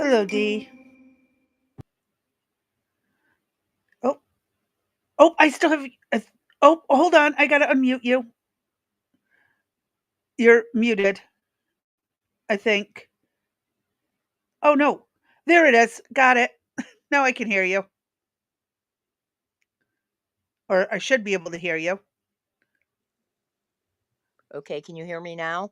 Hello, Dee. Oh, oh, I still have. Oh, hold on. I gotta unmute you. You're muted, I think. Oh no, there it is. Got it. Now I can hear you, or I should be able to hear you. Okay, can you hear me now?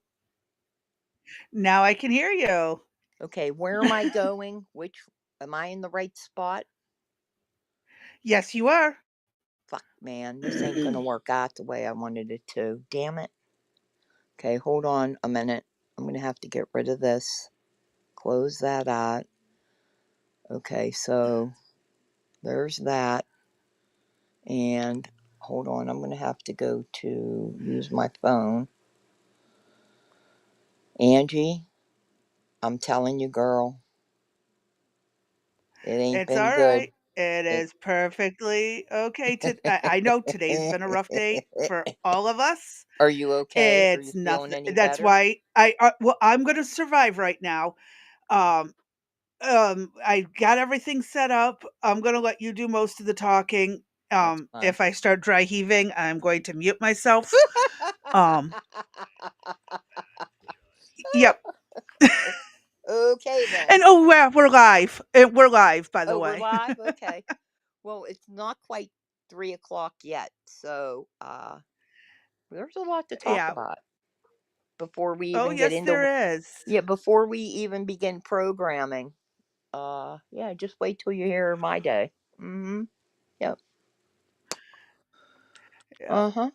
Now I can hear you. Okay, where am I going? Am I in the right spot? Yes, you are. Fuck, man, this ain't gonna work out the way I wanted it to. Damn it. Okay, hold on a minute. I'm gonna have to get rid of this. Close that out. Okay, so there's that. And hold on, I'm gonna have to go to use my phone. Angie, I'm telling you, girl, it ain't It's been all good. right. It It is perfectly okay. I know today's been a rough day for all of us. Are you okay? Are you It's feeling nothing. any That's better? why well, I'm gonna survive right now. Um, I got everything set up. I'm gonna let you do most of the talking. That's fine. If I start dry heaving, I'm going to mute myself. Um, yep. Okay then. And oh, yeah, we're live. We're live, by the Oh, we're way. live? Okay. Well, it's not quite 3 o'clock yet, so there's a lot to talk Yeah. about before we Oh, even get yes, into there is. before we even begin programming. Yeah, just wait till you hear my day. Mm-hmm. Yep. Yeah. Uh-huh.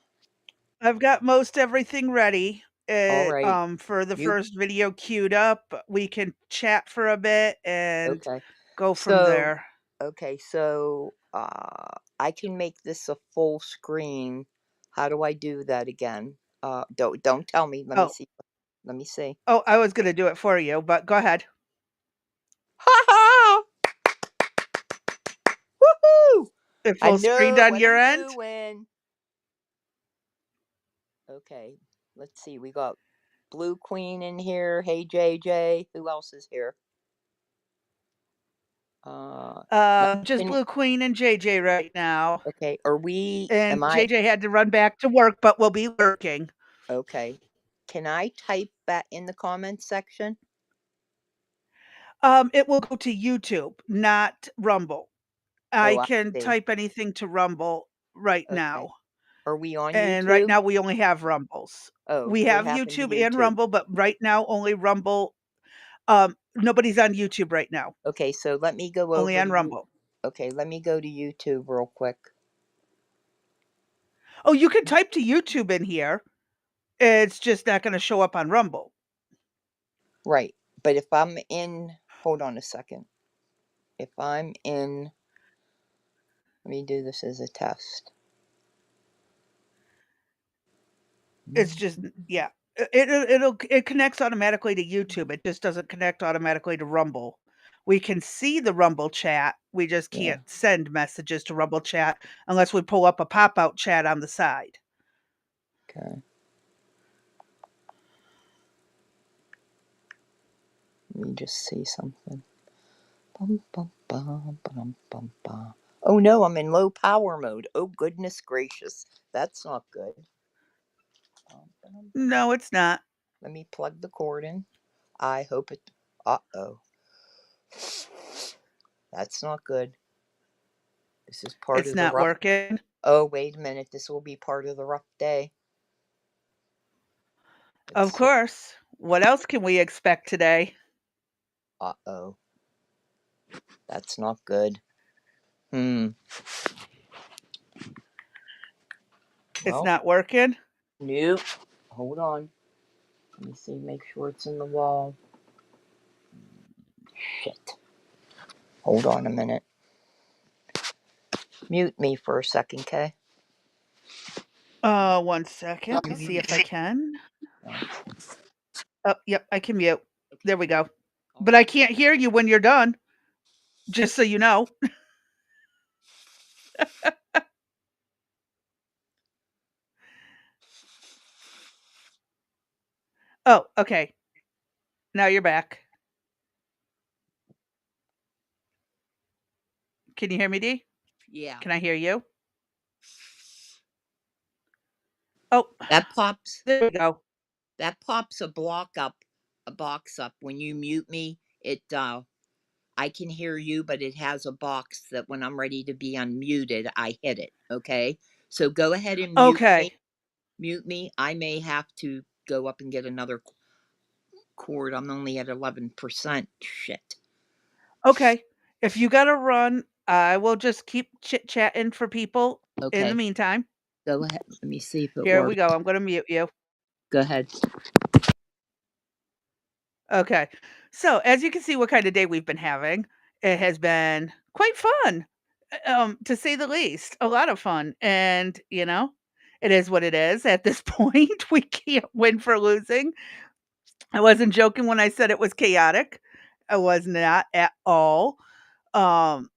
I've got most everything ready. All right. For the You first video queued up. We can chat for a bit and okay. go from So there. I can make this a full screen. How do I do that again? Don't tell me. Let me Oh, see. Let me see. oh, I was gonna do it for you, but go ahead. Ha ha! Woohoo! It I full screened know on what your I'm end. doing. Okay, let's see. We got Blue Queen in here. Hey JJ. Who else is here? Uh, Just can, Blue Queen and JJ right now. okay. And Am I JJ had to run back to work, but will be working. okay? Can I type that in the comments section? It will go to YouTube, not Rumble. I Oh, I can see. type anything to Rumble right Okay. now. Are we on And right YouTube? now we only have Rumbles. Oh, We what have happened to YouTube and YouTube? Rumble, but right now only Rumble. Nobody's on YouTube right now. Okay, so let me go Only over to on you. Rumble. Okay, let me go to YouTube real quick. Oh, you can type to YouTube in here. It's just not gonna show up on Rumble. Right. But if I'm in, hold on a second. If I'm in, let me do this as a test. It's just yeah. It connects automatically to YouTube. It just doesn't connect automatically to Rumble. We can see the Rumble chat. We just Yeah. can't send messages to Rumble chat unless we pull up a pop-out chat on the side. Okay. Let me just see something. Bum, bum, bum, bum, bum, bum. Oh no, I'm in low power mode. Oh goodness gracious. That's not good. No, it's not. Let me plug the cord in. I hope it. Uh-oh. That's not good. This is part It's of the not rough. working. Oh, wait a minute. This will be part of the rough day. Of Let's see. course. What else can we expect today? Uh-oh. That's not good. Well, It's not working. nope. Hold on. Let me see. Make sure it's in the wall. Shit. Hold on a minute. Mute me for a second, okay? 1 second. Let me see if I can. Oh, Oh, yep, I can mute. okay. There we go. All But I right. can't hear you when you're done, just so you know. Oh, okay. Now you're back. Can you hear me, D? Yeah. Can I hear you? Oh, That pops there we go. that pops a box up when you mute me. I can hear you, but it has a box that when I'm ready to be unmuted, I hit it. Okay. So go ahead and mute me. Okay. Mute me. I may have to go up and get another cord. I'm only at 11%. Shit. Okay. If you gotta run, I will just keep chit-chatting for people in the Okay. meantime. Go ahead. Let me see if it Here we works. go. I'm gonna mute you. Go ahead. Okay. So, as you can see what kind of day we've been having, it has been quite fun, to say the least. A lot of fun, and, it is what it is at this point. We can't win for losing. I wasn't joking when I said it was chaotic. I was not at all. Um,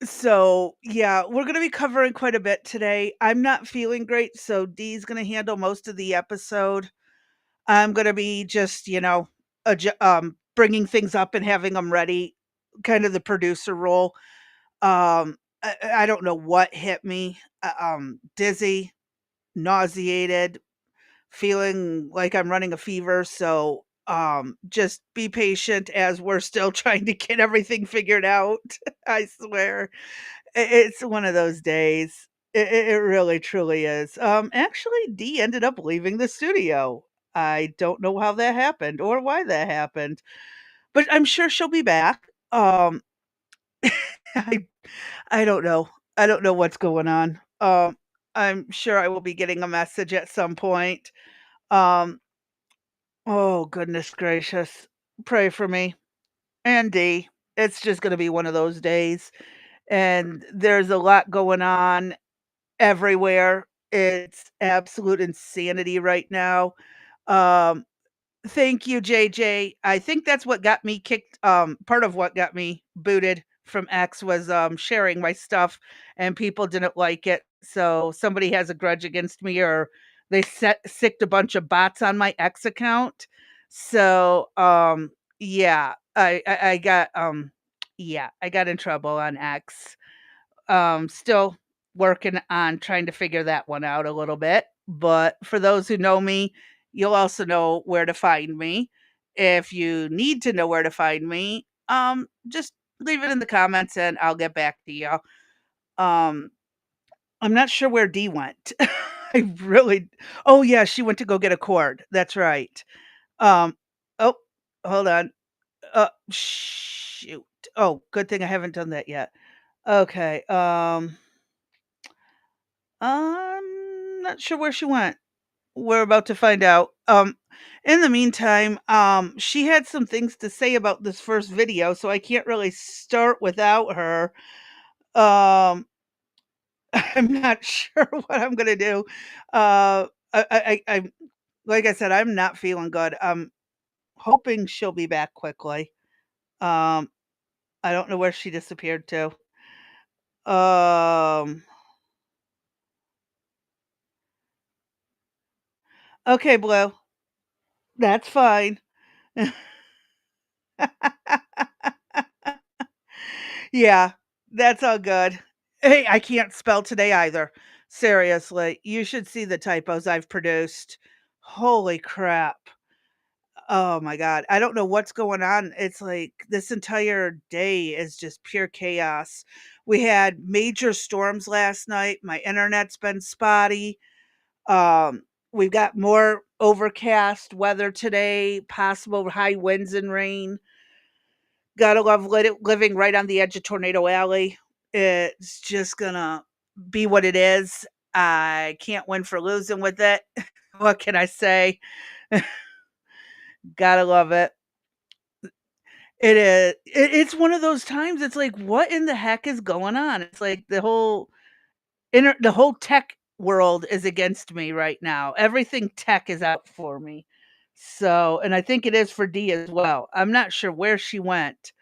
so, yeah, we're gonna be covering quite a bit today. I'm not feeling great, so Dee's gonna handle most of the episode. I'm gonna be just, bringing things up and having them ready, kind of the producer role. I don't know what hit me. Dizzy, nauseated, feeling like I'm running a fever. So, just be patient as we're still trying to get everything figured out. I swear, it's one of those days. It really truly is. Actually, Dee ended up leaving the studio. I don't know how that happened or why that happened, but I'm sure she'll be back. I I don't know. I don't know what's going on. I'm sure I will be getting a message at some point. Um, oh goodness gracious. Pray for me. And Dee. It's just gonna be one of those days. And there's a lot going on everywhere. It's absolute insanity right now. Um, Thank you, JJ. I think that's what got me kicked, part of what got me booted from X was, sharing my stuff, and people didn't like it, so somebody has a grudge against me, or they sicked a bunch of bots on my X account. So, yeah, I got, yeah, I got in trouble on X. Still working on trying to figure that one out a little bit. But for those who know me, you'll also know where to find me. If you need to know where to find me, just leave it in the comments and I'll get back to you. Um, I'm not sure where D went. I really, oh yeah, she went to go get a cord. That's right. Um, oh, hold on. Shoot. Oh, good thing I haven't done that yet. Okay. I'm not sure where she went. We're about to find out. In the meantime, she had some things to say about this first video, so I can't really start without her. Um, I'm not sure what I'm gonna do. I like I said, I'm not feeling good. I'm hoping she'll be back quickly. Um, I don't know where she disappeared to. Um, okay, Blue, that's fine. Yeah, that's all good. Hey, I can't spell today either. Seriously, you should see the typos I've produced. Holy crap. Oh my god. I don't know what's going on. It's like this entire day is just pure chaos. We had major storms last night. My internet's been spotty. We've got more overcast weather today, possible high winds and rain. Gotta love living right on the edge of Tornado Alley. It's just gonna be what it is. I can't win for losing with it. What can I say? Gotta love it. It's one of those times, it's like, what in the heck is going on? It's like the whole tech world is against me right now. Everything tech is out for me. So, and I think it is for D as well. I'm not sure where she went.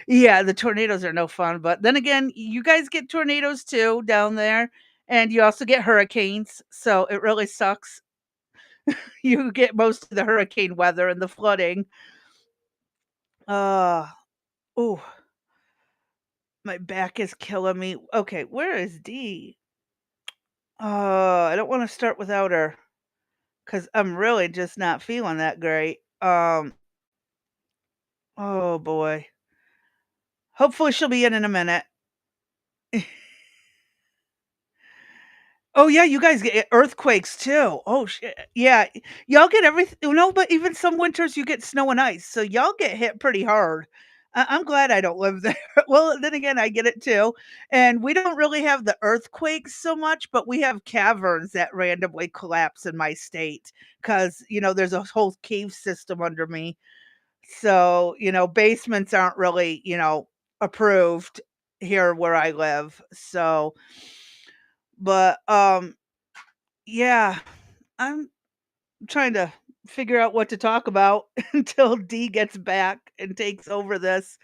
Yeah, the tornadoes are no fun, but then again, you guys get tornadoes too down there, and you also get hurricanes, so it really sucks. You get most of the hurricane weather and the flooding. Uh, ooh. My back is killing me. Okay, where is D? I don't wanna start without her, because 'cause I'm really just not feeling that great. Oh boy. Hopefully she'll be in a minute. Oh, yeah, you guys get earthquakes too. Oh, shit. Yeah, y'all get everything. But even some winters you get snow and ice, so y'all get hit pretty hard. I'm glad I don't live there. Well, then again, I get it too, and we don't really have the earthquakes so much, but we have caverns that randomly collapse in my state because there's a whole cave system under me. So, basements aren't really, approved here where I live. So, but, yeah, I'm trying to figure out what to talk about until D gets back and takes over this.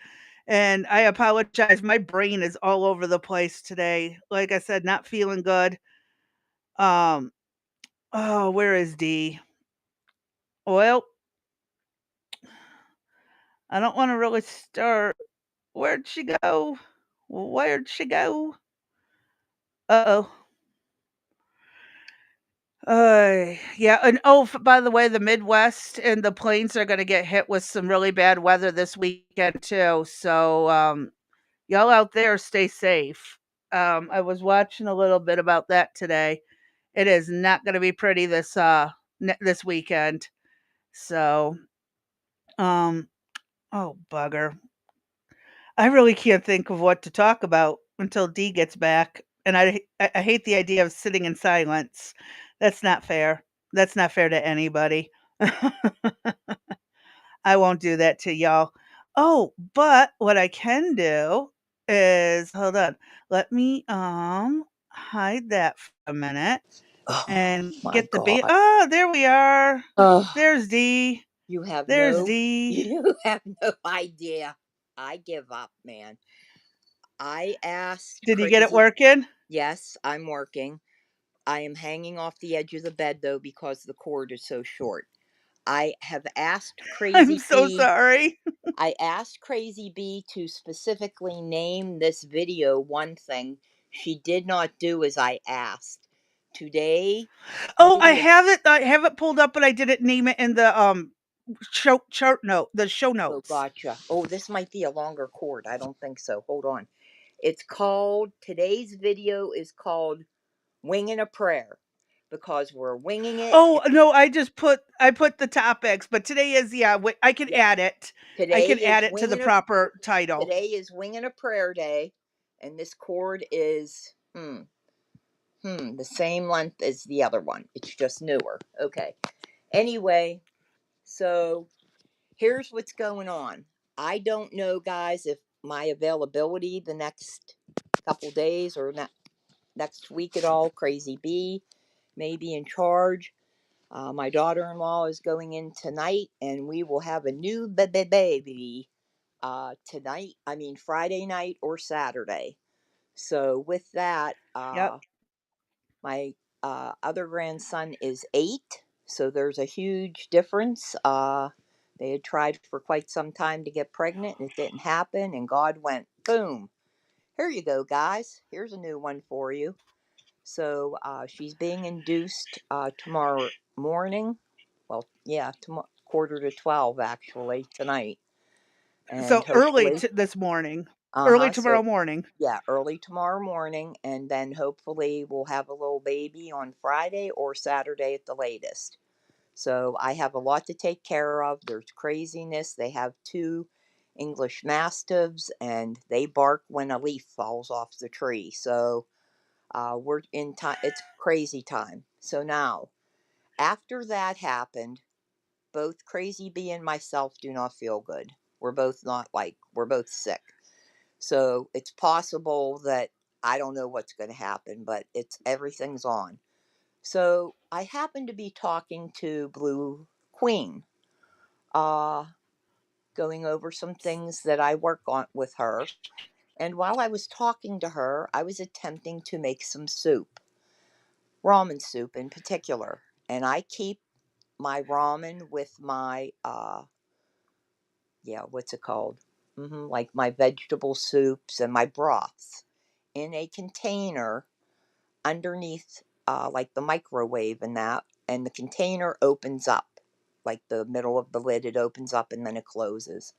And I apologize. My brain is all over the place today. Like I said, not feeling good. Um, oh, where is D? Well, I don't want to really start. Where'd she go? Where'd she go? Uh-oh. Yeah, and by the way, the Midwest and the plains are gonna get hit with some really bad weather this weekend too. So, y'all out there stay safe. I was watching a little bit about that today. It is not gonna be pretty this weekend. So, um, oh bugger. I really can't think of what to talk about until D gets back, and I hate the idea of sitting in silence. That's not fair. That's not fair to anybody. I won't do that to y'all. Oh, but what I can do is hold on. Let me hide that for a minute Oh and my get the B. God. Oh, there we are. Oh, There's D. you have There's no, D. you have no idea. I give up, man. I asked Did you get it Crazy. working? Yes, I'm working. I am hanging off the edge of the bed though because the cord is so short. I have asked I'm Crazy so Bee. sorry. I asked Crazy Bee to specifically name this video one thing. She did not do as I asked. Today, Oh, I video. have it. I have it pulled up, but I didn't name it in the show Oh, notes. gotcha. Oh, this might be a longer cord. I don't think so. Hold on. It's called, today's video is called Winging a Prayer because we're winging it. Oh, no, I put the topics, but today is yeah, I can Yeah. add it. I Today can add is it to the winging a proper title. today is winging a prayer day, and this cord is the same length as the other one. It's just newer. Okay. Anyway, so here's what's going on. I don't know, guys, if my availability the next couple days or next week at all. Crazy Bee may be in charge. My daughter-in-law is going in tonight, and we will have a new baby tonight. I mean Friday night or Saturday. So with that, Yep. my other grandson is 8, so there's a huge difference. They had tried for quite some time to get pregnant, and it didn't happen. And God went, boom, here you go, guys. Here's a new one for you. So she's being induced tomorrow morning. Well, yeah, quarter to 12 actually tonight, and So early hopefully, this morning, uh early huh. tomorrow So morning. yeah, early tomorrow morning, and then hopefully we'll have a little baby on Friday or Saturday at the latest. So I have a lot to take care of. There's craziness. They have 2 English Mastiffs, and they bark when a leaf falls off the tree. So we're in time. It's crazy time. So now, after that happened, both Crazy Bee and myself do not feel good. We're both not like, we're both sick. So it's possible that I don't know what's going to happen, but everything's on. So I happen to be talking to Blue Queen, uh, going over some things that I work on with her. And while I was talking to her, I was attempting to make some soup, ramen soup in particular. And I keep my ramen with my, yeah, what's it called? like my vegetable soups and my broths in a container underneath, like the microwave and that, and the container opens up, like the middle of the lid, it opens up and then it closes.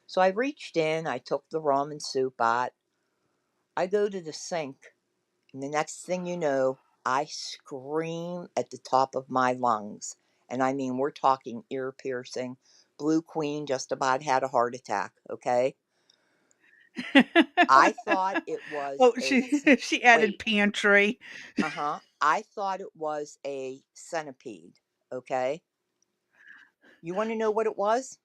So I reached in, I took the ramen soup out, I go to the sink, and the next thing you know, I scream at the top of my lungs. And I mean, we're talking ear piercing. Blue Queen just about had a heart attack, okay? I thought it was Oh, she added wait, pantry. I thought it was a centipede, okay? You want to know what it was?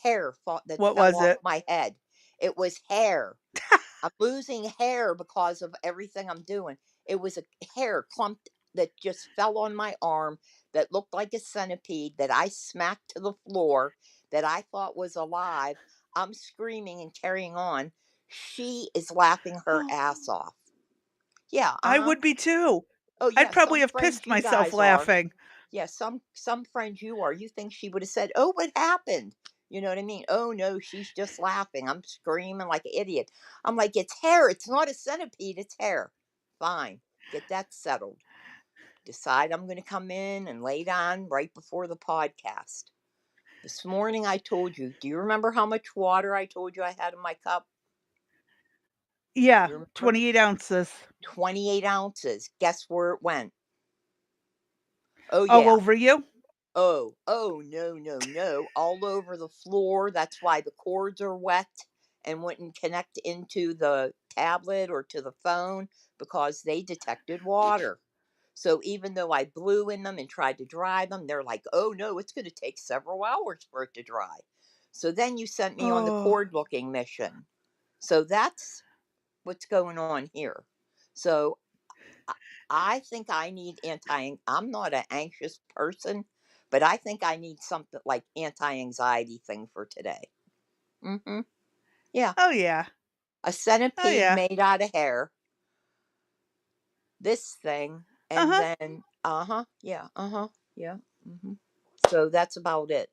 Hair that What fell was off it? my head. It was hair. I'm losing hair because of everything I'm doing. It was a hair clump that just fell on my arm that looked like a centipede that I smacked to the floor that I thought was alive. I'm screaming and carrying on. She is laughing her Oh, ass off. Yeah, I would be too. Oh I'd yeah, probably some have friends pissed you myself guys are. laughing. Yeah, some friends you are. You think she would have said, "Oh, what happened?" You know what I mean? Oh no, she's just laughing. I'm screaming like an idiot. I'm like, it's hair. It's not a centipede. It's hair. Fine, get that settled. Decide I'm going to come in and lay down right before the podcast. This morning I told you. Do you remember how much water I told you I had in my cup? Yeah, You remember? 28 ounces. 28 ounces. Guess where it went? Oh All yeah. over you? Oh, no, no, no. All over the floor. That's why the cords are wet and wouldn't connect into the tablet or to the phone because they detected water. So even though I blew in them and tried to dry them, they're like, oh no, it's going to take several hours for it to dry. So then you sent me on the Oh. cord looking mission. So that's what's going on here. So I I think I need I'm not an anxious person, but I think I need something like anti-anxiety thing for today. Mhm. Yeah, Oh, yeah. a Oh, centipede yeah. made out of hair, this thing, and Uh-huh. then yeah, yeah. Mhm. So that's about it.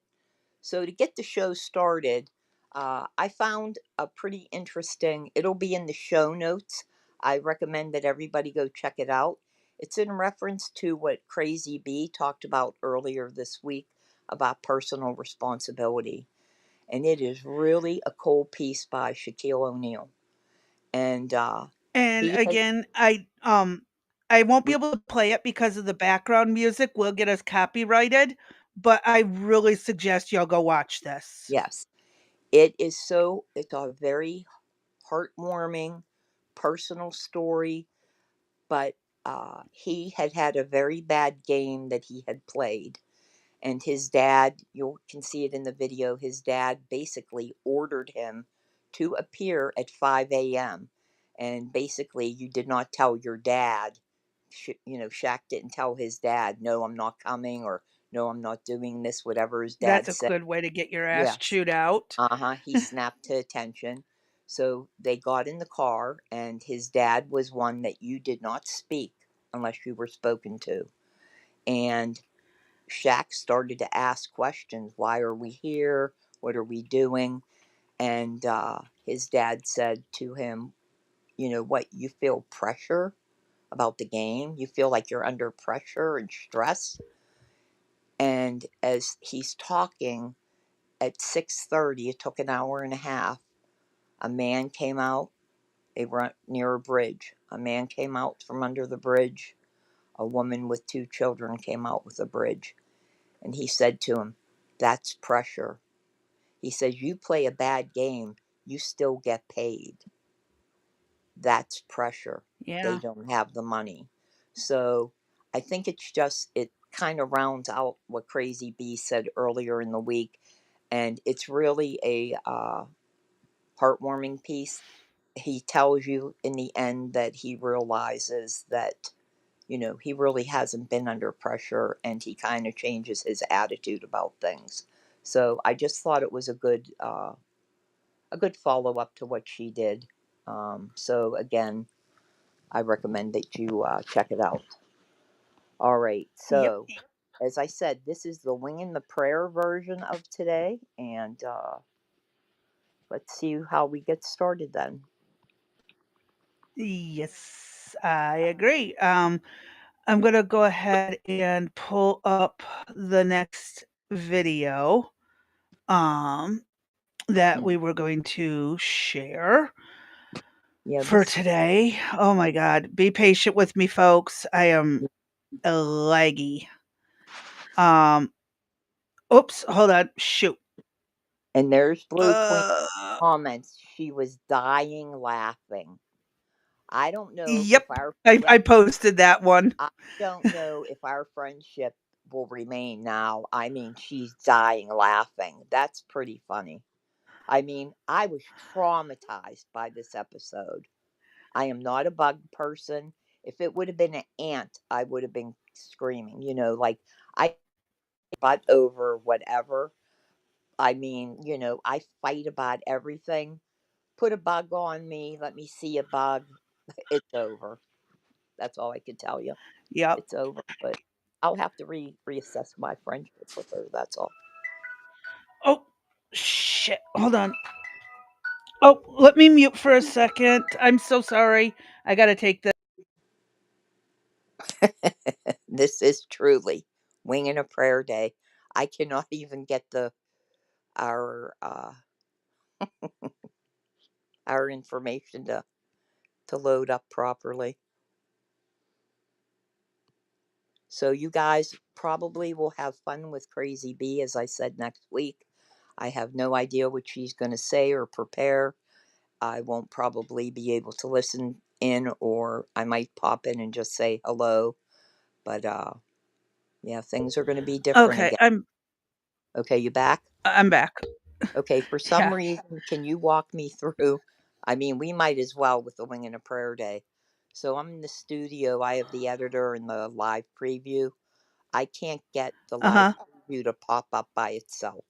So to get the show started, I found a pretty interesting. It'll be in the show notes. I recommend that everybody go check it out. It's in reference to what Crazy Bee talked about earlier this week about personal responsibility, and it is really a cool piece by Shaquille O'Neal. And And he has again, I won't be able to play it because of the background music will get us copyrighted, but I really suggest y'all go watch this. yes, it's a very heartwarming personal story, but he had had a very bad game that he had played. And his dad, you can see it in the video, his dad basically ordered him to appear at 5 a.m. And basically, you did not tell your dad. Shaq didn't tell his dad, no, I'm not coming, or no, I'm not doing this, whatever his That's dad a said. good way to get your ass Yes. chewed out. He snapped to attention. So they got in the car, and his dad was one that you did not speak unless you were spoken to. And Shaq started to ask questions. Why are we here? What are we doing? And his dad said to him, you know what, you feel pressure about the game? You feel like you're under pressure and stress? And as he's talking at 6:30, it took an hour and a half, a man came out. They were near a bridge. A man came out from under the bridge. A woman with two children came out with a bridge. And he said to him, that's pressure. He says, you play a bad game, you still get paid. That's pressure. They Yeah. don't have the money. So I think it kind of rounds out what Crazy B said earlier in the week. And it's really a heartwarming piece. He tells you in the end that he realizes that he really hasn't been under pressure, and he kind of changes his attitude about things. So I just thought it was a good follow up to what she did. So again, I recommend that you check it out. All right, Yep. so as I said, this is the wing and the prayer version of today, and let's see how we get started then. Yes, I agree. I'm gonna go ahead and pull up the next video, um, that Hmm. we were going to share Yeah, for this. today. Oh my god, be patient with me, folks. I am laggy. Um, oops, hold on. Shoot. And there's Blue Queen Uh, comments. She was dying laughing. I don't know if yep, our I posted that one. I don't know if our friendship will remain now. I mean, she's dying laughing. That's pretty funny. I mean, I was traumatized by this episode. I am not a bug person. If it would have been an ant, I would have been screaming. Like I butt over whatever. I mean, I fight about everything. Put a bug on me, let me see a bug. It's over. That's all I can tell you. Yep. It's over. But I'll have to reassess my friendship with her. That's all. Oh, shit. Hold on. Oh, let me mute for a second. I'm so sorry. I gotta take this. This is truly winging a prayer day. I cannot even get the our uh our information to load up properly. So you guys probably will have fun with Crazy B, as I said, next week. I have no idea what she's going to say or prepare. I won't probably be able to listen in, or I might pop in and just say hello. But yeah, things are going to be different Okay, again. I'm Okay, you back? I'm back. Okay, for some Yeah. reason, can you walk me through? I mean, we might as well with the Wing and a Prayer Day. So I'm in the studio. I have the editor and the live preview. I can't get the live Uh-huh. preview to pop up by itself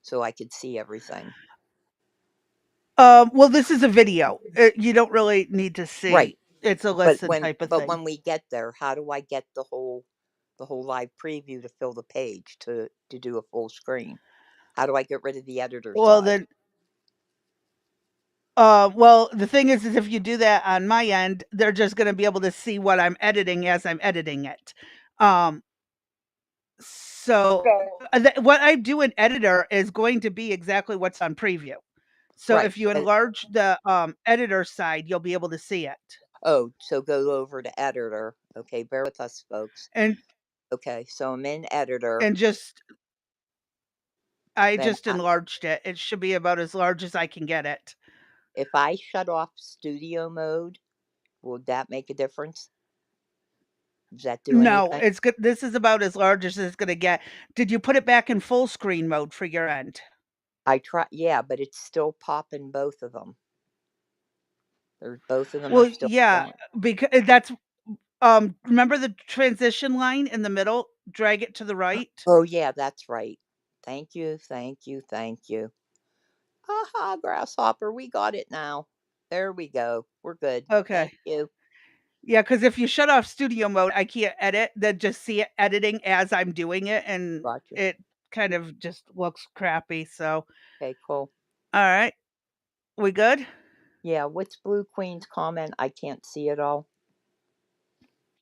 so I could see everything. Well, this is a video. You don't really need to Right. see. It's a But listen when type of but thing. when we get there, how do I get the whole live preview to fill the page to do a full screen? How do I get rid of the editor Well, side? then, well, the thing is if you do that on my end, they're just gonna be able to see what I'm editing as I'm editing it. Um, so what I do in editor is going to be exactly what's on preview. So Right. if you But enlarge the editor side, you'll be able to see it. oh, so go over to editor. Okay, bear with us folks. And Okay, so I'm in editor. and just I Then just enlarged it. It should be about as large as I can get it. if I shut off studio mode, will that make a difference? Does that do No, anything? it's good. This is about as large as it's gonna get. Did you put it back in full screen mode for your end? I try, yeah, but it's still popping both of them. There's both of them are Well, still yeah, showing. because that's remember the transition line in the middle? Drag it to the right. Oh yeah, that's right. Thank you, thank you, thank you. Aha, grasshopper, we got it now. There we go. We're good. Thank Okay. you. Yeah, because if you shut off studio mode, I can't edit, then just see it editing as I'm doing it, and Gotcha. it kind of just looks crappy. So, Okay, cool. all right, we good? Yeah, what's Blue Queen's comment? I can't see it all.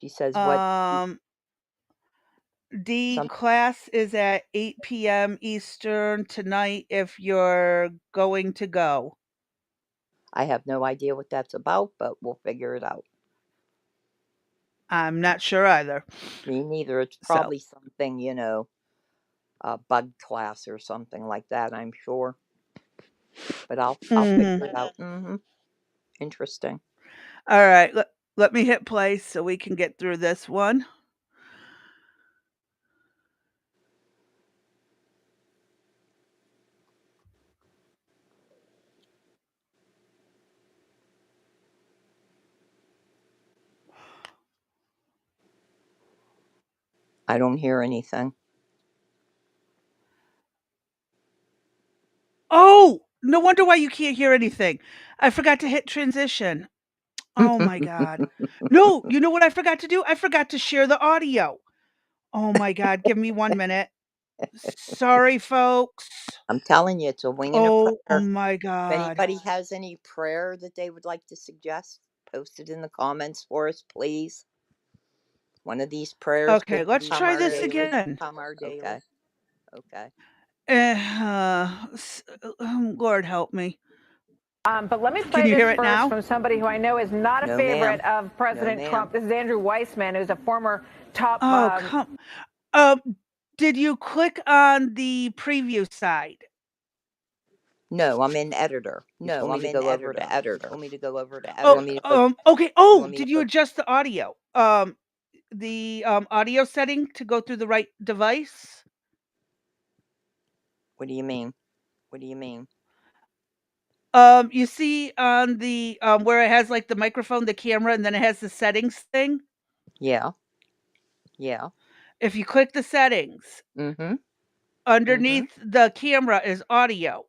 She says what Um, D some class is at 8 p.m. Eastern tonight if you're going to go. I have no idea what that's about, but we'll figure it out. I'm not sure either. Me neither. It's So, probably something, a bug class or something like that, I'm sure. But I'll mhm. figure it out. Interesting. All right, let me hit play so we can get through this one. I don't hear anything. Oh, no wonder why you can't hear anything. I forgot to hit transition. Oh my god. No, you know what I forgot to do? I forgot to share the audio. Oh my god, give me 1 minute. Sorry, folks. I'm telling you, it's a wing and a Oh prayer. my If god. anybody has any prayer that they would like to suggest, post it in the comments for us, please. One of these prayers Okay, would let's become try our this daily. again. Okay. Okay. Lord help me. But let me Can play you this hear it first now? from somebody who I know is not a No, favorite ma'am. of No, President Trump. ma'am. This is Andrew Weissmann, who's a former top. Oh, did you click on the preview side? No, I'm in editor. You No, told me I'm to in go over editor. to editor. Want me to go over to You editor? want me to go? Okay. You Oh, want me to did you go? adjust the audio? The audio setting to go through the right device? What do you mean? What do you mean? You see on the where it has like the microphone, the camera, and then it has the settings thing? Yeah. Yeah. If you click the settings, Mm-hmm. underneath the camera is audio.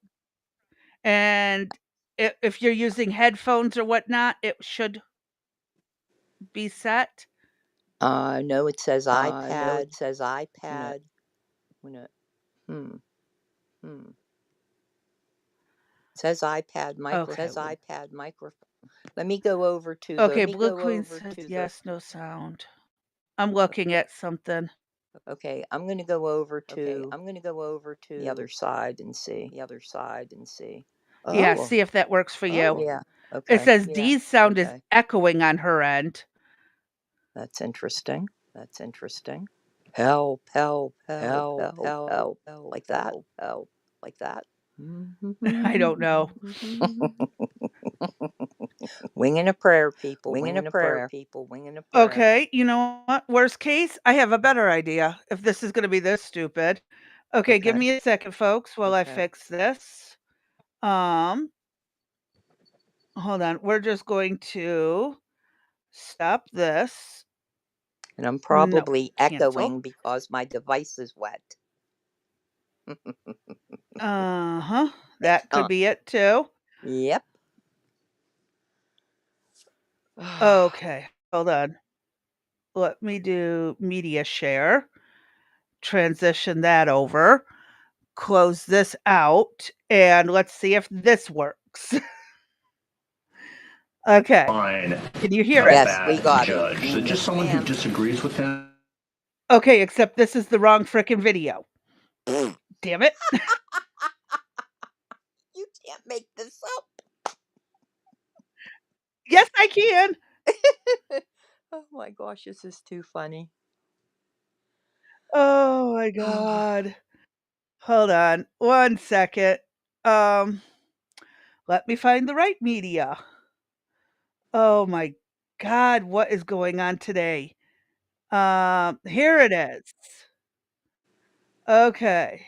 And if you're using headphones or whatnot, it should be set. No, it says No, iPad. it says iPad. Hmm. It says iPad microphone. Okay. Says iPad microphone. Let me go over to Okay, the. Blue Queen says yes, no sound. I'm looking at something. Okay, I'm going to go over Okay, to I'm gonna go over to the other side and see. the other side and see. Oh, Yeah, see if that works for you. yeah. It Okay, says Dee's sound is okay. echoing on her end. That's interesting. That's interesting. Help! Help! Help! Help, Help! help, Help! help, Like that. help, help. Like that? I Mm-hmm. don't know. Wing and a prayer, people. Wing Wing and and a a prayer, prayer. people. Wing and a prayer. Okay. You know what? Worst case, I have a better idea if this is gonna be this stupid. Okay, give Okay. me a second, folks, while I Okay. fix this. Um, hold on. We're just going to stop this. And I'm No, probably cancel. echoing because my device is wet. Uh-huh. That could Uh, be it too. yep. Okay, hold on. Let me do media share, transition that over, close this out, and let's see if this works. Okay. Fine Can you hear of it? Yes, we that got it. judge. So just Yes, someone who ma'am. disagrees with him. Okay, except this is the wrong frickin' video. Damn it. You can't make this Yes, I can. up. Oh my gosh, this is too funny. Oh my god. Hold on 1 second. Um, let me find the right media. Oh my god, what is going on today? Here it is. Okay.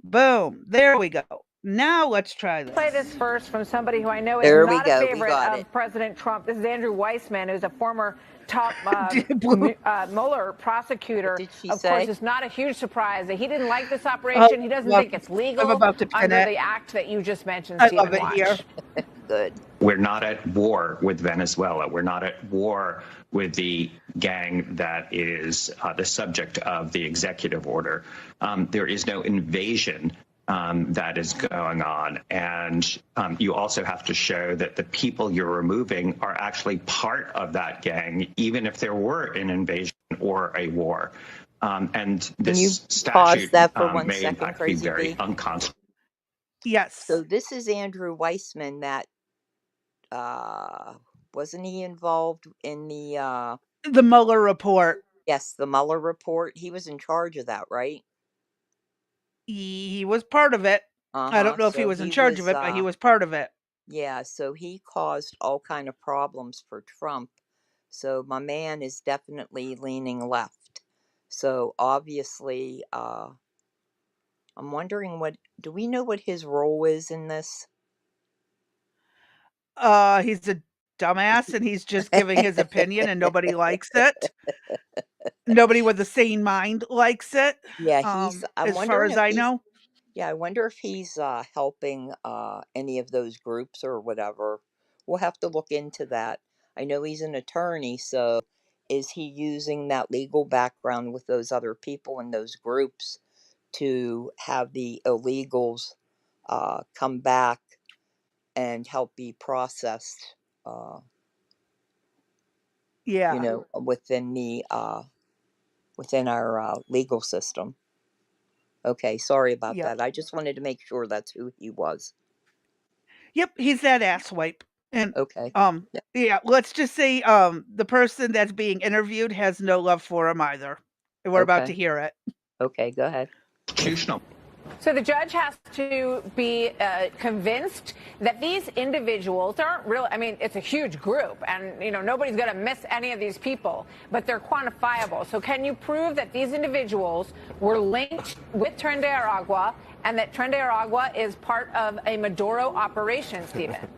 Boom. There we go. Now let's try Play this this. first from somebody who I know is There we not a go. We favorite got it. of President Trump. This is Andrew Weissmann, who's a former top Blue. Mueller What prosecutor. did she Of course, say? it's not a huge surprise that he didn't like this Oh, operation. He doesn't well, think it's I'm legal about to pin under it. the act that you just mentioned, I love Stephen. it here. Watch. Good. We're not at war with Venezuela. We're not at war with the gang that is the subject of the executive order. There is no invasion that is going on. And you also have to show that the people you're removing are actually part of that gang, even if there were an invasion or a war. And Can you this pause statute that for 1 may, in second, fact, be Crazy very B? unconstitutional. Yes. So this is Andrew Weissman that wasn't he involved in the The Mueller report. yes, the Mueller report? He was in charge of that, right? He was part of it. I don't Uh-huh. know if he So was in he charge of was it, but he was part of it. yeah, so he caused all kind of problems for Trump. So my man is definitely leaning left. So obviously, I'm wondering what do we know what his role is in this? He's a dumbass and he's just giving his opinion and nobody likes it. Nobody with a sane mind likes it, Yeah, I'm as far wondering as if I he's know. yeah, I wonder if he's helping any of those groups or whatever. We'll have to look into that. I know he's an attorney, so is he using that legal background with those other people in those groups to have the illegals come back and help be processed, Yeah. within our legal system? Okay, sorry about Yep. that. I just wanted to make sure that's who he was. Yep, he's that asswipe. And, Okay. Yeah. yeah, let's just say, the person that's being interviewed has no love for him either. And we're about to Okay. hear it. Okay, go ahead. Constitutional. So the judge has to be convinced that these individuals aren't real. I mean, it's a huge group, and nobody's going to miss any of these people, but they're quantifiable. So can you prove that these individuals were linked with Tren de Aragua and that Tren de Aragua is part of a Maduro operation, Stephen?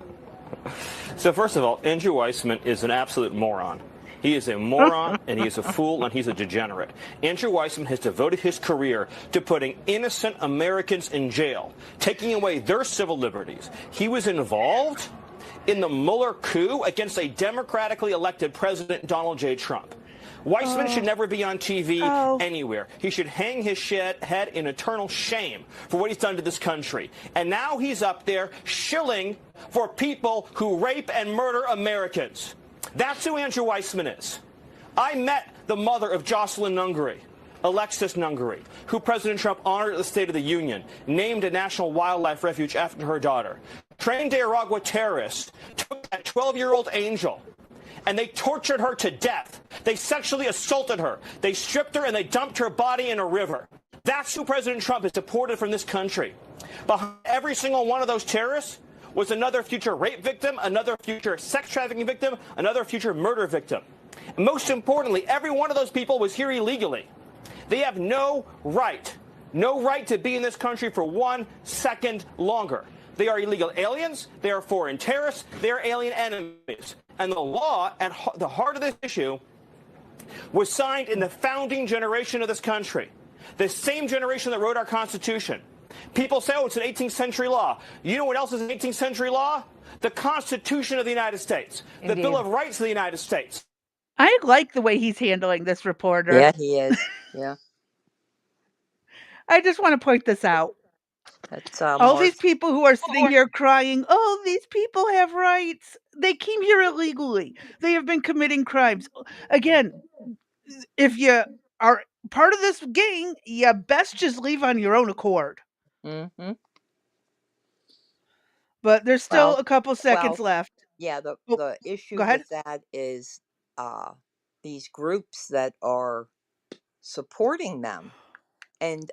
So first of all, Andrew Weissmann is an absolute moron. He is a moron, and he is a fool, and he's a degenerate. Andrew Weissmann has devoted his career to putting innocent Americans in jail, taking away their civil liberties. He was involved in the Mueller coup against a democratically elected President, Donald J. Trump. Weissmann should never be on TV anywhere. He should hang his head in eternal shame for what he's done to this country. And now he's up there shilling for people who rape and murder Americans. That's who Andrew Weissmann is. I met the mother of Jocelyn Nungary, Alexis Nungary, who President Trump honored at the State of the Union, named a national wildlife refuge after her daughter. Tren de Aragua terrorists took that 12-year-old angel, and they tortured her to death. They sexually assaulted her. They stripped her, and they dumped her body in a river. That's who President Trump has deported from this country. Behind every single one of those terrorists was another future rape victim, another future sex trafficking victim, another future murder victim. And most importantly, every one of those people was here illegally. They have no right to be in this country for 1 second longer. They are illegal aliens, they are foreign terrorists, they are alien enemies. And the law at the heart of this issue was signed in the founding generation of this country, the same generation that wrote our Constitution. People say, oh, it's an 18th century law. You know what else is an 18th century law? The Constitution of the United States, the Bill of Rights of the United States. I like the way he's handling this reporter. Yeah, he is. Yeah. I just want to point this out. That's All these people who are sitting here crying, oh, these people have rights. They came here illegally. They have been committing crimes. Again, if you are part of this gang, you best just leave on your own accord. Mm-hmm. But there's still a couple seconds left. Yeah, the issue Go ahead. with that is these groups that are supporting them. And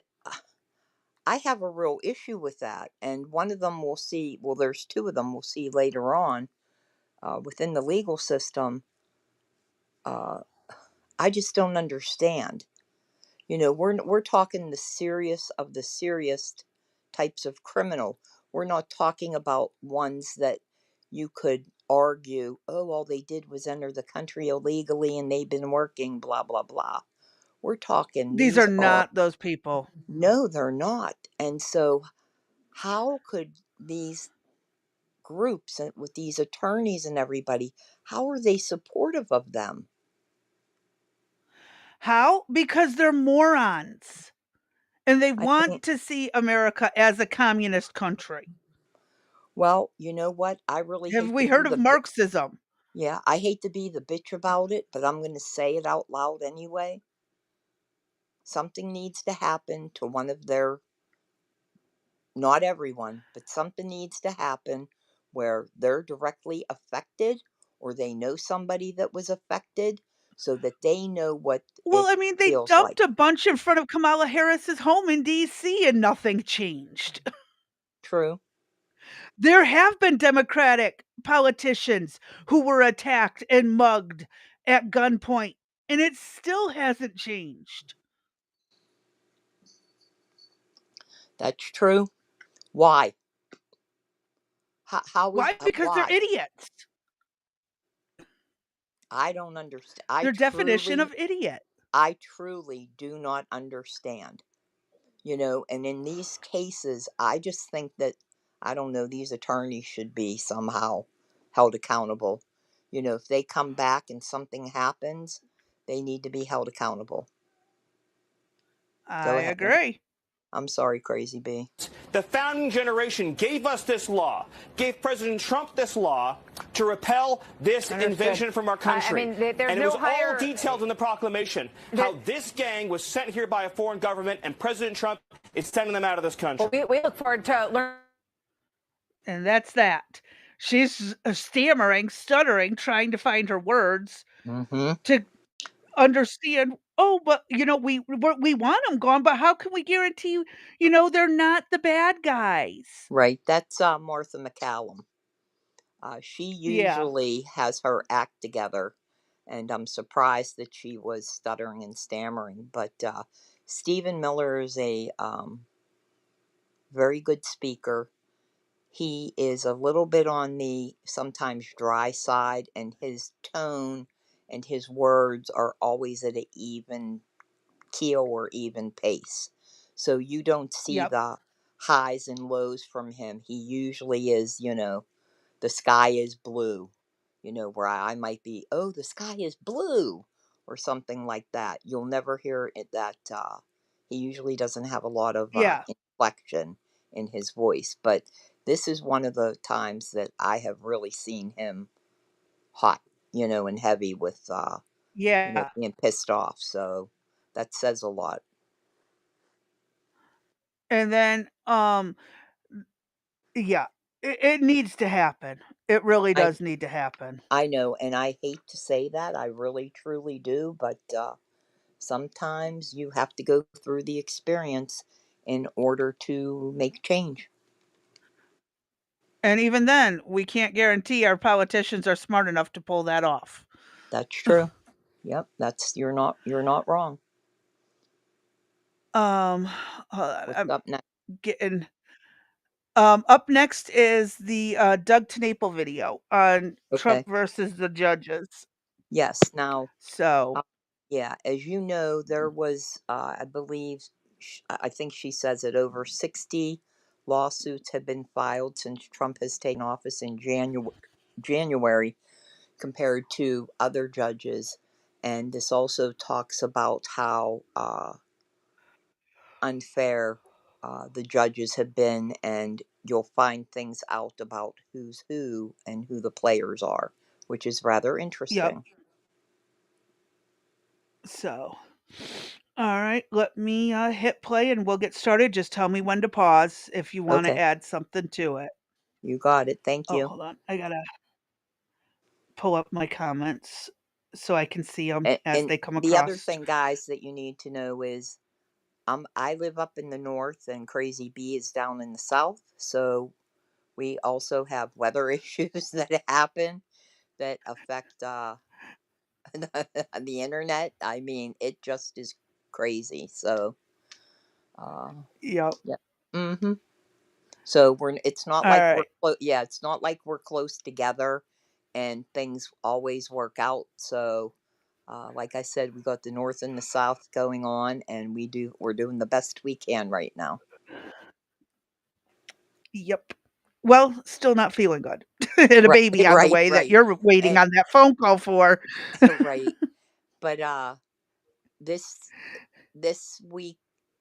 I have a real issue with that. And one of them we'll see, well, there's two of them we'll see later on within the legal system. I just don't understand. We're talking the serious of the serious types of criminal. We're not talking about ones that you could argue, oh, all they did was enter the country illegally and they've been working, blah, blah, blah. We're talking These are not those people. No, they're not. And so how could these groups with these attorneys and everybody, how are they supportive of them? How? Because they're morons. And they want to see America as a communist country. Well, you know what? I really Have we heard of Marxism? Yeah, I hate to be the bitch about it, but I'm going to say it out loud anyway. Something needs to happen to one of their, not everyone, but something needs to happen where they're directly affected or they know somebody that was affected so that they know what Well, I mean, they feels dumped like. a bunch in front of Kamala Harris's home in DC and nothing changed. True. There have been Democratic politicians who were attacked and mugged at gunpoint, and it still hasn't changed. That's true. Why? How is Why? Because they're idiots. I don't understand. Their definition of idiot. I truly do not understand. And in these cases, I just think that, I don't know, these attorneys should be somehow held accountable. If they come back and something happens, They need to be held accountable. I Go ahead. agree. I'm sorry, Crazy B. The founding generation gave us this law, gave President Trump this law to repel this invasion from our country. I mean, there's and it no was higher... all detailed in the proclamation, how this gang was sent here by a foreign government, and President Trump is sending them out of this country. We look forward to learning. And that's that. She's stammering, stuttering, trying to find her words to understand. Oh, but we want them gone, but how can we guarantee they're not the bad guys? Right. That's Martha McCallum. She Yeah. usually has her act together, and I'm surprised that she was stuttering and stammering. But Stephen Miller is a very good speaker. He is a little bit on the sometimes dry side, and his tone and his words are always at an even keel or even pace. So you don't see Yep. the highs and lows from him. He usually is, the sky is blue, where I might be, oh, the sky is blue, or something like that. You'll never hear it that he usually doesn't have a lot of Yeah. inflection in his voice. But this is one of the times that I have really seen him hot, and heavy with, Yeah. being pissed off. So that says a lot. And then yeah, it needs to happen. It really I does need to happen. I know, and I hate to say that. I really, truly do. But sometimes you have to go through the experience in order to make change. And even then, we can't guarantee our politicians are smart enough to pull that off. That's true. Yep, you're not wrong. Hold on, What's I'm up next? getting up next is the Doug TNAPL video on Trump Okay. versus the judges. Yes. Now, So yeah, as you know, there was, I believe, I think she says it, over 60 lawsuits have been filed since Trump has taken office in January, compared to other judges. And this also talks about how unfair the judges have been, and you'll find things out about who's who and who the players are, which is rather yep. interesting. So all right, let me hit play and we'll get started. Just tell me when to pause if you want to Okay, add something to it. you got it. Thank Oh, you. hold on. I gotta pull up my comments so I can see them as And they come the other across. thing, guys, that you need to know is I live up in the north, and Crazy B is down in the south. So we also have weather issues that happen that affect the internet. I mean, it just is crazy. So, Yep. yeah. So it's not All like we're right. it's not like we're close together, and things always work out. So, like I said, we got the north and the south going on, and we're doing the best we can right now. Yep. Well, still not feeling good. And a Right, baby on the way that right, you're waiting and on that phone call for. right. But this week,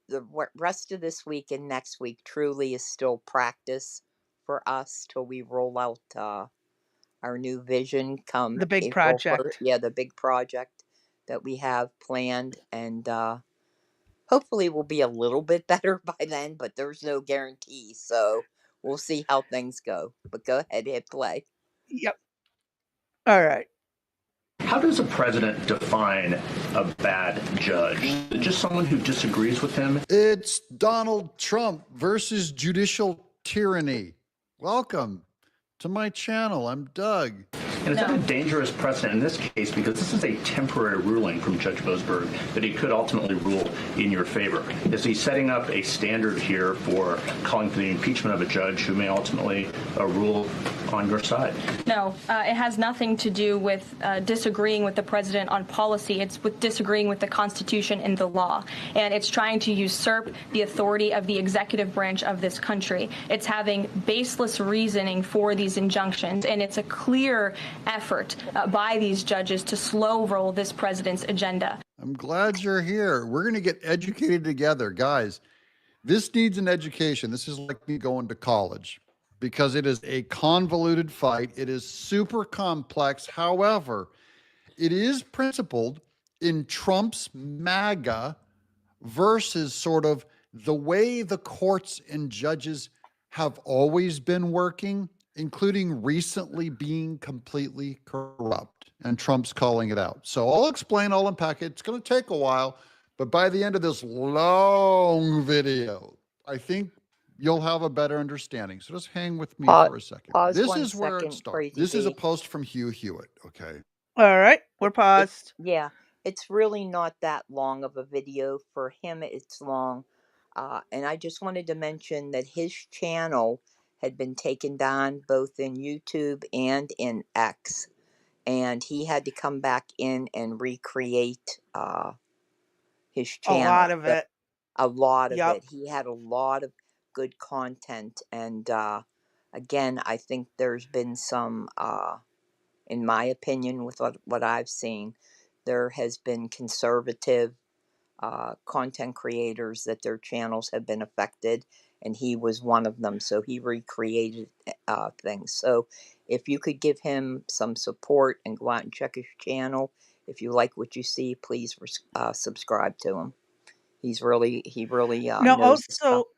the rest of this week and next week truly is still practice for us till we roll out our new vision come The big April 1st. project. Yeah, the big project that we have planned, and hopefully we'll be a little bit better by then, but there's no guarantee. So we'll see how things go. But go ahead, hit play. Yep. All right. How does a president define a bad judge? Just someone who disagrees with him? It's Donald Trump versus judicial tyranny. Welcome to my channel. I'm Doug. And is that a dangerous precedent in this case, because this is a temporary ruling from Judge Boasberg that he could ultimately rule in your favor? Is he setting up a standard here for calling for the impeachment of a judge who may ultimately rule on your side? No, it has nothing to do with disagreeing with the president on policy. It's with disagreeing with the Constitution and the law. And it's trying to usurp the authority of the executive branch of this country. It's having baseless reasoning for these injunctions. And it's a clear effort by these judges to slow roll this president's agenda. I'm glad you're here. We're going to get educated together. Guys, this needs an education. This is like me going to college because it is a convoluted fight. It is super complex. However, it is principled in Trump's MAGA versus sort of the way the courts and judges have always been working, including recently being completely corrupt. And Trump's calling it out. So I'll explain, I'll unpack it. It's going to take a while, but by the end of this long video, I think you'll have a better understanding. So just hang with me for a second. Pause This 1 is where it second, starts. Crazy This is a B. post from Hugh Hewitt, okay? All right, we're paused. Yeah, it's really not that long of a video. For him, it's long. And I just wanted to mention that his channel had been taken down both in YouTube and in X. And he had to come back in and recreate his A lot channel. of it. A lot of Yep. it. He had a lot of good content. And again, I think there's been some, in my opinion, with what I've seen, there has been conservative content creators that their channels have been affected, and he was one of them. So he recreated things. So if you could give him some support and go out and check his channel, if you like what you see, please subscribe to him. He really Now, knows his stuff. also,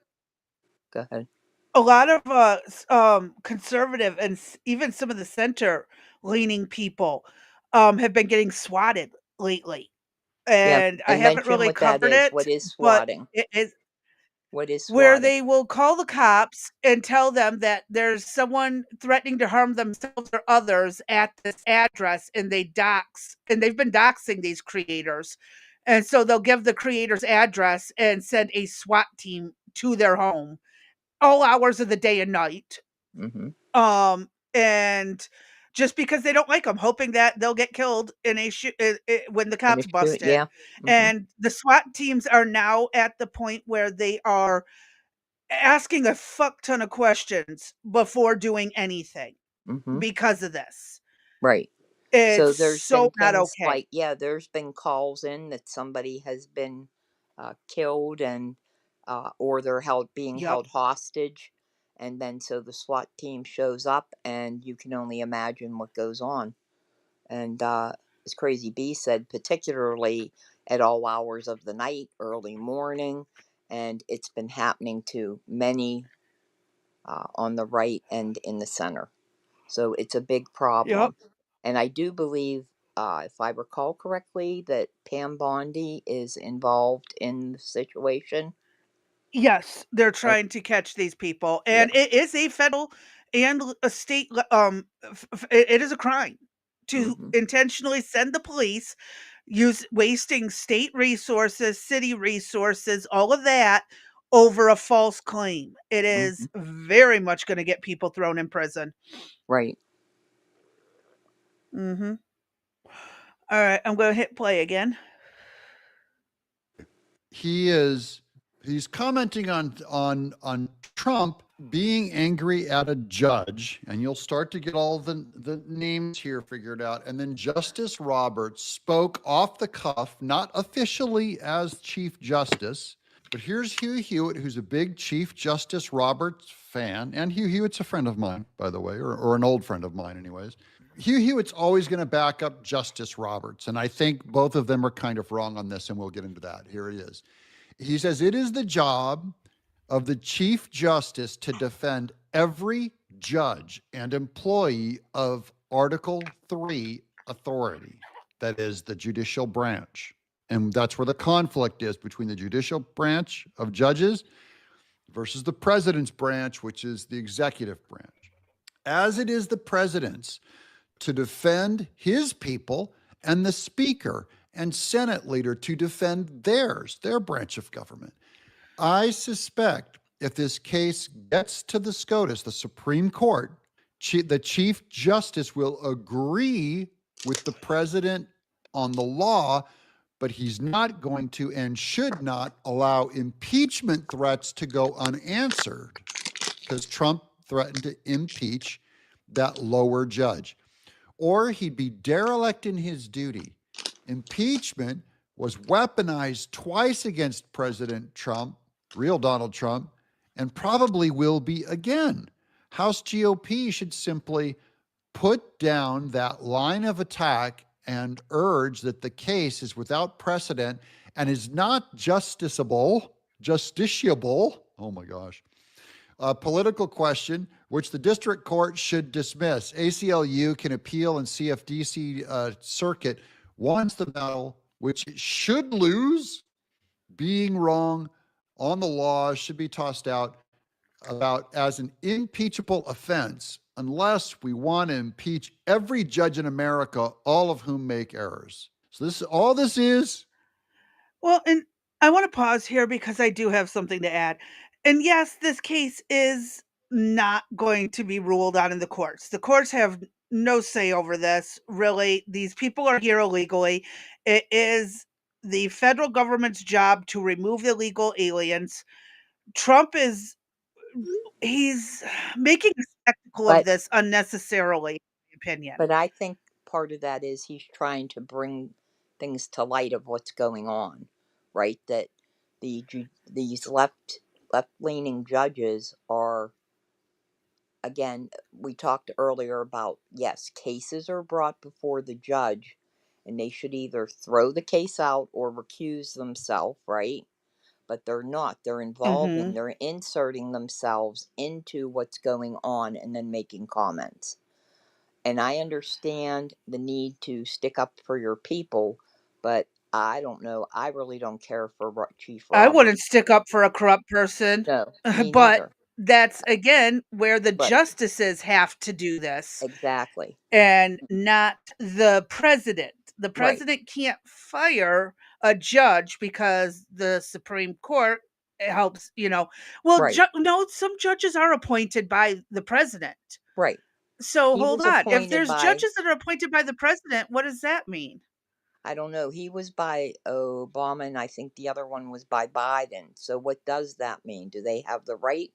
Go ahead. a lot of conservative and even some of the center-leaning people have been getting swatted lately, Yeah, and I and haven't mention really what that covered is. it, What is but swatting? it is What is where swatting? they will call the cops and tell them that there's someone threatening to harm themselves or others at this address, and they've been doxing these creators, and so they'll give the creator's address and send a SWAT team to their home, all hours of the day and night. Mm-hmm. And just because they don't like them, hoping that they'll get killed in a when the cops bust in. Yeah. Mm-hmm. And the SWAT teams are now at the point where they are asking a fuck ton of questions before doing anything Mm-hmm. because of this. Right. It's So there's so been not things okay. like, yeah, there's been calls in that somebody has been killed and or they're being Yep. held hostage, and then so the SWAT team shows up, and you can only imagine what goes on. And as Crazy B said, particularly at all hours of the night, early morning, and it's been happening to many on the right and in the center. So it's a big problem. Yep. And I do believe, if I recall correctly, that Pam Bondi is involved in the situation. Yes, they're Oh, trying to catch these people, yeah. and it is a federal and a state. It is a crime to Mm-hmm. intentionally send the police, wasting state resources, city resources, all of that over a false claim. It is Mm-hmm. very much going to get people thrown in prison. Right. Mm-hmm. All right, I'm going to hit play again. He's commenting on Trump being angry at a judge, and you'll start to get all the names here figured out. And then Justice Roberts spoke off the cuff, not officially as Chief Justice, but here's Hugh Hewitt, who's a big Chief Justice Roberts fan. And Hugh Hewitt's a friend of mine, by the way, or an old friend of mine anyways. Hugh Hewitt's always going to back up Justice Roberts, and I think both of them are kind of wrong on this, and we'll get into that. Here it is. He says, it is the job of the Chief Justice to defend every judge and employee of Article 3 authority, that is the judicial branch. And that's where the conflict is between the judicial branch of judges versus the president's branch, which is the executive branch. As it is the president's to defend his people, and the speaker and Senate leader to defend their branch of government. I suspect if this case gets to the SCOTUS, the Supreme Court, the Chief Justice will agree with the president on the law, but he's not going to and should not allow impeachment threats to go unanswered, because Trump threatened to impeach that lower judge. or he'd be derelict in his duty. Impeachment was weaponized twice against President Trump, real Donald Trump, and probably will be again. House GOP should simply put down that line of attack and urge that the case is without precedent and is not justiciable. Oh my gosh. A political question which the district court should dismiss. ACLU can appeal and CFDC circuit wants the battle, which it should lose. Being wrong on the law should be tossed out about as an impeachable offense unless we want to impeach every judge in America, all of whom make errors. So this is. Well, and I want to pause here because I do have something to add. And yes, this case is not going to be ruled on in the courts. The courts have no say over this, really. These people are here illegally. It is the federal government's job to remove illegal aliens. Trump is he's making a spectacle of But this unnecessarily, in my opinion. but I think part of that is he's trying to bring things to light of what's going on, right? That these left leaning judges are, again, we talked earlier about, yes, cases are brought before the judge, and they should either throw the case out or recuse themselves, right? But they're not. They're involving, Mhm. they're inserting themselves into what's going on and then making comments. And I understand the need to stick up for your people, but I don't know. I really don't care for Chief I Roberts. wouldn't stick up for a corrupt person, No, me but neither. that's again where the Right, justices have to do this exactly. and not the president. The Right, president can't fire a judge because the Supreme Court helps, well, right, no, some judges are appointed by the president. right. So He hold was on. If appointed there's by, judges that are appointed by the president, what does that mean? I don't know, he was by Obama, and I think the other one was by Biden. So what does that mean? Do they have the right,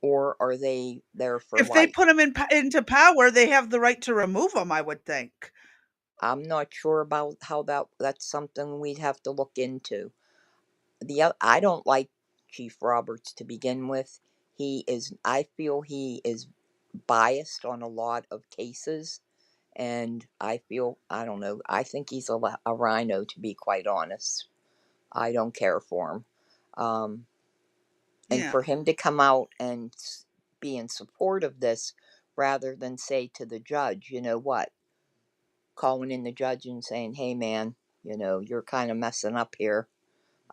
or are they there for If they life? put him into power, they have the right to remove him, I would think. I'm not sure about how that's something we'd have to look into. I don't like Chief Roberts to begin with. I feel he is biased on a lot of cases, and I don't know, I think he's a rhino, to be quite honest. I don't care for him. Um, and Yeah. for him to come out and be in support of this rather than say to the judge, you know what, calling in the judge and saying, hey man, you're kind of messing up here.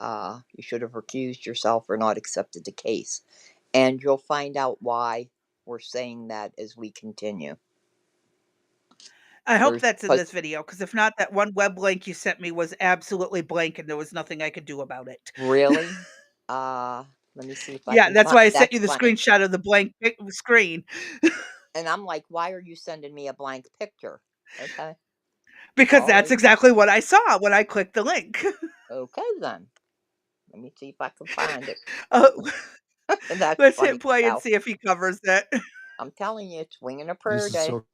You should have recused yourself or not accepted the case. And you'll find out why we're saying that as we continue. I hope There's that's in because this video, because if not, that one web link you sent me was absolutely blank and there was nothing I could do about it. really, let me see if I Yeah, can that's find. why I sent That's you the funny. screenshot of the blank screen And I'm like, why are you sending me a blank picture? Okay, because all that's right, exactly what I saw when I clicked the link. okay then. Let me see if I can find it. Uh, That's let's funny hit play and stuff. see if he covers it. I'm telling you, it's winging a prayer This is day. so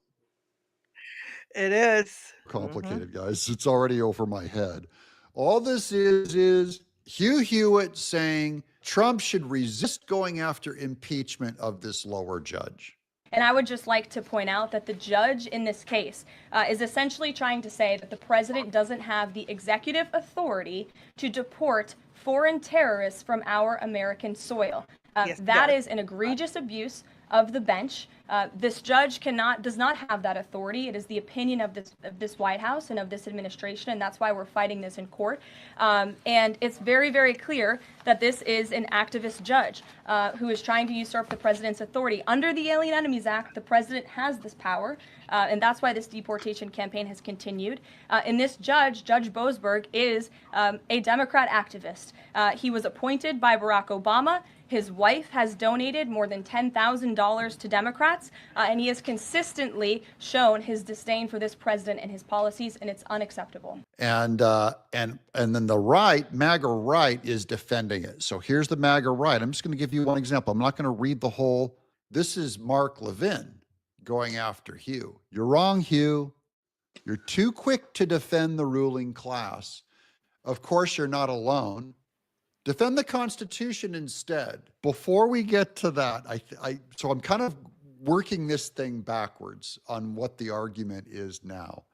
It is. Mm-hmm. complicated, guys. It's already over my head. All this is Hugh Hewitt saying Trump should resist going after impeachment of this lower judge. And I would just like to point out that the judge in this case is essentially trying to say that the president doesn't have the executive authority to deport foreign terrorists from our American soil. Yes, That yes. is an egregious abuse of the bench. This judge does not have that authority. It is the opinion of this White House and of this administration, and that's why we're fighting this in court. And it's very, very clear that this is an activist judge who is trying to usurp the president's authority. Under the Alien Enemies Act, the president has this power, and that's why this deportation campaign has continued. And this judge, Judge Boasberg, is a Democrat activist. He was appointed by Barack Obama. His wife has donated more than $10,000 to Democrats, and he has consistently shown his disdain for this president and his policies, and it's unacceptable. And then the right, MAGA right, is defending it. So here's the MAGA right. I'm just going to give you one example. I'm not going to read the whole. This is Mark Levin going after Hugh. You're wrong, Hugh. You're too quick to defend the ruling class. Of course, you're not alone. Defend the Constitution instead. Before we get to that, so I'm kind of working this thing backwards on what the argument is now.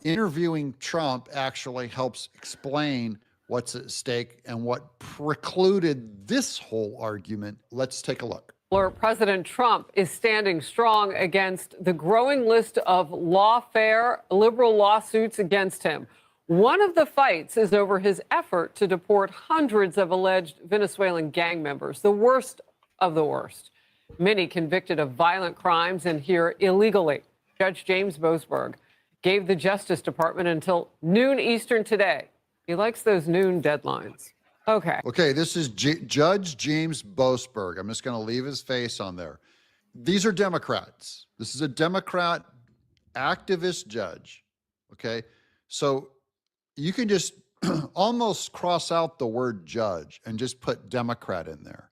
Interviewing Trump actually helps explain what's at stake and what precluded this whole argument. Let's take a look. President Trump is standing strong against the growing list of lawfare liberal lawsuits against him. One of the fights is over his effort to deport hundreds of alleged Venezuelan gang members, the worst of the worst. Many convicted of violent crimes and here illegally. Judge James Boasberg gave the Justice Department until noon Eastern today. He likes those noon deadlines. Okay, this is Judge James Boasberg. I'm just going to leave his face on there. These are Democrats. This is a Democrat activist judge. Okay, so you can just almost cross out the word judge and just put Democrat in there.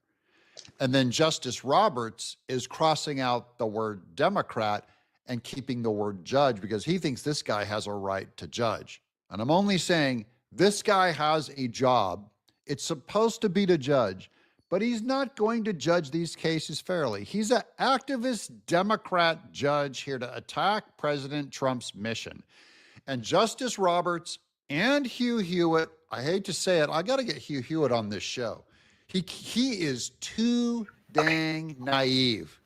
And then Justice Roberts is crossing out the word Democrat and keeping the word judge because he thinks this guy has a right to judge. And I'm only saying this guy has a job. It's supposed to be to judge, but he's not going to judge these cases fairly. He's an activist Democrat judge here to attack President Trump's mission. And Justice Roberts and Hugh Hewitt, I hate to say it, I got to get Hugh Hewitt on this show. He is too dang naive.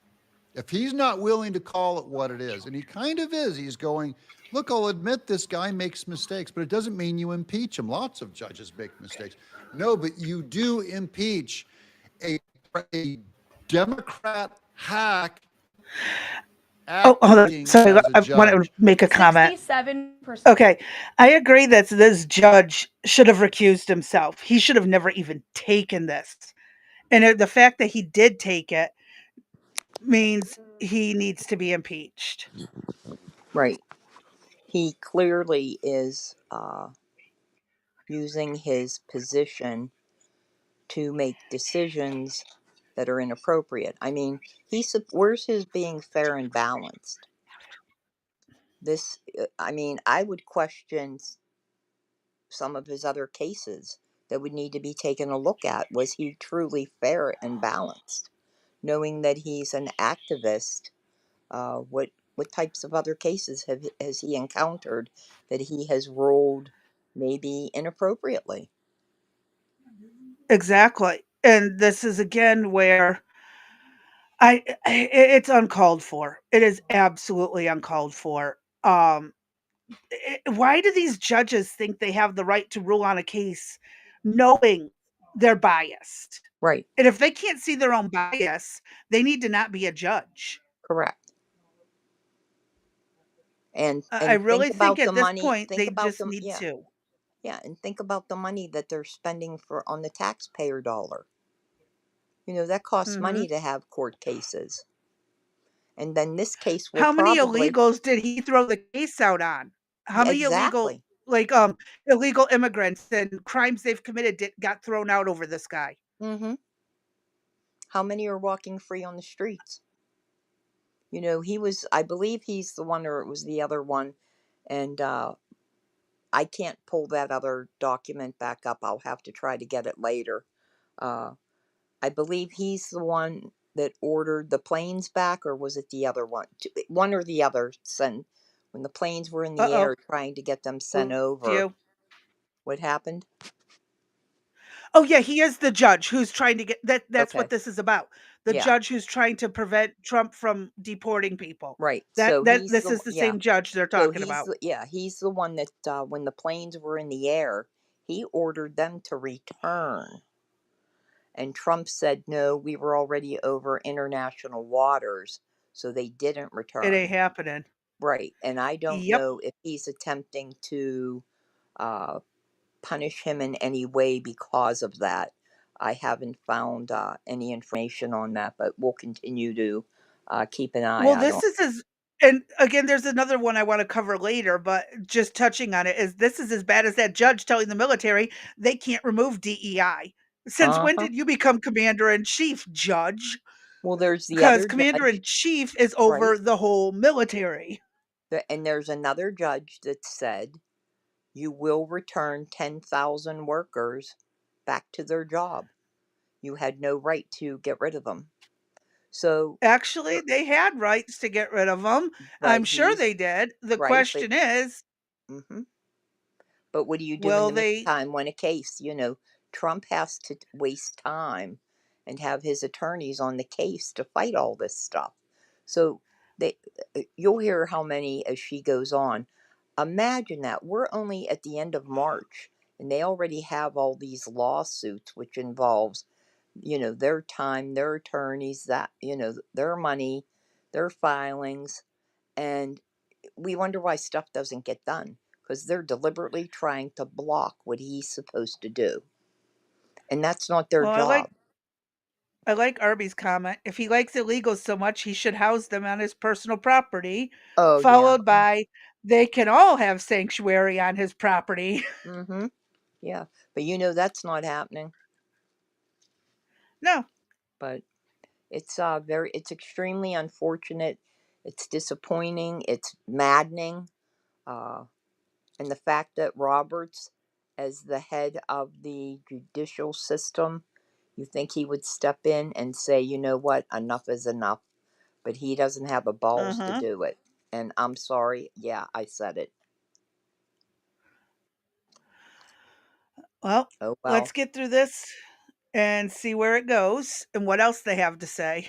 If he's not willing to call it what it is, and he kind of is, he's going, look, I'll admit this guy makes mistakes, but it doesn't mean you impeach him. Lots of judges make mistakes. No, but you do impeach a Democrat hack. Oh, hold on. Sorry, I want to make a comment. 67%. Okay, I agree that this judge should have recused himself. He should have never even taken this. And the fact that he did take it means he needs to be impeached. Right. He clearly is using his position to make decisions that are inappropriate. I mean, where's his being fair and balanced? I would question some of his other cases that would need to be taken a look at. Was he truly fair and balanced? Knowing that he's an activist, what types of other cases has he encountered that he has ruled maybe inappropriately? Exactly. And this is again where it's uncalled for. It is absolutely uncalled for. Why do these judges think they have the right to rule on a case knowing they're biased? Right. And if they can't see their own bias, they need to not be a judge. Correct. And I really think at this point think they about just them, need yeah. to. Yeah, and think about the money that they're spending on the taxpayer dollar. That costs money to have court cases. And then this case will How many probably illegals did he throw the case out on? How many illegal, exactly. illegal immigrants and crimes they've committed got thrown out over this guy? Mm-hmm. How many are walking free on the streets? I believe he's the one, or it was the other one, and I can't pull that other document back up. I'll have to try to get it later. I believe he's the one that ordered the planes back, or was it the other one? One or the other sent when the planes were in the air trying to get them sent over. What happened? Oh yeah, he is the judge who's trying to get that. That's Okay. what this is about. The Yeah. judge who's trying to prevent Trump from deporting people. Right. That So this is the same judge they're talking about. He's the one that when the planes were in the air, he ordered them to return. And Trump said, no, we were already over international waters, so they didn't return. It ain't happening. Right. And I don't Yep. know if he's attempting to punish him in any way because of that. I haven't found any information on that, but we'll continue to keep an eye Well, out this on. is and again, there's another one I want to cover later, but just touching on it is this is as bad as that judge telling the military they can't remove DEI. Since when did you become commander in chief, judge? Well, there's the Because other commander in judge. chief is over Right. the whole military. And there's another judge that said you will return 10,000 workers back to their job. You had no right to get rid of them. So, Actually, they had rights to get rid of them. but I'm sure he's they did. The right. But question is, hmm but what do you do in will the they meantime when a case, Trump has to waste time and have his attorneys on the case to fight all this stuff. So they, you'll hear how many as she goes on. Imagine that we're only at the end of March and they already have all these lawsuits, which involves, their time, their attorneys, their money, their filings, and we wonder why stuff doesn't get done because they're deliberately trying to block what he's supposed to do, and that's not their well, job. I like Arby's comment. If he likes illegals so much, he should house them on his personal property, Oh yeah. followed by they can all have sanctuary on his property. Mm-hmm. Yeah, but that's not happening. No. But it's it's extremely unfortunate. It's disappointing. It's maddening. Uh, and the fact that Roberts, as the head of the judicial system, you think he would step in and say, you know what, enough is enough. But he doesn't have the balls to Uh-huh. do it. And I'm sorry. Yeah, I said it. Well, Oh let's well. get through this and see where it goes and what else they have to say.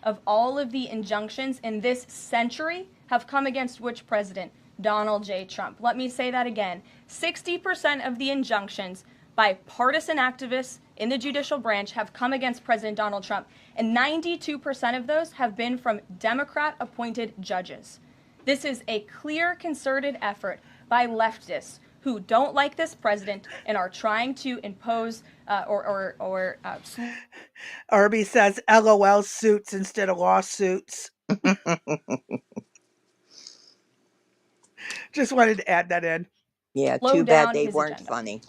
Of all of the injunctions in this century have come against which president? Donald J. Trump. Let me say that again. 60% of the injunctions by partisan activists in the judicial branch have come against President Donald Trump, and 92% of those have been from Democrat-appointed judges. This is a clear, concerted effort by leftists who don't like this president and are trying to impose Arby says LOL suits instead of lawsuits. Just wanted to add that in. Yeah, slow too bad down they his weren't agenda. funny.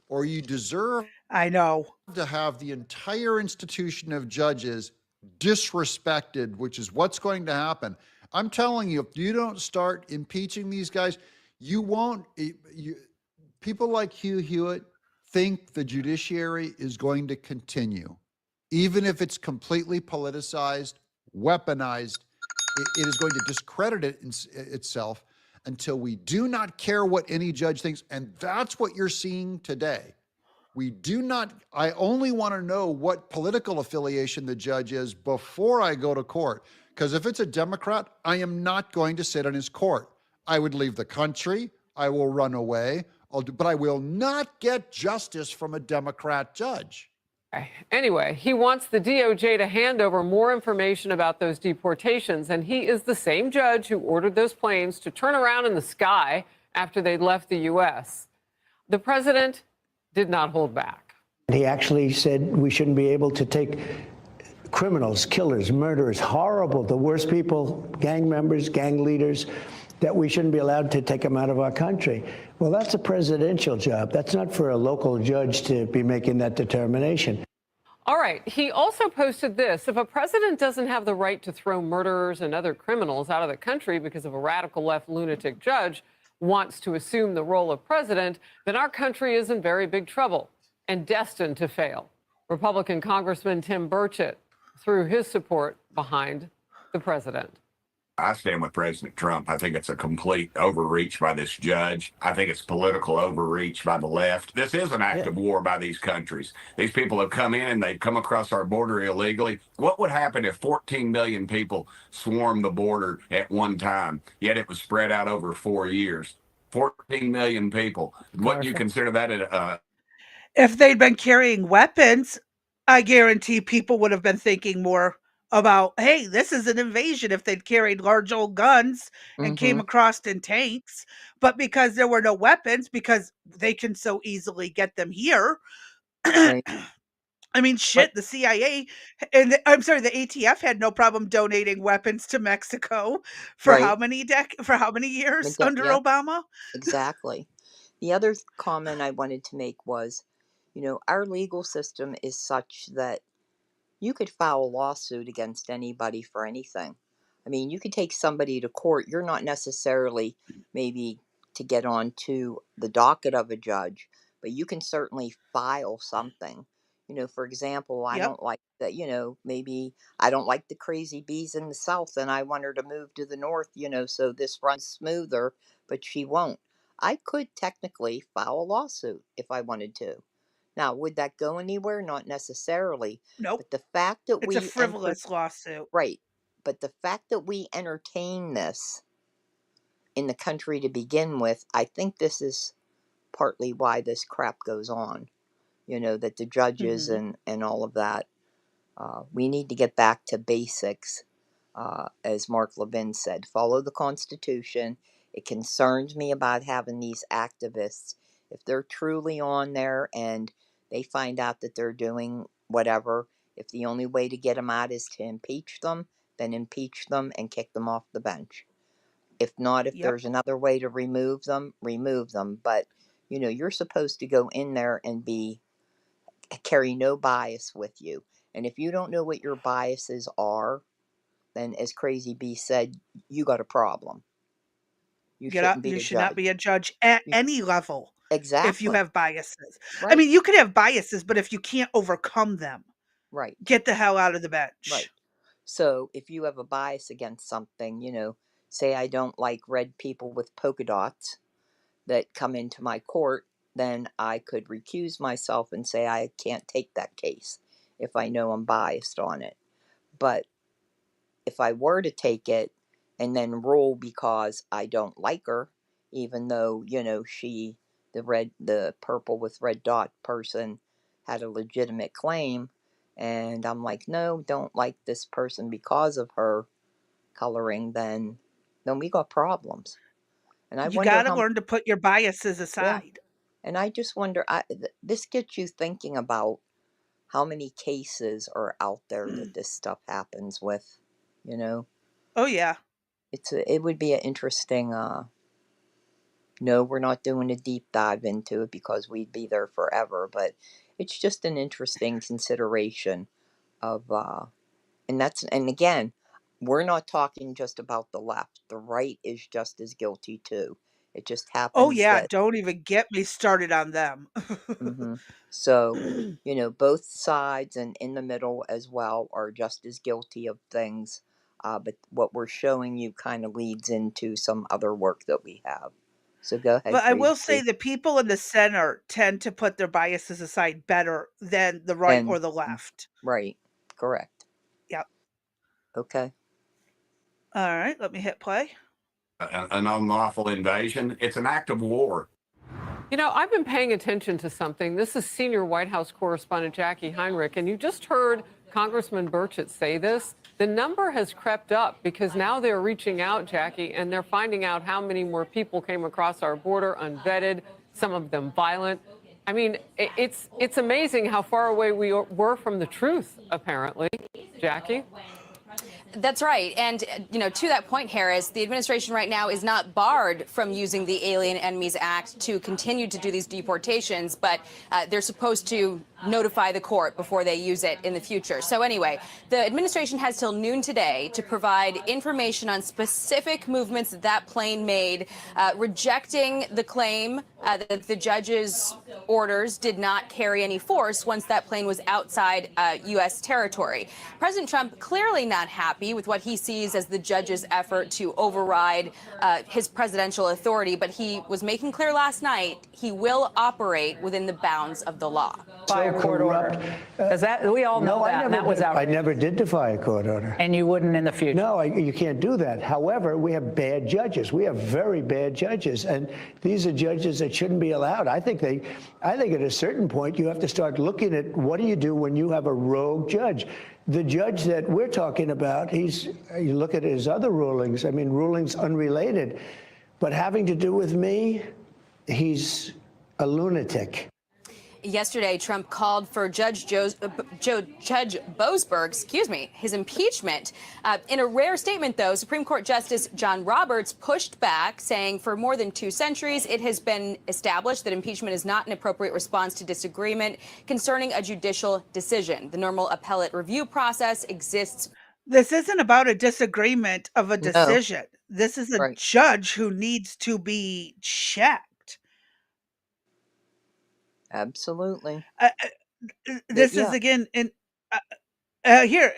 Or you deserve I know. to have the entire institution of judges disrespected, which is what's going to happen. I'm telling you, if you don't start impeaching these guys, you won't. People like Hugh Hewitt think the judiciary is going to continue, even if it's completely politicized, weaponized. It is going to discredit itself until we do not care what any judge thinks. And that's what you're seeing today. We do not, I only want to know what political affiliation the judge is before I go to court. Because if it's a Democrat, I am not going to sit on his court. I would leave the country. I will run away. But I will not get justice from a Democrat judge. Anyway, he wants the DOJ to hand over more information about those deportations, and he is the same judge who ordered those planes to turn around in the sky after they left the U.S. The president did not hold back. He actually said we shouldn't be able to take criminals, killers, murderers, horrible, the worst people, gang members, gang leaders, that we shouldn't be allowed to take them out of our country. Well, that's a presidential job. That's not for a local judge to be making that determination. All right. He also posted this. If a president doesn't have the right to throw murderers and other criminals out of the country because of a radical left lunatic judge wants to assume the role of president, then our country is in very big trouble and destined to fail. Republican Congressman Tim Burchett threw his support behind the president. I stand with President Trump. I think it's a complete overreach by this judge. I think it's political overreach by the left. This is an act of war by these countries. These people have come in, they've come across our border illegally. What would happen if 14 million people swarmed the border at one time, yet it was spread out over 4 years? 14 million people. What do you consider that? If they'd been carrying weapons, I guarantee people would have been thinking more about, hey, this is an invasion if they'd carried large old guns and came across in tanks. But because there were no weapons, because they can so easily get them here. Right. I mean, shit, the CIA and I'm sorry, the ATF had no problem donating weapons to Mexico for Right. how many years under Yep, Obama? exactly. The other comment I wanted to make was, our legal system is such that you could file a lawsuit against anybody for anything. I mean, you could take somebody to court. You're not necessarily maybe to get on to the docket of a judge, but you can certainly file something. For example, I Yep. don't like that, maybe I don't like the crazy bees in the South and I want her to move to the North, so this runs smoother, but she won't. I could technically file a lawsuit if I wanted to. Now, would that go anywhere? Not necessarily. Nope. But the fact that It's a we enter, frivolous lawsuit. right, but the fact that we entertain this in the country to begin with, I think this is partly why this crap goes on. That the judges Mhm. and all of that. We need to get back to basics, as Mark Levin said. Follow the Constitution. It concerns me about having these activists. If they're truly on there and they find out that they're doing whatever, if the only way to get them out is to impeach them, then impeach them and kick them off the bench. If not, if Yep. there's another way to remove them, remove them. But, you're supposed to go in there and carry no bias with you. And if you don't know what your biases are, then as Crazy B said, you got a problem. You Get up. shouldn't be You a should not judge. be a judge at You, any level if you exactly. have biases. I Right. mean, you can have biases, but if you can't overcome them, Right. get the hell out of the Right. bench. So if you have a bias against something, say I don't like red people with polka dots that come into my court, then I could recuse myself and say I can't take that case if I know I'm biased on it. But if I were to take it and then rule because I don't like her, even though, the purple with red dot person had a legitimate claim, and I'm like, no, don't like this person because of her coloring, then we got problems. And I You wonder gotta how, learn to put your biases yeah, aside. and I just wonder, this gets you thinking about how many cases are out there that this stuff happens with, you know? Oh, yeah. It would be an interesting, no, we're not doing a deep dive into it because we'd be there forever, but it's just an interesting consideration of, and again, we're not talking just about the left. The right is just as guilty too. It just Oh, happens yeah, that, don't even get me started on them. hmm so, both sides and in the middle as well are just as guilty of things. But what we're showing you kind of leads into some other work that we have. So go ahead, But I Crazy will say B. the people in the center tend to put their biases aside better than the right And or the left. right, correct. Yep. Okay. Alright, let me hit play. An unlawful invasion. It's an act of war. I've been paying attention to something. This is senior White House correspondent Jackie Heinrich, and you just heard Congressman Burchett say this. The number has crept up because now they're reaching out, Jackie, and they're finding out how many more people came across our border unvetted, some of them violent. I mean, it's amazing how far away we were from the truth, apparently. Jackie? That's right. And, to that point, Harris, the administration right now is not barred from using the Alien Enemies Act to continue to do these deportations, but they're supposed to notify the court before they use it in the future. So anyway, the administration has till noon today to provide information on specific movements that plane made, rejecting the claim that the judge's orders did not carry any force once that plane was outside U.S. territory. President Trump clearly not happy with what he sees as the judge's effort to override his presidential authority, but he was making clear last night he will operate within the bounds of the law. By a court order. Because we all know I never did defy a court order. And you wouldn't in the future. No, you can't do that. However, we have bad judges. We have very bad judges, and these are judges that shouldn't be allowed. I think at a certain point you have to start looking at what do you do when you have a rogue judge. The judge that we're talking about, you look at his other rulings. I mean, rulings unrelated, but having to do with me, he's a lunatic. Yesterday, Trump called for Judge Boasberg, his impeachment. In a rare statement, though, Supreme Court Justice John Roberts pushed back, saying for more than 2 centuries, it has been established that impeachment is not an appropriate response to disagreement concerning a judicial decision. The normal appellate review process exists. This isn't about a disagreement of a No, decision. This is a right, judge who needs to be checked. absolutely. But This is yeah, again in uh, here,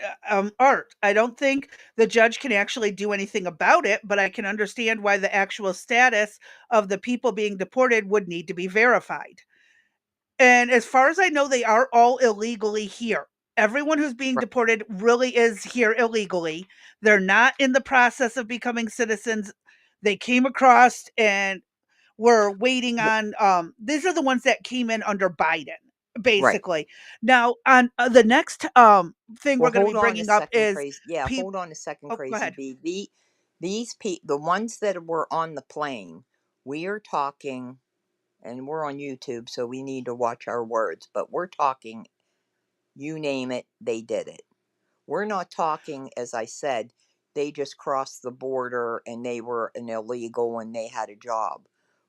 Art. I don't think the judge can actually do anything about it, but I can understand why the actual status of the people being deported would need to be verified. And as far as I know, they are all illegally here. Everyone who's being right, deported really is here illegally. They're not in the process of becoming citizens. They came across and were waiting w- on, these are the ones that came in under Biden, right. basically. Now, on the next thing Well, we're going to be hold on a bringing up second, is crazy. Yeah, people. hold on a second, Oh, go crazy ahead. B. The ones that were on the plane, we are talking, and we're on YouTube, so we need to watch our words. But we're talking, you name it, they did it. We're not talking, as I said, they just crossed the border and they were an illegal and they had a job.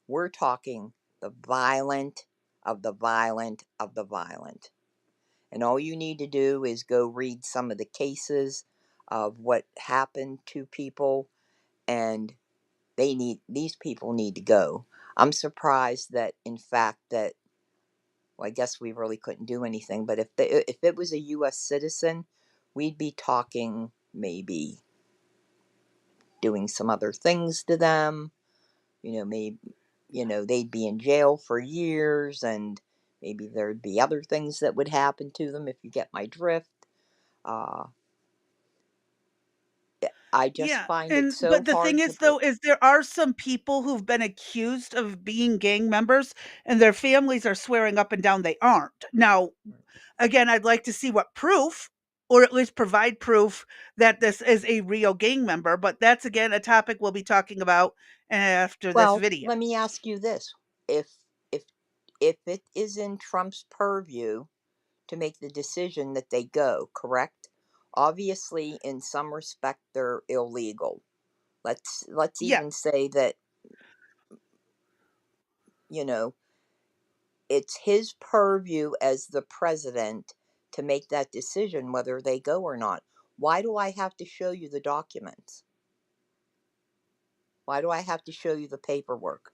We're talking the violent of the violent of the violent. And all you need to do is go read some of the cases of what happened to people, and these people need to go. I'm surprised that, in fact, that, well, I guess we really couldn't do anything, but if it was a US citizen, we'd be talking maybe doing some other things to them. Maybe, they'd be in jail for years, and maybe there'd be other things that would happen to them, if you get my drift. Uh, I just Yeah, find it and so but the thing hard to is though, is there are some people who've been accused of being gang members, and their families are swearing up and down they aren't. Now, again, I'd like to see what proof, or at least provide proof that this is a real gang member, but that's again a topic we'll be talking about after this Well, video. let me ask you this. If if if it is in Trump's purview to make the decision that they go, correct? Obviously, in some respect they're illegal. Let's Yeah. even say that, you know, it's his purview as the president to make that decision whether they go or not. Why do I have to show you the documents? Why do I have to show you the paperwork?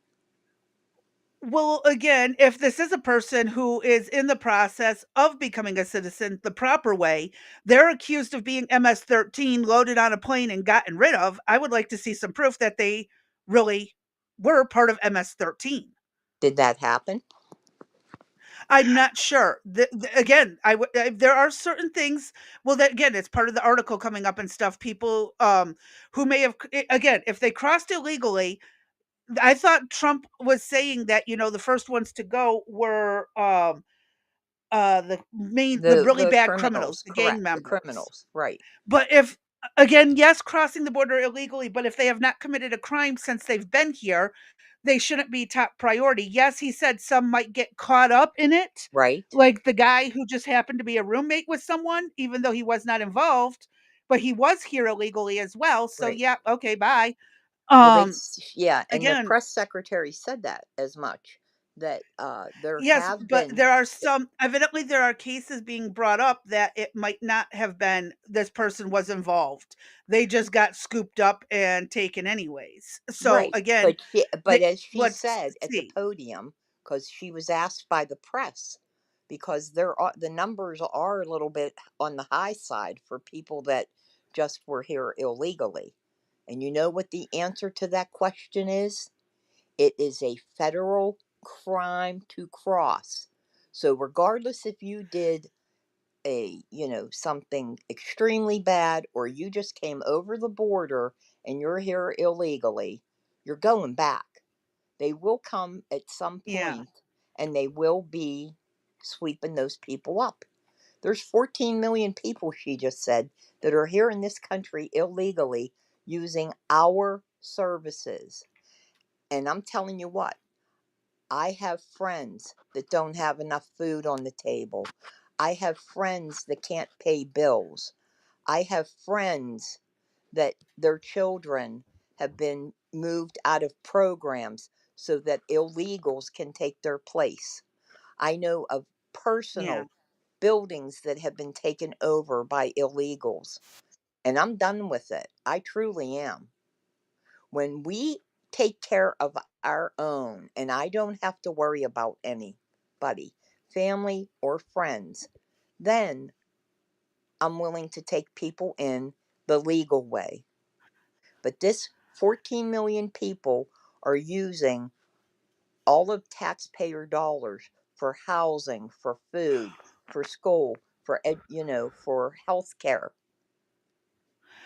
Well, again, if this is a person who is in the process of becoming a citizen the proper way, they're accused of being MS-13 loaded on a plane and gotten rid of. I would like to see some proof that they really were part of MS-13. Did that happen? I'm not sure. Again, there are certain things. Well, that again, it's part of the article coming up and stuff. People who may have again, if they crossed illegally, I thought Trump was saying that the first ones to go were the really The bad criminals, criminals, the gang correct. The members. criminals, right. But if again, yes, crossing the border illegally, but if they have not committed a crime since they've been here, they shouldn't be top priority. Yes, he said some might get caught up in it, Right, like the guy who just happened to be a roommate with someone, even though he was not involved, but he was here illegally as well. So right. yeah, okay, bye. Well, Um, yeah, and the again, press secretary said that as much, that there yes, have but been, there are some evidently there are cases being brought up that it might not have been this person was involved. They just got scooped up and taken anyways. So right, again, but they as she let's said at the see. podium, because she was asked by the press, because the numbers are a little bit on the high side for people that just were here illegally. And you know what the answer to that question is? It is a federal crime to cross. So regardless if you did something extremely bad, or you just came over the border and you're here illegally, you're going back. They will come at some Yeah. point and they will be sweeping those people up. There's 14 million people, she just said, that are here in this country illegally using our services. And I'm telling you what, I have friends that don't have enough food on the table. I have friends that can't pay bills. I have friends that their children have been moved out of programs so that illegals can take their place. I know of Yeah. personal buildings that have been taken over by illegals. and I'm done with it. I truly am. When we take care of our own, and I don't have to worry about anybody, family or friends, then I'm willing to take people in the legal way. But this 14 million people are using all of taxpayer dollars for housing, for food, for school, for for health care,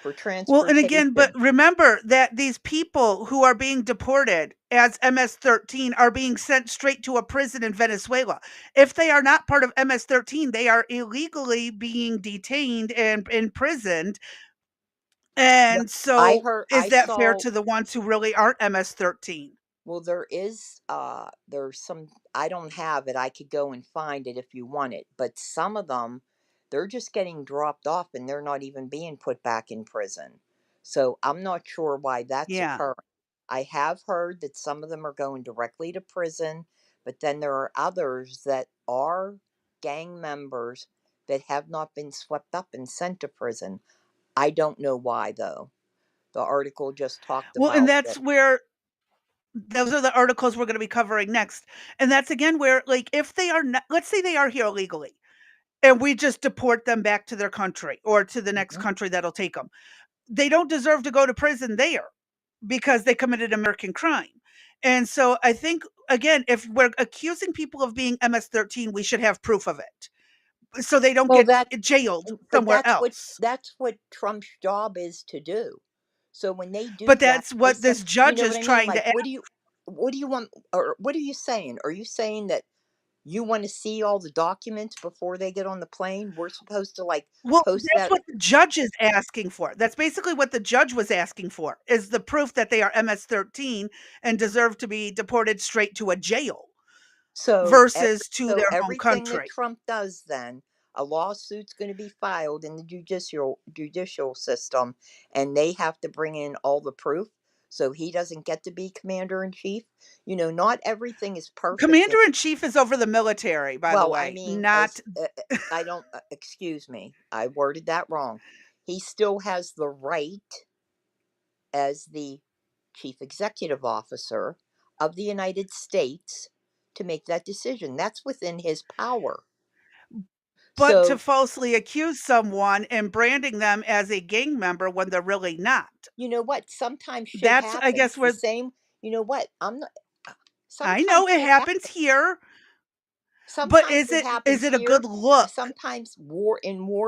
for Well, and again, but transportation. remember that these people who are being deported as MS-13 are being sent straight to a prison in Venezuela. If they are not part of MS-13, they are illegally being detained and imprisoned. No, And I so heard, is I that fair saw. to the ones who really aren't MS-13? Well, there's some, I don't have it. I could go and find it if you want it. But some of them, they're just getting dropped off and they're not even being put back in prison. So I'm not sure why that's Yeah. occurring. I have heard that some of them are going directly to prison, but then there are others that are gang members that have not been swept up and sent to prison. I don't know why though. The article just talked Well, and about that's that. where those are the articles we're gonna be covering next. And that's again where, like, if they are not, let's say they are here illegally, and we just deport them back to their country or to the next Mhm. country that'll take them. They don't deserve to go to prison there because they committed American crime. And so I think, again, if we're accusing people of being MS-13, we should have proof of it so they don't Well, get that jailed but somewhere else. that's what Trump's job is to do. So when they do But that, that's they what send, this you judge know what is I mean? trying Like, to ask. what do you want, or what are you saying? Are you saying that you want to see all the documents before they get on the plane? We're supposed to like Well, post that's that. what the judge is asking for. That's basically what the judge was asking for, is the proof that they are MS-13 and deserve to be deported straight to a jail versus to So their home everything that country. Trump does, then a lawsuit's going to be filed in the judicial system, and they have to bring in all the proof. So he doesn't get to be commander in chief. Not everything is perfect. Commander in chief is over the military, by the Well, I way, mean, not as I don't, excuse me, I worded that wrong. He still has the right as the chief executive officer of the United States to make that decision. That's within his power. but to So, falsely accuse someone and branding them as a gang member when they're really not. you know what? Sometimes shit That's, I guess, happens. The where same, you know what? I'm not, I know sometimes it shit happens happens. here, but Sometimes is it is happens it a good here. look? Sometimes war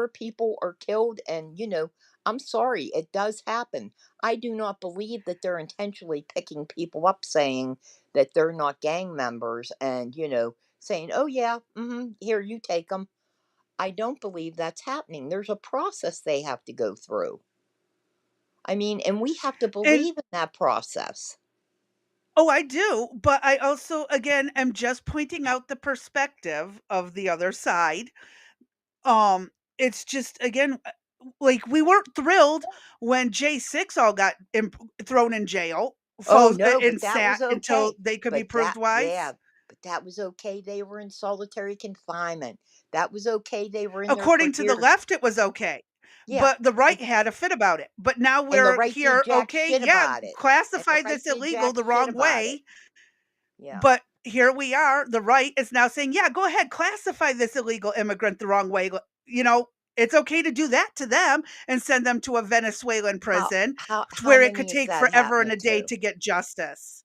people are killed, and I'm sorry, it does happen. I do not believe that they're intentionally picking people up, saying that they're not gang members, and saying, "Oh yeah, here you take them." I don't believe that's happening. There's a process they have to go through. I mean, and we have to And believe in that process. oh, I do, but I also, again, am just pointing out the perspective of the other side. It's just, again, like, we weren't thrilled when J6 all got thrown in jail, Oh no, and but that sat was until okay. they could be But proved yeah, wise. but that was okay. They were in solitary confinement. That was okay. They were in there for According to the years. left, it was okay, Yeah. but the And right had a fit about it. But now and the we're right did here, jack okay, shit yeah, about it. And the classify right this did illegal jack the shit wrong about it. way, Yeah. but here we are, the right is now saying, "Yeah, go ahead, classify this illegal immigrant the wrong way." It's okay to do that to them and send them to a Venezuelan How prison how where it could many is take that forever and happening a day to? to get justice.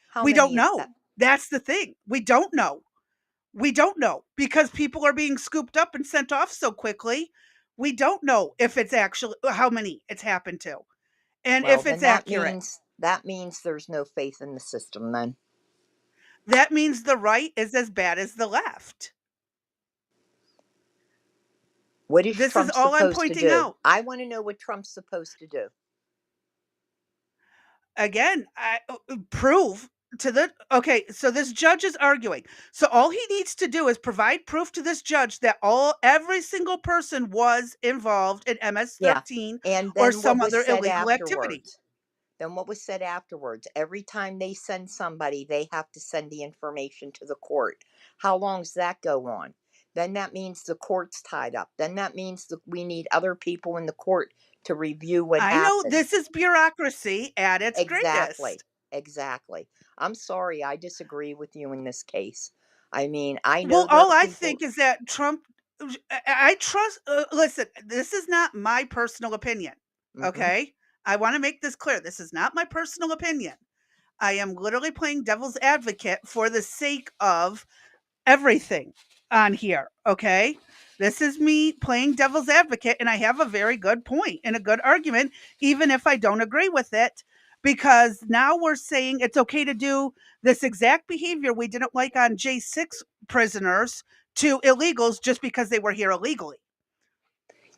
How We don't many is that? know. That's the thing. We don't know. We don't know because people are being scooped up and sent off so quickly. We don't know if it's actually how many it's happened to and Well, if then it's accurate. that means there's no faith in the system then. That means the right is as bad as the left. What is This is Trump all I'm supposed to pointing do? out. I want to know what Trump's supposed to do. Again, prove to the okay, so this judge is arguing. So all he needs to do is provide proof to this judge that every single person was involved in Yeah. MS-13 And or then what some was other said illegal activity. afterwards? Then what was said afterwards? Every time they send somebody, they have to send the information to the court. How long does that go on? then that means the court's tied up. Then that means that we need other people in the court to review what I know happened. this is bureaucracy at its Exactly. greatest. Exactly. I'm sorry, I disagree with you in this case. I mean, I know Well, there all are I people. think is that Trump I trust listen, this is not my personal opinion, Mhm. okay? I wanna make this clear. This is not my personal opinion. I am literally playing devil's advocate for the sake of everything on here, okay? This is me playing devil's advocate, and I have a very good point and a good argument, even if I don't agree with it, because now we're saying it's okay to do this exact behavior we didn't like on J6 prisoners to illegals just because they were here illegally.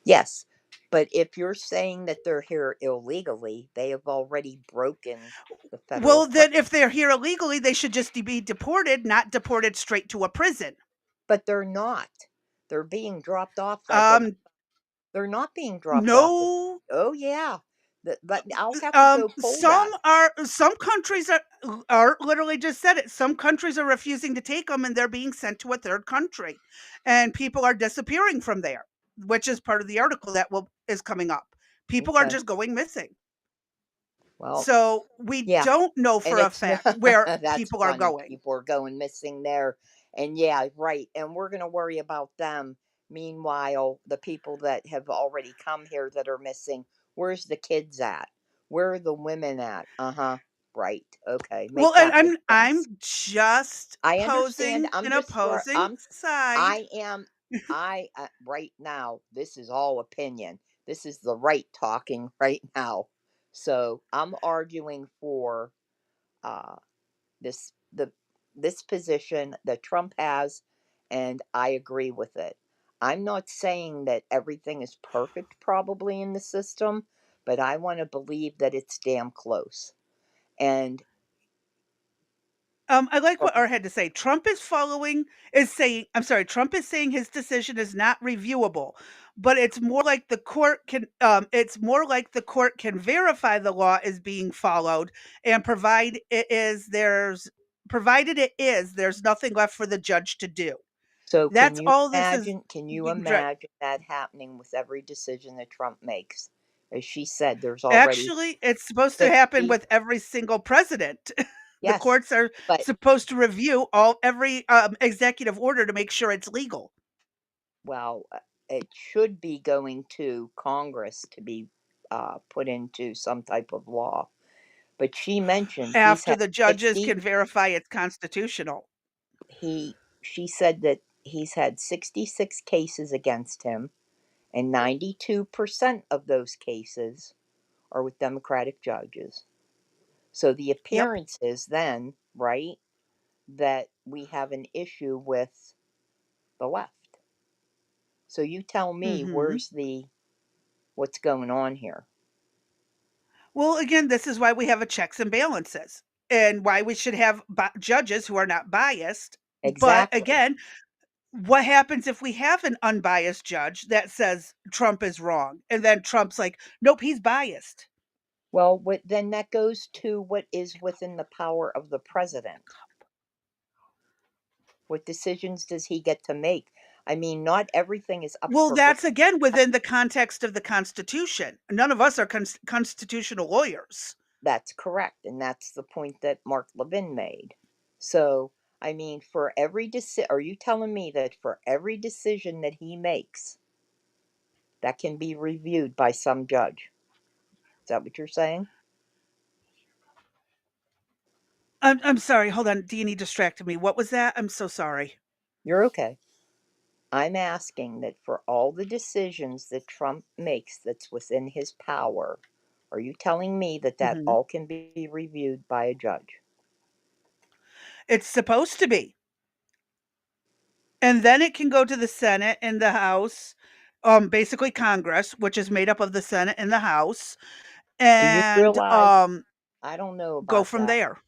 Yes. But if you're saying that they're here illegally, they have already broken the federal Well, then if they're here illegally, they should just be deported, not deported straight to a prison. But they're not. They're being dropped off like a. Um, They're not being dropped off. no, Oh yeah. But I'll have to go pull that. some countries are literally just said it. Some countries are refusing to take them, and they're being sent to a third country, and people are disappearing from there, which is part of the article that is coming up. People are Okay. just going missing. Well, So we yeah. don't know And for a it's fact where that's people are funny. going. People are going missing there. And yeah, right. And we're going to worry about them. Meanwhile, the people that have already come here that are missing, where's the kids at? Where are the women at? Uh-huh. Right. Okay. Well, and That makes sense. I'm just I understand. posing an opposing side. I am right now, this is all opinion. This is the right talking right now. So, I'm arguing for uh this the this position that Trump has, and I agree with it. I'm not saying that everything is perfect probably in the system, but I want to believe that it's damn close. And I like what R had to say. Trump is saying his decision is not reviewable, but it's more like the court can verify the law is being followed and provided it is, there's nothing left for the judge to do. so That's all this is. can you imagine that happening with every decision that Trump makes? As she said, there's already Actually, it's supposed to happen 60. with every single president. The Yes, courts are but supposed to review every executive order to make sure it's legal. well, it should be going to Congress to be put into some type of law. But she mentioned he's After had the judges 60. can verify it's constitutional. She said that he's had 66 cases against him, and 92% of those cases are with Democratic judges. So the Yep. appearance is then, right, that we have an issue with the left. So you tell me Mhm. what's going on here. Well, again, this is why we have a checks and balances and why we should have judges who are not biased. But Exactly. again, what happens if we have an unbiased judge that says Trump is wrong and then Trump's like, "Nope, he's biased." Well, then that goes to what is within the power of the president. What decisions does he get to make? I mean, not everything is up Well, for grabs. that's again within the context of the Constitution. None of us are constitutional lawyers. That's correct, and that's the point that Mark Levin made. So, I mean, for every are you telling me that for every decision that he makes, that can be reviewed by some judge? Is that what you're saying? I'm sorry. Hold on. Deanie distracted me. What was that? I'm so sorry. You're okay. I'm asking that for all the decisions that Trump makes that's within his power, are you telling me that that Mhm. all can be reviewed by a judge? It's supposed to be. And then it can go to the Senate and the House, basically Congress, which is made up of the Senate and the House, Do you and realize? I don't know go about from that. there.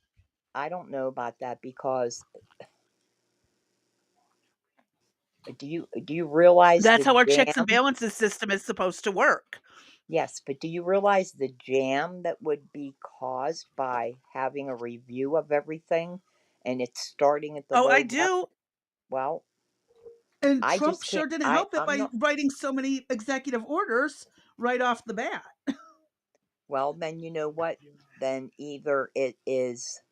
I don't know about that because do you realize That's the how our checks and jam? balances system is supposed to work. Yes, but do you realize the jam that would be caused by having a review of everything and it's starting at the Oh, I low do. level? Well, And I Trump just can't. sure didn't help it I'm by not. writing so many executive orders right off the bat. Well, then you know what? Then either it is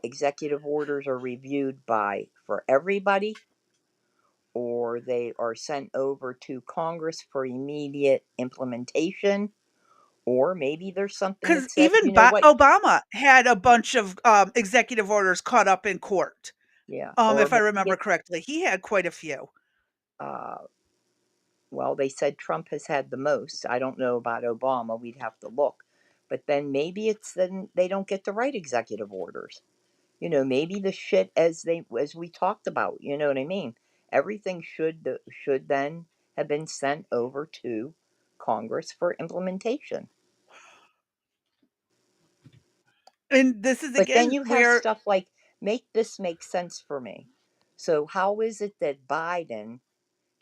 executive orders are reviewed by for everybody, or they are sent over to Congress for immediate implementation, or maybe there's something Because that says, even you know what? Obama had a bunch of executive orders caught up in court. Yeah, or If I maybe remember it, correctly, he had quite a few. uh, well, they said Trump has had the most. I don't know about Obama. We'd have to look. But then maybe it's then they don't get to write executive orders. You know, maybe the shit as we talked about. You know what I mean? Everything should then have been sent over to Congress for implementation. And this is But then again you have where stuff like make this make sense for me. So how is it that Biden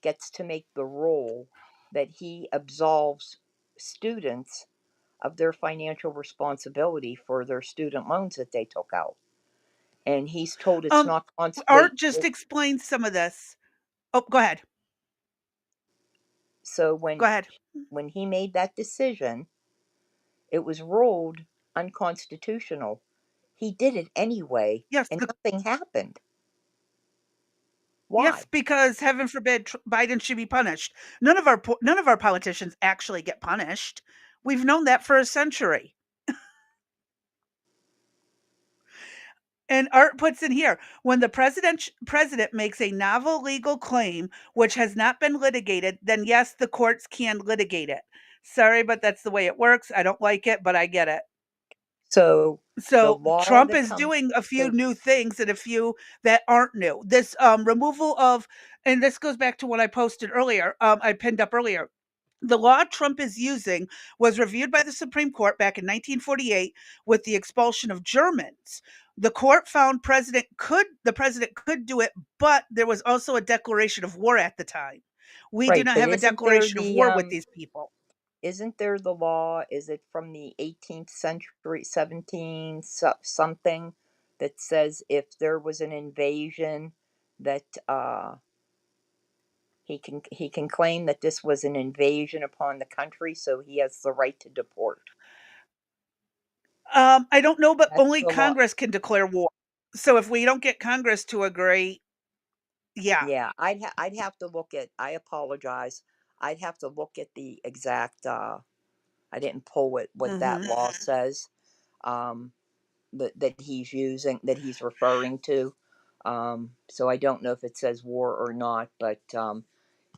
gets to make the rule that he absolves students of their financial responsibility for their student loans that they took out? And he's told it's um not Art wait. just explained some of this. Oh, go ahead. So Go ahead. when he made that decision, it was ruled unconstitutional. He did it anyway, Yes, and nothing happened. yes, Why? because heaven forbid Biden should be punished. None of our politicians actually get punished. We've known that for a century. And Art puts in here, when the president makes a novel legal claim which has not been litigated, then yes, the courts can litigate it. Sorry, but that's the way it works. I don't like it, but I get it. So the So law Trump that is comes doing a few so new things and a few that aren't new. This removal of, and this goes back to what I posted earlier, I pinned up earlier. The law Trump is using was reviewed by the Supreme Court back in 1948 with the expulsion of Germans. The court found the president could do it, but there was also a declaration of war at the time. We do right, not but have a isn't there declaration of the war with these people. isn't there the law, is it from the 18th century, 17 something, that says if there was an invasion that he can claim that this was an invasion upon the country, so he has the right to deport. I don't know, but That's only the law. Congress can declare war. So if we don't get Congress to agree, yeah. Yeah, I'd have to look at. I apologize. I'd have to look at the exact. I didn't pull it what that Mhm. law says. Um, that he's using, that he's referring to. So I don't know if it says war or not, but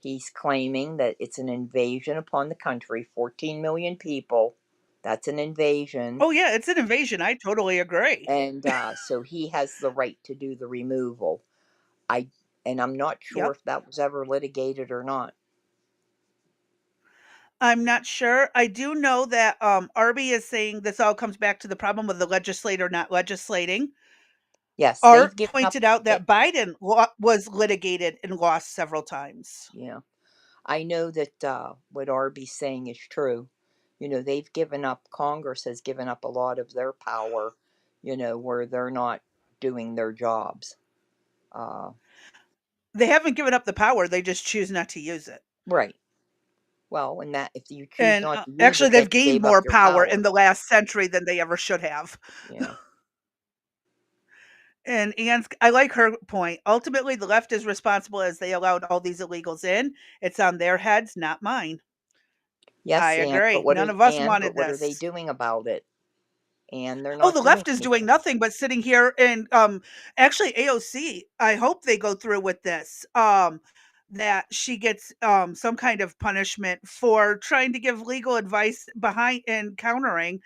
he's claiming that it's an invasion upon the country. 14 million people. That's an invasion, Oh, yeah, it's an invasion. I totally agree. and so he has the right to do the removal. I and I'm not sure Yep. if that was ever litigated or not. I'm not sure. I do know that Arby is saying this all comes back to the problem of the legislator not legislating. Yes, they've Art given up. pointed out that Biden was litigated and lost several times. Yeah, I know that what Arby's saying is true. You know, they've given up. Congress has given up a lot of their power. You know, where they're not doing their jobs. Uh, They haven't given up the power, they just choose not to use it. right. Well, and that if you choose And not to use actually, it, then they've you gained gave up more your power in power. the last century than they ever should have. Yeah. And I like her point. Ultimately, the left is responsible as they allowed all these illegals in. It's on their heads, not mine. I Yes, agree. None of us wanted but what are they this. doing about it? And they're Oh, not the doing left is doing anything. nothing but sitting here and actually AOC, I hope they go through with this. That she gets some kind of punishment for trying to give legal advice behind and countering,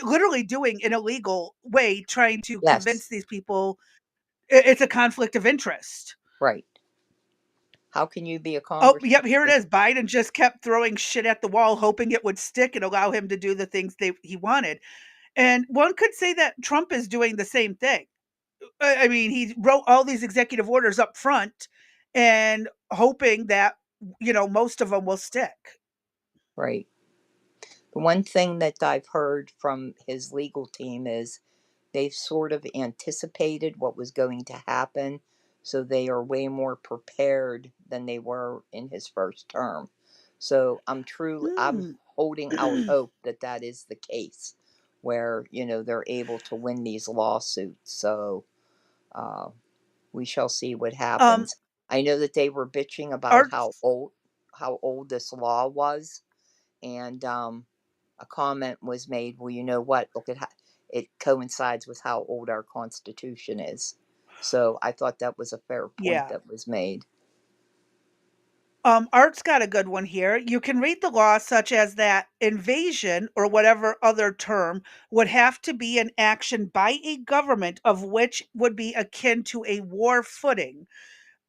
literally doing an illegal way, trying to Yes. convince these people it's a conflict of interest. Right. How can you be a Oh, congressman? yep, here it is. Biden just kept throwing shit at the wall, hoping it would stick and allow him to do the things he wanted. And one could say that Trump is doing the same thing. I mean, he wrote all these executive orders up front and hoping that, most of them will stick. Right. The one thing that I've heard from his legal team is they've sort of anticipated what was going to happen So they are way more prepared than they were in his first term. So I'm holding out hope that that is the case, where they're able to win these lawsuits. So we shall see what Um, happens. I know that they were bitching about Arts, how old this law was, and a comment was made. Well, you know what? Look at how it coincides with how old our Constitution is. So I thought that was a fair point yeah. that was made. Art's got a good one here. You can read the law such as that invasion or whatever other term would have to be an action by a government of which would be akin to a war footing.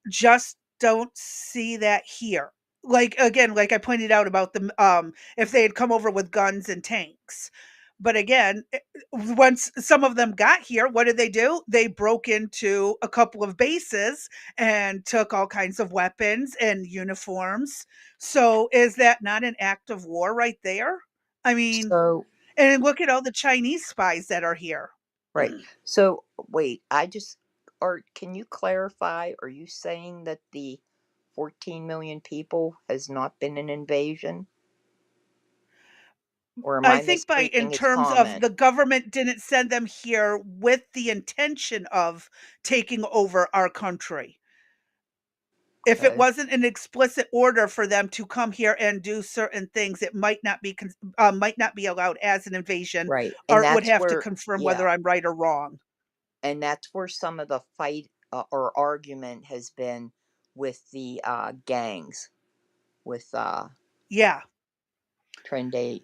Just don't see that here. Like, again, like I pointed out about if they had come over with guns and tanks. But again, once some of them got here, what did they do? They broke into a couple of bases and took all kinds of weapons and uniforms. So is that not an act of war right there? I mean, So and look at all the Chinese spies that are here. right. So wait, or can you clarify? Are you saying that the 14 million people has not been an invasion, or am I I think by in misreading his terms of comment? the government didn't send them here with the intention of taking over our country. If it Okay. wasn't an explicit order for them to come here and do certain things, it might not be allowed as an invasion. Right. And Art would that's have to where, confirm whether yeah, I'm right or wrong. and that's where some of the fight or argument has been with the gangs, with Yeah, Trende,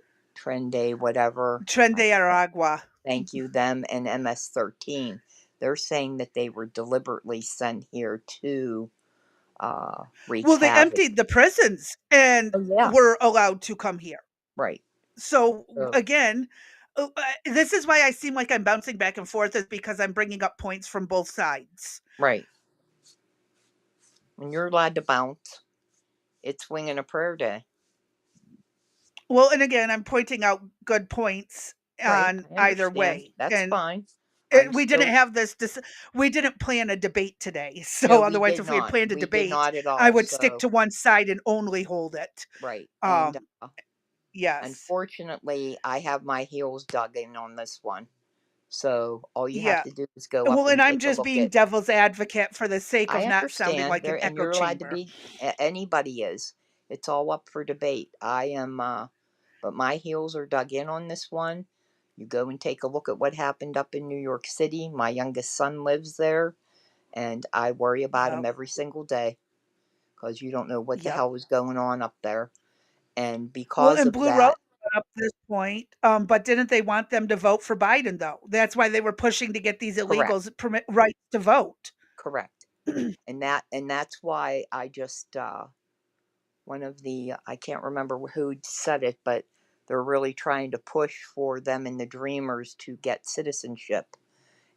whatever. Tren I de can't, Aragua. thank you, them and MS-13. They're saying that they were deliberately sent here to wreak Well, they havoc. emptied the prisons and Oh yeah, were allowed to come here. right. So So, again, this is why I seem like I'm bouncing back and forth, is because I'm bringing up points from both sides. right. And you're allowed to bounce. It's swinging a prayer day. Well, and again, I'm pointing out good points Right. on I either understand. way, That's and fine. I'm we didn't still, have we didn't plan a debate today. no, So we otherwise, did if we had not. planned a We did debate, not at I all. would stick So, to one side and only hold it. right. And Um, yes, unfortunately, I have my heels dug in on this one. So all you have yeah. to do is go up Well, and and I'm take a just look being at. devil's advocate for the sake of I not sounding understand like an there, and echo you're allowed to chamber. be. Anybody is. It's all up for debate. I am, but my heels are dug in on this one. You go and take a look at what happened up in New York City. My youngest son lives there, and I worry about him Yep, every single day because you don't know what the yep. hell is going on up there. And Well, because and of Blue Rose that, brought up this point, but didn't they want them to vote for Biden, though? That's why they were pushing to get these correct, illegals permit rights to vote. correct, and that's why I just one of the I can't remember who said it, but they're really trying to push for them and the Dreamers to get citizenship.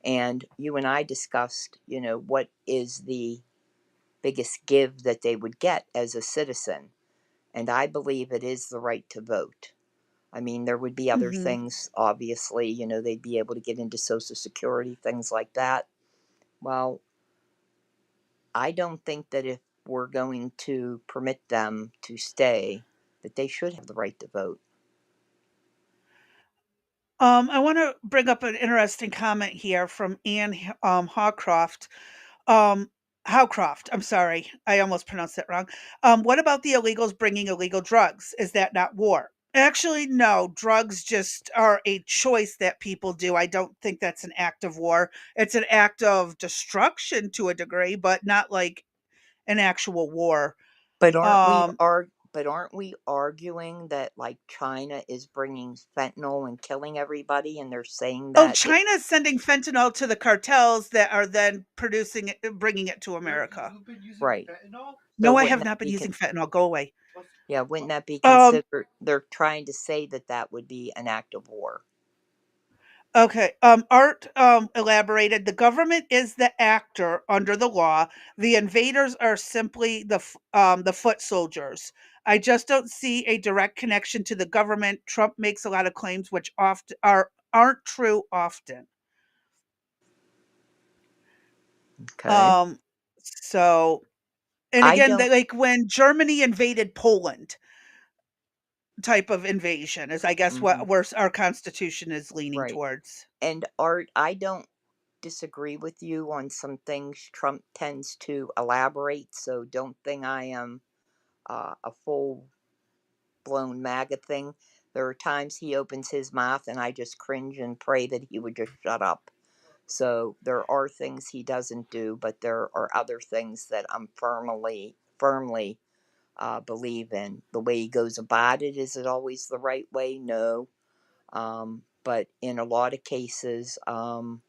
And you and I discussed, what is the biggest give that they would get as a citizen. And I believe it is the right to vote. I mean, there would be other Mhm. things, obviously, they'd be able to get into Social Security, things like that. Well, I don't think that if we're going to permit them to stay, that they should have the right to vote. I wanna bring up an interesting comment here from Ann Hawcroft. Um, Howcroft, I'm sorry, I almost pronounced that wrong. What about the illegals bringing illegal drugs? Is that not war? Actually, no. Drugs just are a choice that people do. I don't think that's an act of war. It's an act of destruction to a degree, but not like an actual war. But Um, aren't we arguing that like China is bringing fentanyl and killing everybody, and they're saying oh, that it China's sending fentanyl to the cartels that are then producing it, bringing it to America. You've been using right? fentanyl? So No, I wouldn't have that not been be using fentanyl. Go away. yeah? Wouldn't that be Um, considered? They're trying to say that that would be an act of war. Okay. Art elaborated. The government is the actor under the law. The invaders are simply the foot soldiers. I just don't see a direct connection to the government. Trump makes a lot of claims which often aren't true often. Okay. Um, So, and I again, don't. like when Germany invaded Poland, type of invasion is, I guess, Hmm. what where our Constitution is leaning Right. towards. And Art, I don't disagree with you on some things Trump tends to elaborate, so don't think I am a full blown MAGA thing. There are times he opens his mouth and I just cringe and pray that he would just shut up. So there are things he doesn't do, but there are other things that I'm firmly believe in. The way he goes about it, is it always the right way? No. But in a lot of cases, and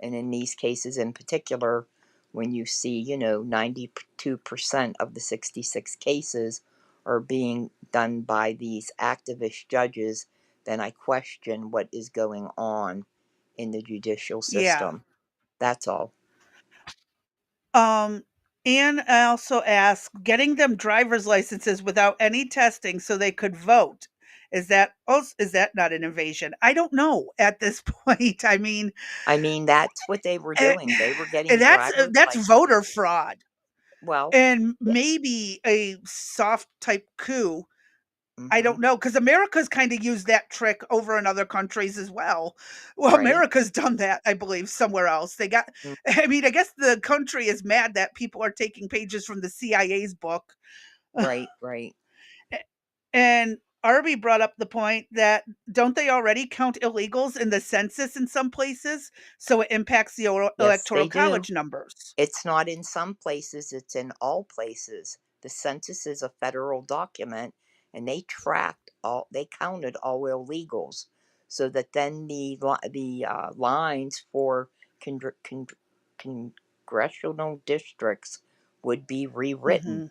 in these cases in particular, when you see, 92% of the 66 cases are being done by these activist judges, then I question what is going on in the judicial Yeah. system. That's all. Um, and I also asked, getting them driver's licenses without any testing so they could vote. Is that not an invasion? I don't know at this point. I mean, I mean, that's what they were eh, doing. They were getting driver's that's license. voter fraud Well, and yeah. maybe a soft type coup. I Hmm. don't know, because America's kind of used that trick over in other countries as well. Well, Right. America's done that, I believe, somewhere else. They got, Mm. I mean, I guess the country is mad that people are taking pages from the CIA's book. Right. Right. And Arby brought up the point that don't they already count illegals in the census in some places? So it impacts the Yes, electoral they do. college numbers. It's not in some places, it's in all places. The census is a federal document and they counted all illegals so that then the lines for congressional districts would be rewritten, Hmm.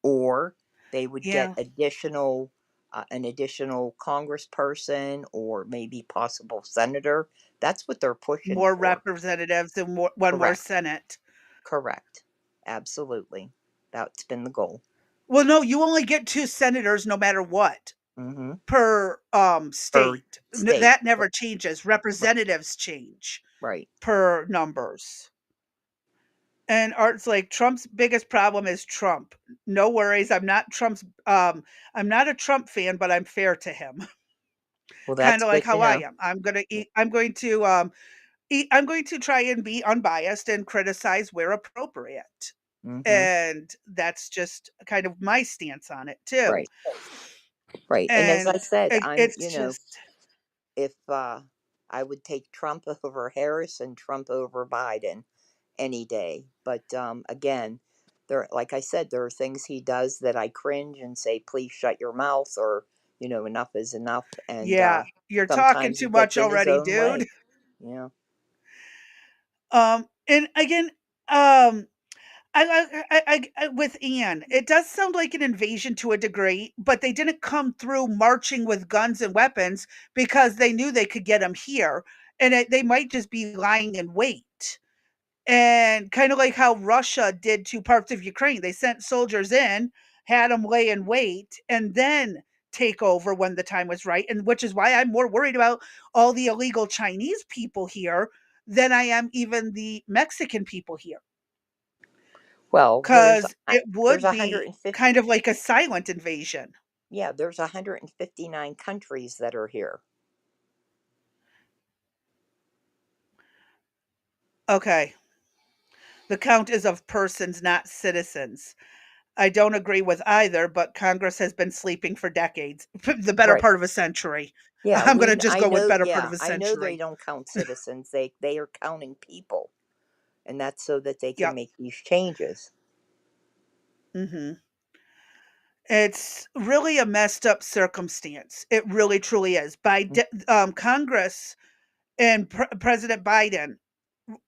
or they would get Yeah. an additional congressperson or maybe possible senator. That's what they're pushing More for. representatives and one more Correct. Senate. Correct. Absolutely. That's been the goal. Well, no, you only get 2 senators no matter what Hmm. per, Per state. state. That never changes. Right. Representatives change Right. per numbers. And Art's like, "Trump's biggest problem is Trump. No worries, I'm not a Trump fan, but I'm fair to him." Well, that's Kinda like good to how I know. am. I'm going to try and be unbiased and criticize where appropriate. Hmm. And that's just kind of my stance on it too. Right. Right. And as I And said, it's just if I would take Trump over Harris and Trump over Biden any day. But again, like I said, there are things he does that I cringe and say, please shut your mouth, or, enough is enough. And yeah, you're talking sometimes he too gets much in his already, own dude. way. Yeah. And again, um, with Anne, it does sound like an invasion to a degree, but they didn't come through marching with guns and weapons because they knew they could get them here, and they might just be lying in wait. And kind of like how Russia did to parts of Ukraine, they sent soldiers in, had them lay in wait, and then take over when the time was right. And which is why I'm more worried about all the illegal Chinese people here than I am even the Mexican people here. Well, Because it there's would be 150. kind of like a silent invasion. Yeah, there's 159 countries that are here. Okay. The count is of persons, not citizens. I don't agree with either, but Congress has been sleeping for decades, the better Right. part of a century. Yeah, I'm going to just I go with know. better part Yeah, of a I know they century. don't count citizens. They are counting people, and that's so that they can Yep. make these changes. Hmm. It's really a messed up circumstance. It really, truly is. Congress and President Biden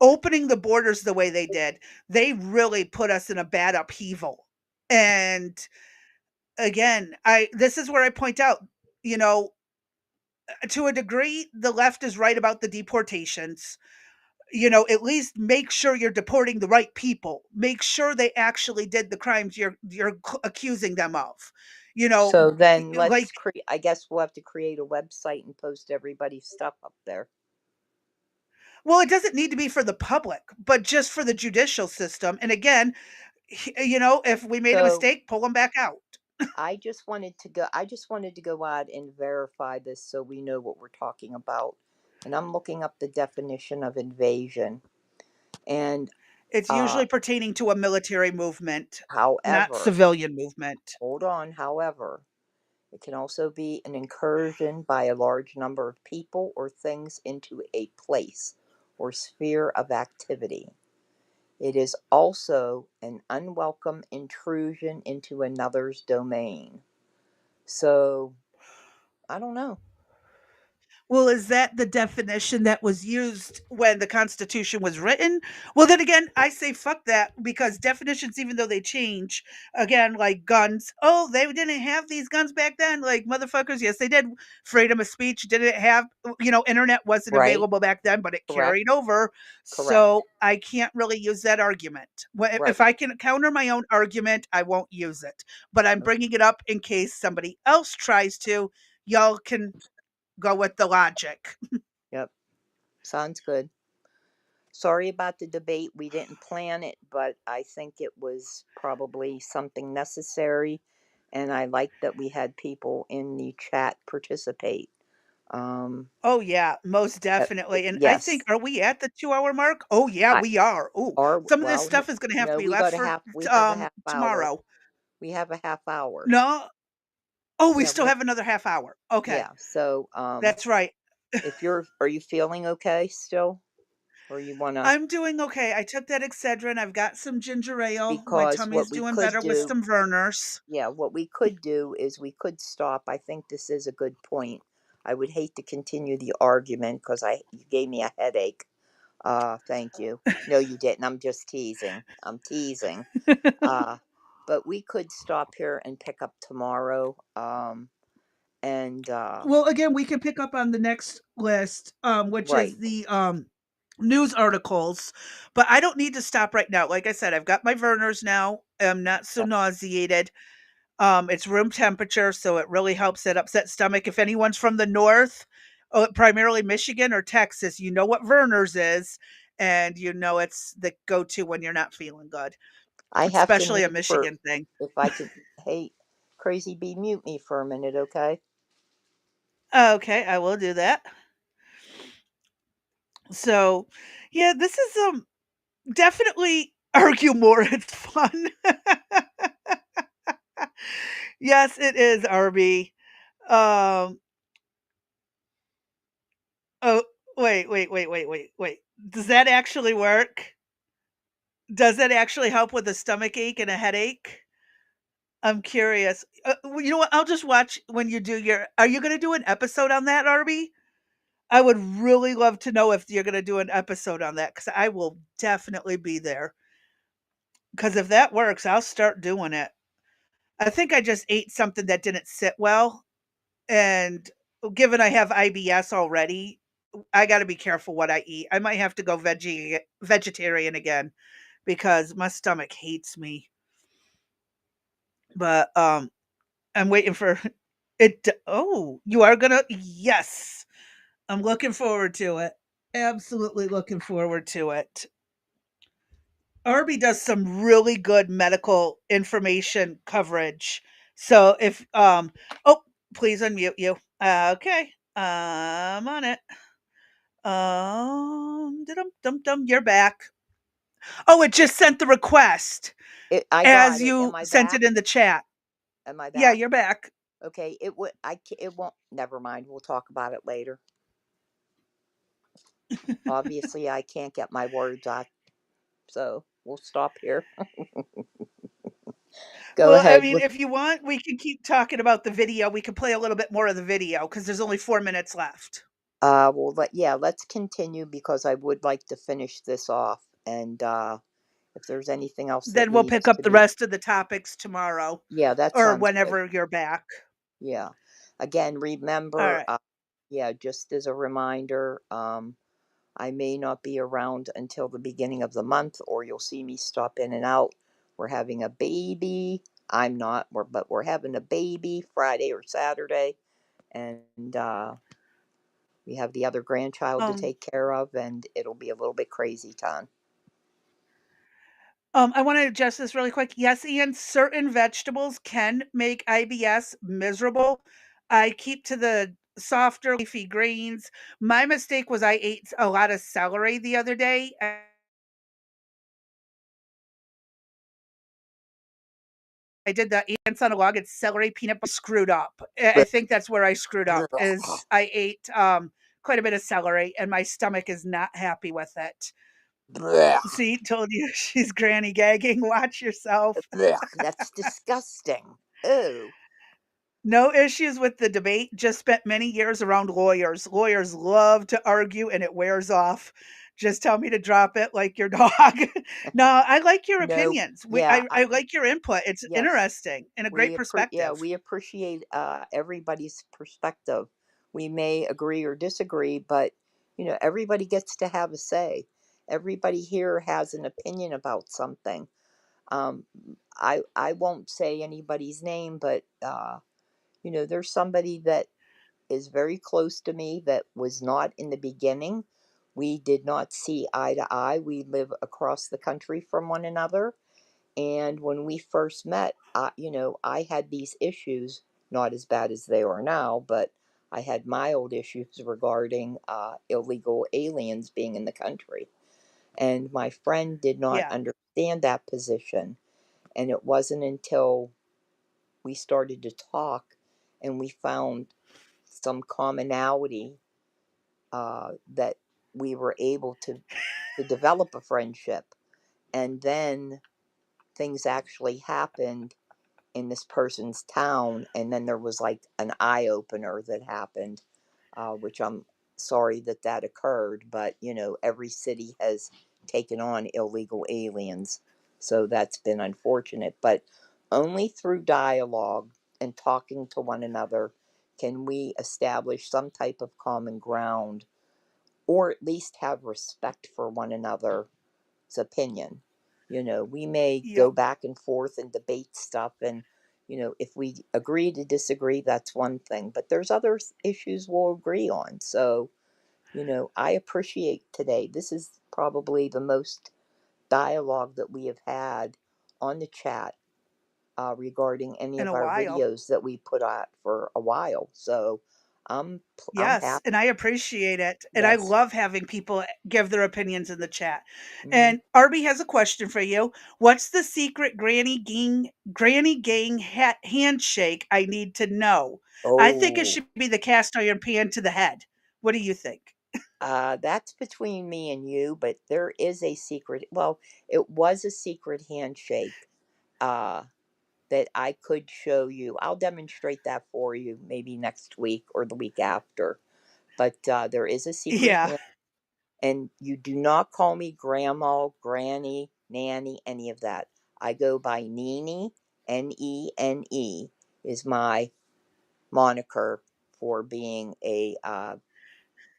opening the borders the way they did, they really put us in a bad upheaval. And again, I this is where I point out, you know, to a degree, the left is right about the deportations. At least make sure you're deporting the right people. Make sure they actually did the crimes you're accusing them of. You know, So then like let's create. I guess we'll have to create a website and post everybody's stuff up there. Well, it doesn't need to be for the public, but just for the judicial system. And again, if we made a So mistake, pull them back out. I just wanted to go out and verify this so we know what we're talking about. And I'm looking up the definition of invasion. And It's uh, usually pertaining to a military movement, not however, civilian movement. hold on, however, it can also be an incursion by a large number of people or things into a place or sphere of activity. It is also an unwelcome intrusion into another's domain. So, I don't know. Well, is that the definition that was used when the Constitution was written? Well, then again, I say fuck that because definitions, even though they change, again, like guns, oh, they didn't have these guns back then. Like motherfuckers, yes, they did. Freedom of speech didn't have, internet wasn't Right? available back then, but it Correct. carried over. Correct. So I can't really use that argument. If Right. I can counter my own argument, I won't use it. But I'm bringing it up in case somebody else tries to. Y'all can go with the logic. Yep. Sounds good. Sorry about the debate. We didn't plan it, but I think it was probably something necessary. And I like that we had people in the chat participate. Um, Oh, yeah, most uh, definitely, and I think yes. are we at the 2-hour mark? Oh, yeah, I we are. Ooh, or some of this well, stuff is gonna have to no, be left for, we have a half hour. tomorrow. We have a half hour. No? Oh, we Yeah, still have another half hour. Okay, yeah. So, that's right. are you feeling okay still, or you wanna? I'm doing okay. I took that Excedrin, I've got some ginger ale, my Because what tummy's we doing could better with do, some Vernors. yeah, what we could do is we could stop. I think this is a good point. I would hate to continue the argument because you gave me a headache. Thank you. No, you didn't. I'm just teasing. I'm teasing. Uh, but we could stop here and pick up tomorrow. And Well, again, we can pick up on the next list, which is right. the, news articles, but I don't need to stop right now. Like I said, I've got my Vernors now. I'm not so Yep. nauseated. It's room temperature, so it really helps that upset stomach. If anyone's from the north, primarily Michigan or Texas, you know what Verner's is, and you know it's the go-to when you're not feeling good, I have to especially a mute for Michigan thing. if I could. Hey, Crazy Bee, mute me for a minute, okay? Okay, I will do that. So, yeah, this is definitely argue more. It's fun. Yes, it is, RB. Um, oh, wait. Does that actually work? Does that actually help with a stomach ache and a headache? I'm curious. Well, you know what? I'll just watch when you do your. Are you going to do an episode on that, Arby? I would really love to know if you're going to do an episode on that because I will definitely be there. Because if that works, I'll start doing it. I think I just ate something that didn't sit well, and given I have IBS already, I got to be careful what I eat. I might have to go vegetarian again because my stomach hates me. But I'm waiting for it to, oh, you are gonna, yes. I'm looking forward to it. Absolutely looking forward to it. Arby does some really good medical information coverage. So if oh, please unmute you. Okay. I'm on it. Dum, you're back. Oh, it just sent the request I got as it. you Am I sent it back? in the chat. Am I Yeah, back? you're back. Okay. It won't. Never mind. We'll talk about it later. Obviously, I can't get my words out, so we'll stop here. Go Well, I ahead mean, with. if you want, we can keep talking about the video. We can play a little bit more of the video because there's only 4 minutes left. Well, let's continue because I would like to finish this off, and if there's anything else that Then we'll pick needs up to the be, rest of the topics tomorrow yeah, that or sounds good. whenever you're back. Yeah. Again, All remember, right. yeah, just as a reminder, I may not be around until the beginning of the month, or you'll see me stop in and out. We're having a baby. I'm not, but we're having a baby Friday or Saturday, and We have the other grandchild to take care of, and it'll be a little bit crazy time. I want to adjust this really quick. Yes, Ian, certain vegetables can make IBS miserable. I keep to the softer leafy greens. My mistake was I ate a lot of celery the other day. I did the ants on a log. It's celery peanut butter screwed up. I think that's where I screwed up. Is I ate quite a bit of celery, and my stomach is not happy with it. See, told you she's granny gagging. Watch yourself. That's disgusting. Ooh. No issues with the debate, just spent many years around lawyers. Lawyers love to argue and it wears off. Just tell me to drop it like your dog. No, I like your No, opinions. yeah, I like your input. It's yes. interesting and a great perspective. We appreciate everybody's perspective. We may agree or disagree, but everybody gets to have a say. Everybody here has an opinion about something. Um, I won't say anybody's name, but there's somebody that is very close to me that was not in the beginning. We did not see eye to eye. We live across the country from one another. And when we first met, I had these issues, not as bad as they are now, but I had mild issues regarding illegal aliens being in the country. And my friend did not Yeah. understand that position. And it wasn't until we started to talk and we found some commonality that we were able to develop a friendship. And then things actually happened in this person's town, and then there was like an eye opener that happened, which I'm sorry that occurred, but every city has taken on illegal aliens, so that's been unfortunate. But only through dialogue and talking to one another can we establish some type of common ground, or at least have respect for one another's opinion. We may go Yep. back and forth and debate stuff, and if we agree to disagree, that's one thing. But there's other issues we'll agree on. So, I appreciate today. This is probably the most dialogue that we have had on the chat regarding any In of a our while. videos that we put out for a while. So, I'm Yes, happy. and I appreciate it, and I Yes. love having people give their opinions in the chat. Hmm. And Arby has a question for you. What's the secret granny gang handshake I need to know? I think it Oh. should be the cast iron pan to the head. What do you think? That's between me and you, but there is a secret. Well, it was a secret handshake uh, that I could show you. I'll demonstrate that for you maybe next week or the week after. But there is a secret Yeah. hand, and you do not call me grandma, granny, nanny, any of that. I go by Nene, Nene is my moniker for being a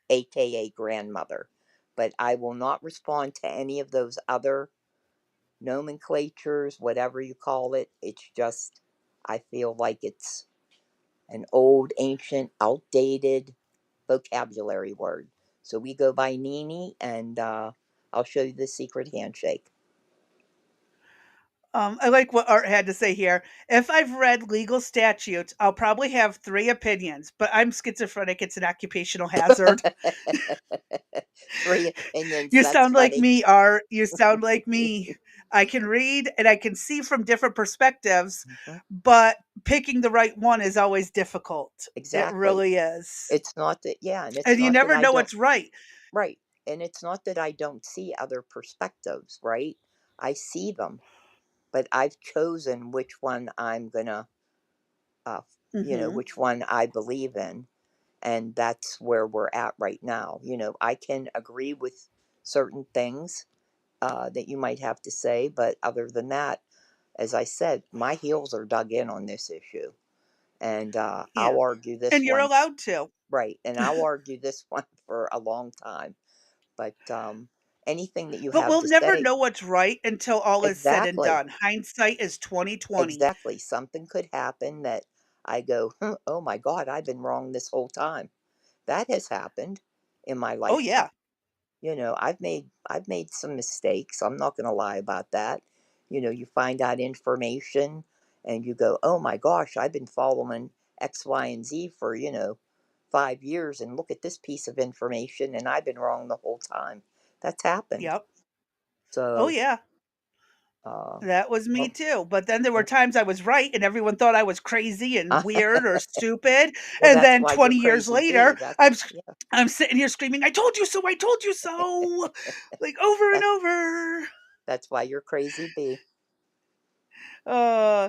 aka grandmother. But I will not respond to any of those other nomenclatures, whatever you call it. It's just, I feel like it's an old, ancient, outdated vocabulary word. So we go by Nini, and I'll show you the secret handshake. I like what Art had to say here. If I've read legal statutes, I'll probably have 3 opinions, but I'm schizophrenic. It's an occupational hazard. 3 opinions, You that's sound like funny. me, Art. You sound like me. I can read and I can see from different perspectives, Mhm. but picking the right one is always difficult. It Exactly. really is. It's not that, yeah, and it's And you not that never I know don't. what's right. Right. And it's not that I don't see other perspectives, right? I see them, but I've chosen which one I'm going to, uh, Mhm. which one I believe in. And that's where we're at right now. I can agree with certain things that you might have to say, but other than that, as I said, my heels are dug in on this issue. And Yeah. I'll argue this And you're one, allowed to. right. And I'll argue this one for a long time. But anything that you But have we'll to never say, know what's right until all is said and exactly, done. Hindsight is 2020. exactly, something could happen that I go, "Huh, oh my God, I've been wrong this whole time." That has happened in my Oh, lifetime. yeah. You know, I've made some mistakes. I'm not going to lie about that. You know, you find out information and you go, "Oh my gosh, I've been following X, Y, and Z for, 5 years and look at this piece of information and I've been wrong the whole time." That's happened. Yep. Oh, So, yeah. uh That was me well, too, but then there were well, times I was right and everyone thought I was crazy and weird or stupid, well, and that's then why you're 20 years crazy B. later, That's yeah. I'm sitting here screaming, "I told you so, I told you so," like, over and That over. that's why you're crazy B. Uh,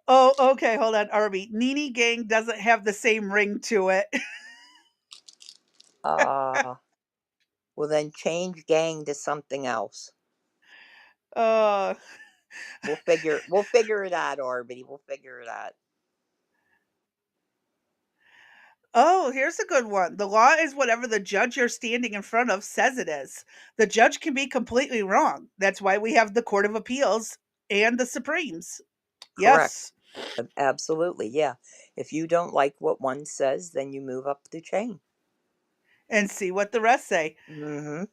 oh, okay, hold on, Arby. Nene Gang doesn't have the same ring to it. Uh well then change gang to something else. Uh, We'll figure it out, Arby. We'll figure it out. oh, here's a good one. The law is whatever the judge you're standing in front of says it is. The judge can be completely wrong. That's why we have the Court of Appeals and the Supremes. Correct. Yes. Absolutely, yeah. If you don't like what one says, then you move up the chain. And see what the rest say. Mm-hmm.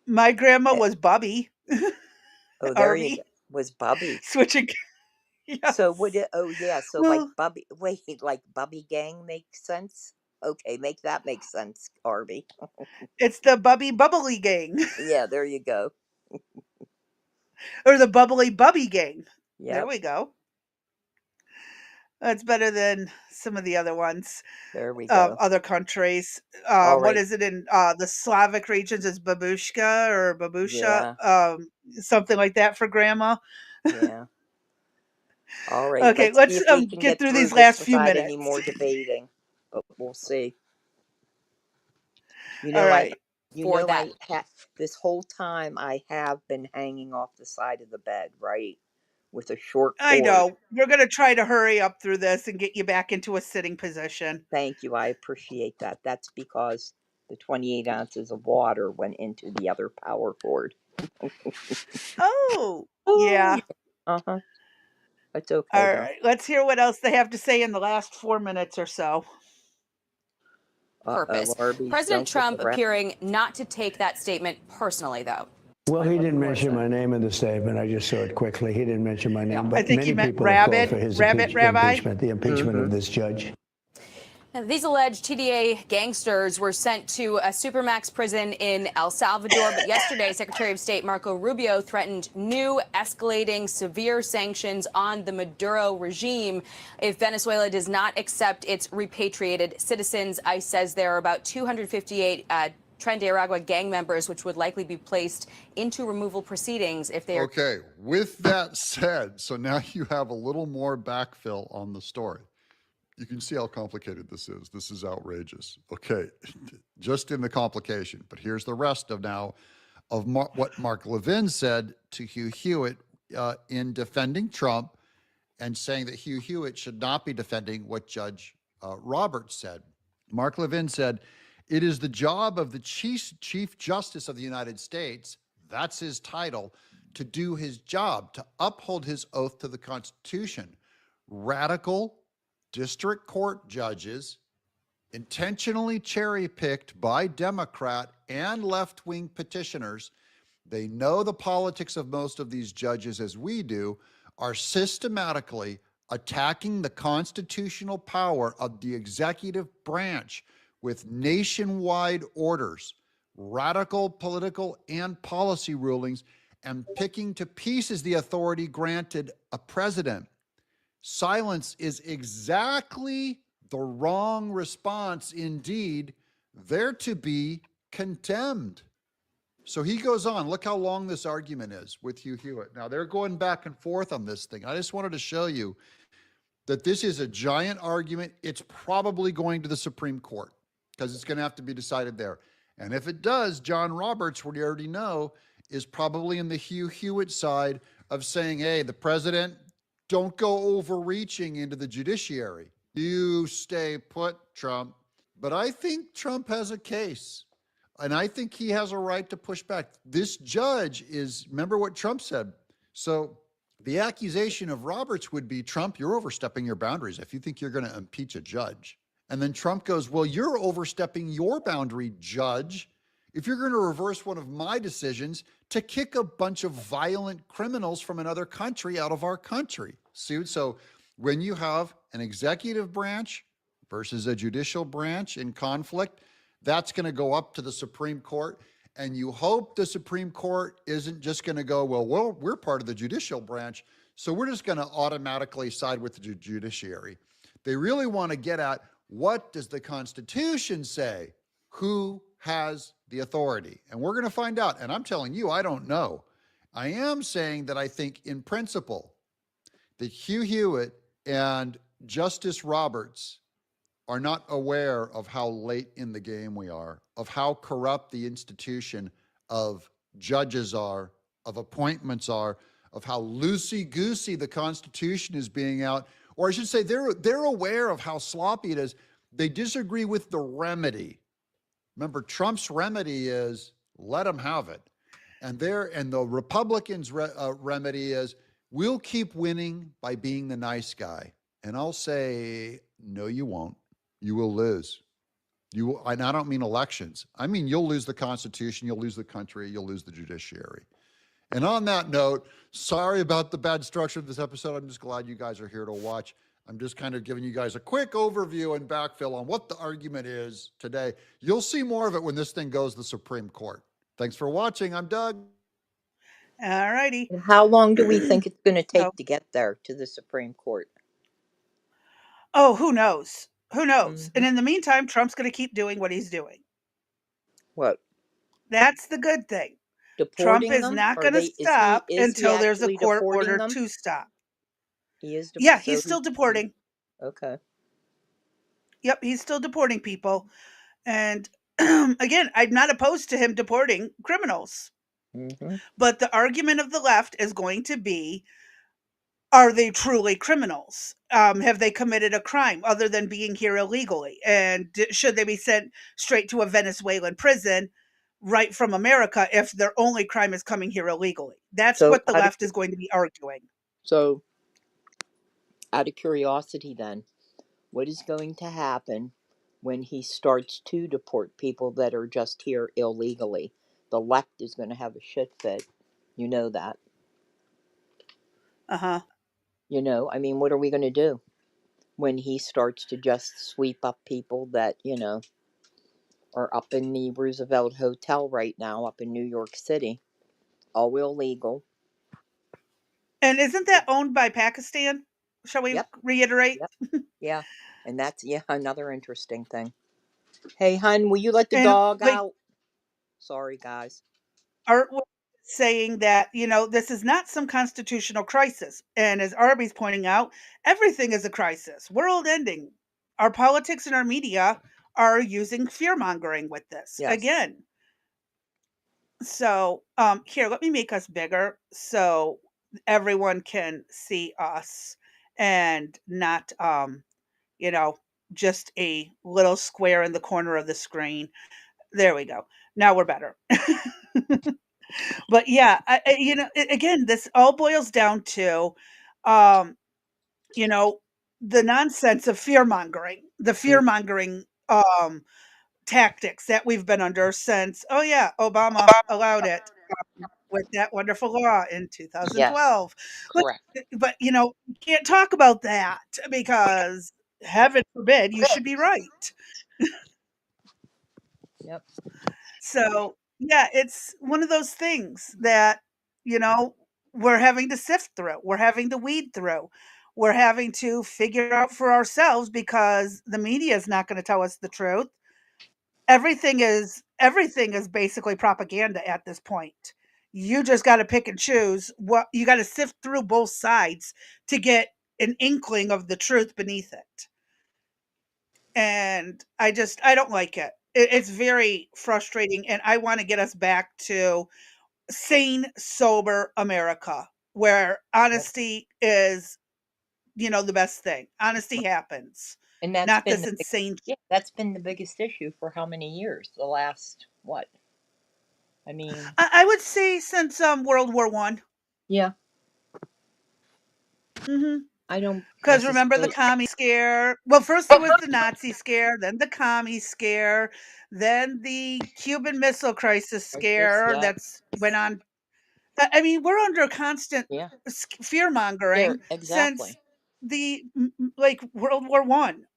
My grandma Eh, was Bubby. oh, there you go. Arby. Was Bubby. Switching. So would Yes. it? Oh, yeah. So like Well, Bubby. Wait, like Bubby Gang makes sense. Okay, make that make sense, Arby. it's the Bubby Bubbly Gang Yeah, there you go. or the Bubbly Bubby Gang. There Yep, we go. That's better than some of the other ones there we of go. other countries. All What right. is it in the Slavic regions? Is babushka or babusha? Yeah, Something like that for grandma. yeah. All right. Okay, Let's see let's if we can get get through through these this last few without any minutes. more debating. But we'll see. You All know, I, right. you For know, that. this whole time I have been hanging off the side of the bed, right, with a short I cord. know. We're going to try to hurry up through this and get you back into a sitting position. Thank you. I appreciate that. That's because the 28 ounces of water went into the other power cord. Oh, Oh, yeah. yeah. Uh huh. It's okay All though. right. Let's hear what else they have to say in the last 4 minutes or so. Uh-oh, Purpose. Arby's, President don't get Trump the rest. appearing not to take that statement personally, though. Well, he didn't mention Listen. my name in the statement. I just saw it quickly. He didn't mention my name, I but think he many meant people have called rabbit, for his rabbit, rabbi. impeachment, the impeachment Mm-hmm. of this judge. And these alleged TDA gangsters were sent to a supermax prison in El Salvador, but yesterday, Secretary of State Marco Rubio threatened new, escalating, severe sanctions on the Maduro regime if Venezuela does not accept its repatriated citizens. ICE says there are about 258 Tren de Aragua gang members, which would likely be placed into removal proceedings if they are. Okay, with that said, so now you have a little more backfill on the story. You can see how complicated this is. This is outrageous. Okay, just in the complication. But here's the rest of now of what Mark Levin said to Hugh Hewitt in defending Trump and saying that Hugh Hewitt should not be defending what Judge Roberts said. Mark Levin said, "It is the job of the Chief Justice of the United States, that's his title, to do his job, to uphold his oath to the Constitution. Radical district court judges, intentionally cherry-picked by Democrat and left-wing petitioners, they know the politics of most of these judges as we do, are systematically attacking the constitutional power of the executive branch with nationwide orders, radical political and policy rulings, and picking to pieces the authority granted a president. Silence is exactly the wrong response. Indeed, they're to be condemned." So he goes on. Look how long this argument is with Hugh Hewitt. Now they're going back and forth on this thing. I just wanted to show you that this is a giant argument. It's probably going to the Supreme Court because it's going to have to be decided there. And if it does, John Roberts, we already know, is probably in the Hugh Hewitt side of saying, hey, the president, don't go overreaching into the judiciary. You stay put, Trump. But I think Trump has a case. And I think he has a right to push back. This judge is, remember what Trump said. So the accusation of Roberts would be, Trump, you're overstepping your boundaries if you think you're going to impeach a judge. And then Trump goes, well, you're overstepping your boundary, judge, if you're going to reverse one of my decisions to kick a bunch of violent criminals from another country out of our country. So when you have an executive branch versus a judicial branch in conflict, that's going to go up to the Supreme Court. And you hope the Supreme Court isn't just going to go, well, we're part of the judicial branch, so we're just going to automatically side with the judiciary. They really want to get at, what does the Constitution say? Who has the authority? And we're going to find out. And I'm telling you, I don't know. I am saying that I think in principle that Hugh Hewitt and Justice Roberts are not aware of how late in the game we are, of how corrupt the institution of judges are, of appointments are, of how loosey-goosey the Constitution is being out. Or I should say, they're aware of how sloppy it is. They disagree with the remedy. Remember, Trump's remedy is let them have it. And the Republicans' remedy is we'll keep winning by being the nice guy. And I'll say, no, you won't. You will lose. And I don't mean elections. I mean, you'll lose the Constitution, you'll lose the country, you'll lose the judiciary. And on that note, sorry about the bad structure of this episode. I'm just glad you guys are here to watch. I'm just kind of giving you guys a quick overview and backfill on what the argument is today. You'll see more of it when this thing goes to the Supreme Court. Thanks for watching. I'm Doug. All righty. How long do we think it's going to take to get there to the Supreme Court? Oh, who knows? Who knows? And in the meantime, Trump's going to keep doing what he's doing. What? That's the good thing. Deporting Trump is them? not going to stop until there's a court order them? to stop. He is. Yeah, he's still deporting. Okay. Yep, he's still deporting people. And again, I'm not opposed to him deporting criminals. But the argument of the left is going to be, are they truly criminals? Have they committed a crime other than being here illegally? And should they be sent straight to a Venezuelan prison right from America if their only crime is coming here illegally? That's what the left is going to be arguing. So, out of curiosity then, what is going to happen when he starts to deport people that are just here illegally? The left is going to have a shit fit. You know that. Uh-huh. You know, I mean, what are we going to do when he starts to just sweep up people that, you know, are up in the Roosevelt Hotel right now, up in New York City, all illegal. And isn't that owned by Pakistan? Shall we reiterate? Yep. Yeah. And that's, another interesting thing. Hey, hun, will you let the dog out? Sorry, guys. Art was saying that, this is not some constitutional crisis. And as Arby's pointing out, everything is a crisis. World ending. Our politics and our media are using fear-mongering with this again. So here, let me make us bigger so everyone can see us and not, just a little square in the corner of the screen. There we go. Now we're better. But yeah, again, this all boils down to, the nonsense of fear-mongering, the fear-mongering tactics that we've been under since, Obama allowed it with that wonderful law in 2012. Correct. But you can't talk about that because heaven forbid you should be right. Yep. So, yeah, it's one of those things that, we're having to sift through. We're having to weed through. We're having to figure out for ourselves because the media is not going to tell us the truth. Everything is basically propaganda at this point. You just got to pick and choose what you got to sift through both sides to get an inkling of the truth beneath it. And I don't like it. It's very frustrating, and I want to get us back to sane, sober America, where honesty is, the best thing. Honesty happens, and that's not been this insane. That's been the biggest issue for how many years? The last what? I mean, I would say since World War I. Yeah. Mhm. I don't Because remember the necessarily. commie scare? Well, first it was the Nazi scare, then the commie scare, then the Cuban Missile Crisis scare Yeah. that's went on. I mean, we're under constant Yeah. fear mongering since Exactly. the like World War One.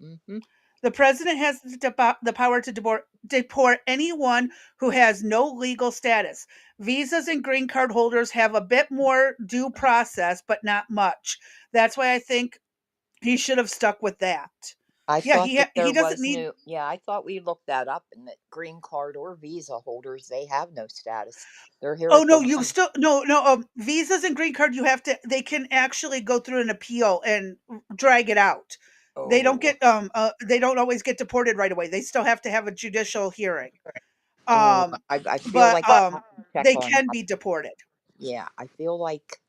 Mm-hmm. The president has the power to deport anyone who has no legal status. Visas and green card holders have a bit more due process, but not much. That's why I think he should have stuck with that. I Yeah, thought that he there doesn't was need. no. Yeah, I thought we looked that up, and that green card or visa holders, they have no status. They're here Oh at the no, you one. still no. Visas and green card, you have to. They can actually go through an appeal and drag it out. They don't Oh, get they don't always get deported right away. They still have to have a judicial hearing. oh, Um, I feel but like I have to check they on can how. be deported. Yeah, I feel like.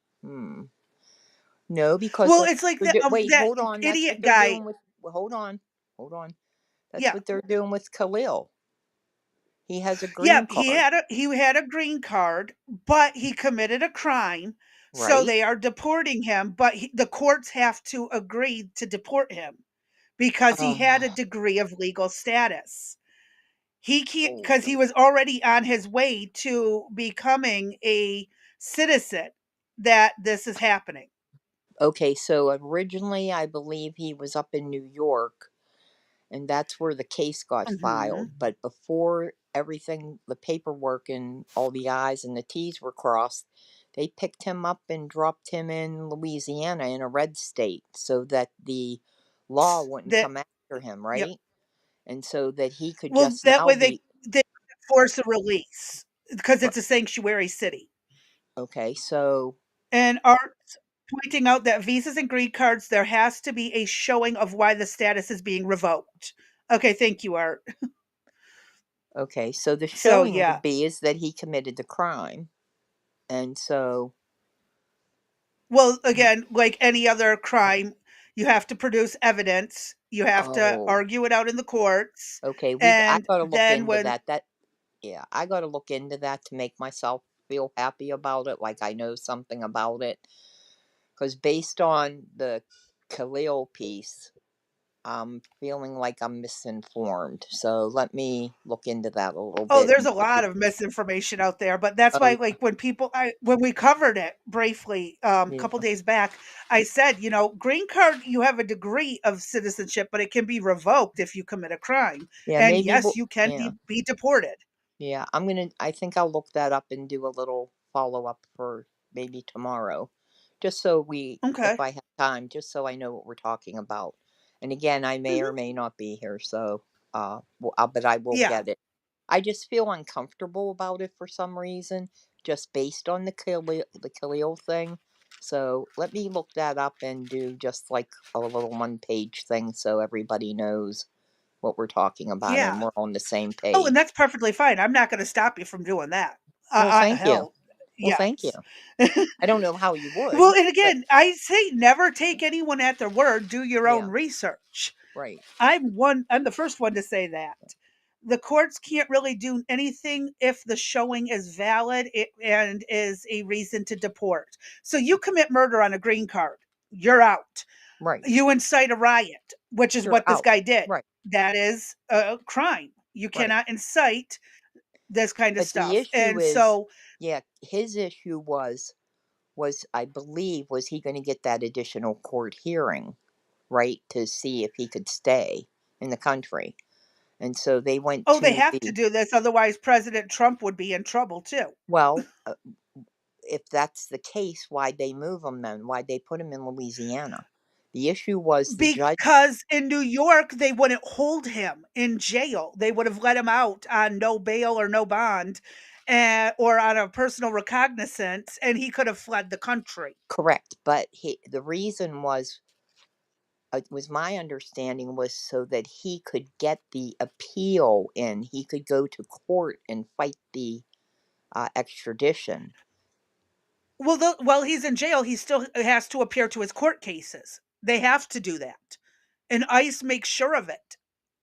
No, because Well, that's it's like what they're that wait, hold on. That's what idiot they're guy. doing with. Well, hold on. That's Yeah, what they're doing with Khalil. He has a yeah. green card, He had a green card, but he committed a crime, so right? they are deporting him. But the courts have to agree to deport him because he had a Oh, degree of legal status. He can't oh. because he was already on his way to becoming a citizen that this is happening. Okay, so originally I believe he was up in New York, and that's where the case got Mhm. filed. But before everything, the paperwork and all the I's and the T's were crossed, they picked him up and dropped him in Louisiana in a red state so that the law wouldn't That come after him, Yep. right? And so that he could Well, just that now way be they force a release because r- it's a sanctuary city. okay. So, And Art's pointing out that visas and green cards, there has to be a showing of why the status is being revoked. Okay, thank you, Art. okay, so the So showing yeah. would be is that he committed the crime. And so, Well, again, like any other crime, you have to produce evidence. You have to oh, argue it out in the courts. okay, I And got to look then into when that. Yeah, I got to look into that to make myself feel happy about it, like I know something about it. Because based on the Khalil piece, I'm feeling like I'm misinformed. So let me look into that a little Oh, bit. there's a lot of misinformation out there, but that's Oh, why, like, when we covered it briefly a yeah, couple days back, I said, green card, you have a degree of citizenship, but it can be revoked if you commit a crime, yeah, and maybe yes, we'll, you can yeah, be deported. yeah. I think I'll look that up and do a little follow up for maybe tomorrow, just so if Okay. I have time, just so I know what we're talking about. And again, I may or Hmm. may not be here, so but I will Yeah, get it. I just feel uncomfortable about it for some reason, just based on the Khalil thing. So let me look that up and do just like a little one page thing so everybody knows what we're talking about and yeah. we're on the same Oh, and page. that's perfectly fine. I'm not going to stop you from doing that. Well, thank you. Hell, Well, thank you. yes. I don't know how you Well, would, and but again, I say never take anyone at their word. Do your own yeah, research. right, I'm the first one to say that. The courts can't really do anything if the showing is valid and is a reason to deport. So you commit murder on a green card, you're out. right. You incite a riot, which is You're what this out. guy did. Right, That is a crime. You right. cannot incite this kind of But the stuff. issue And is, so, yeah, his issue was I believe was he going to get that additional court hearing, right, to see if he could stay in the country. And so they went oh, they to have to the do this. Otherwise, President Trump would be in trouble too. well, if that's the case, why'd they move him then? Why'd they put him in Louisiana? The issue was the judge. Because in New York, they wouldn't hold him in jail. They would have let him out on no bail or no bond, or on a personal recognizance, and he could have fled the country. Correct, but the reason was my understanding was so that he could get the appeal in. He could go to court and fight the extradition. Well, while he's in jail, he still has to appear to his court cases. They have to do that, and ICE makes sure of it.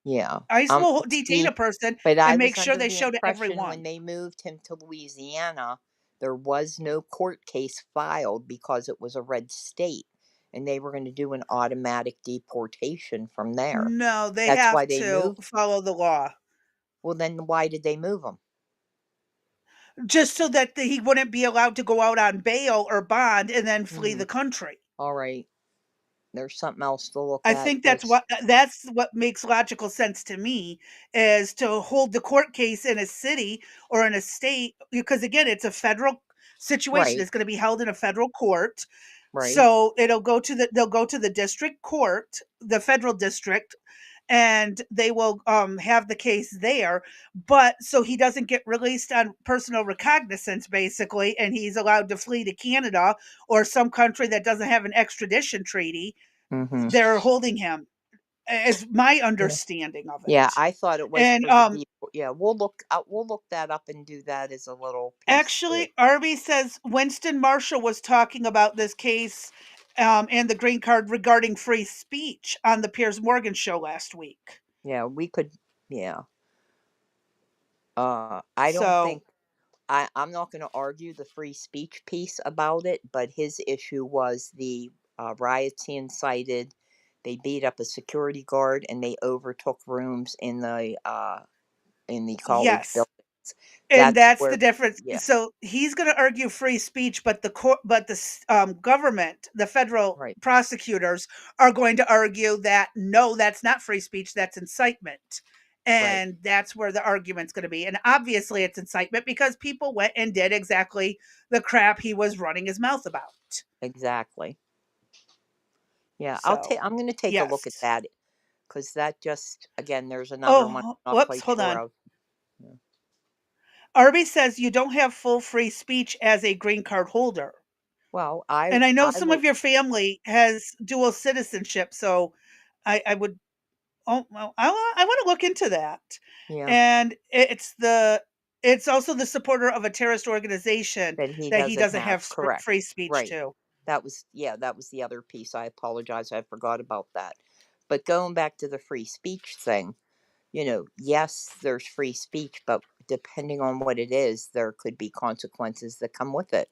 Yeah. ICE will detain a See, person but I and make was sure under they the show to impression when everyone. they moved him to Louisiana, there was no court case filed because it was a red state. and they were going to do an automatic deportation from there. No, they That's why have they to moved. follow the law. Well, then why did they move him? Just so that he wouldn't be allowed to go out on bail or bond and then flee the country. All right. There's something else to look I at. think that's what makes logical sense to me, is to hold the court case in a city or in a state, because again, it's a federal situation. Right. It's going to be held in a federal court. Right. So they'll go to the district court, the federal district, and they will have the case there. But so he doesn't get released on personal recognizance, basically, and he's allowed to flee to Canada or some country that doesn't have an extradition treaty. Mm-hmm. They're holding him, is my understanding of it. Yeah, I thought it was And for the yeah. We'll look that up and do that as a little piece actually, Arby says Winston Marshall was talking about this case and the green card regarding free speech on the Piers Morgan show last week. Yeah, we could. Yeah. I don't So think I'm not going to argue the free speech piece about it, but his issue was the riots he incited. They beat up a security guard and they overtook rooms in the college yes, buildings. and that's where, the difference. yeah, So he's going to argue free speech, but the government, the federal right, prosecutors, are going to argue that no, that's not free speech, that's incitement. right, And that's where the argument's going to be. And obviously it's incitement because people went and did exactly the crap he was running his mouth about. exactly. Yeah, So, I'm going to take a look at yes. that because that just again, there's another one Oh, I'm not whoops, quite hold sure on. of. Yeah. Arby says you don't have full free speech as a green card holder. Well, And I know I some would. of your family has dual citizenship, so I would, oh, well, I want to look into that. Yeah, And it's also the supporter of a terrorist organization that he that he doesn't doesn't have. have Correct. free speech Right. to. That was the other piece. I apologize. I forgot about that. But going back to the free speech thing, yes, there's free speech, but depending on what it is, there could be consequences that come with it.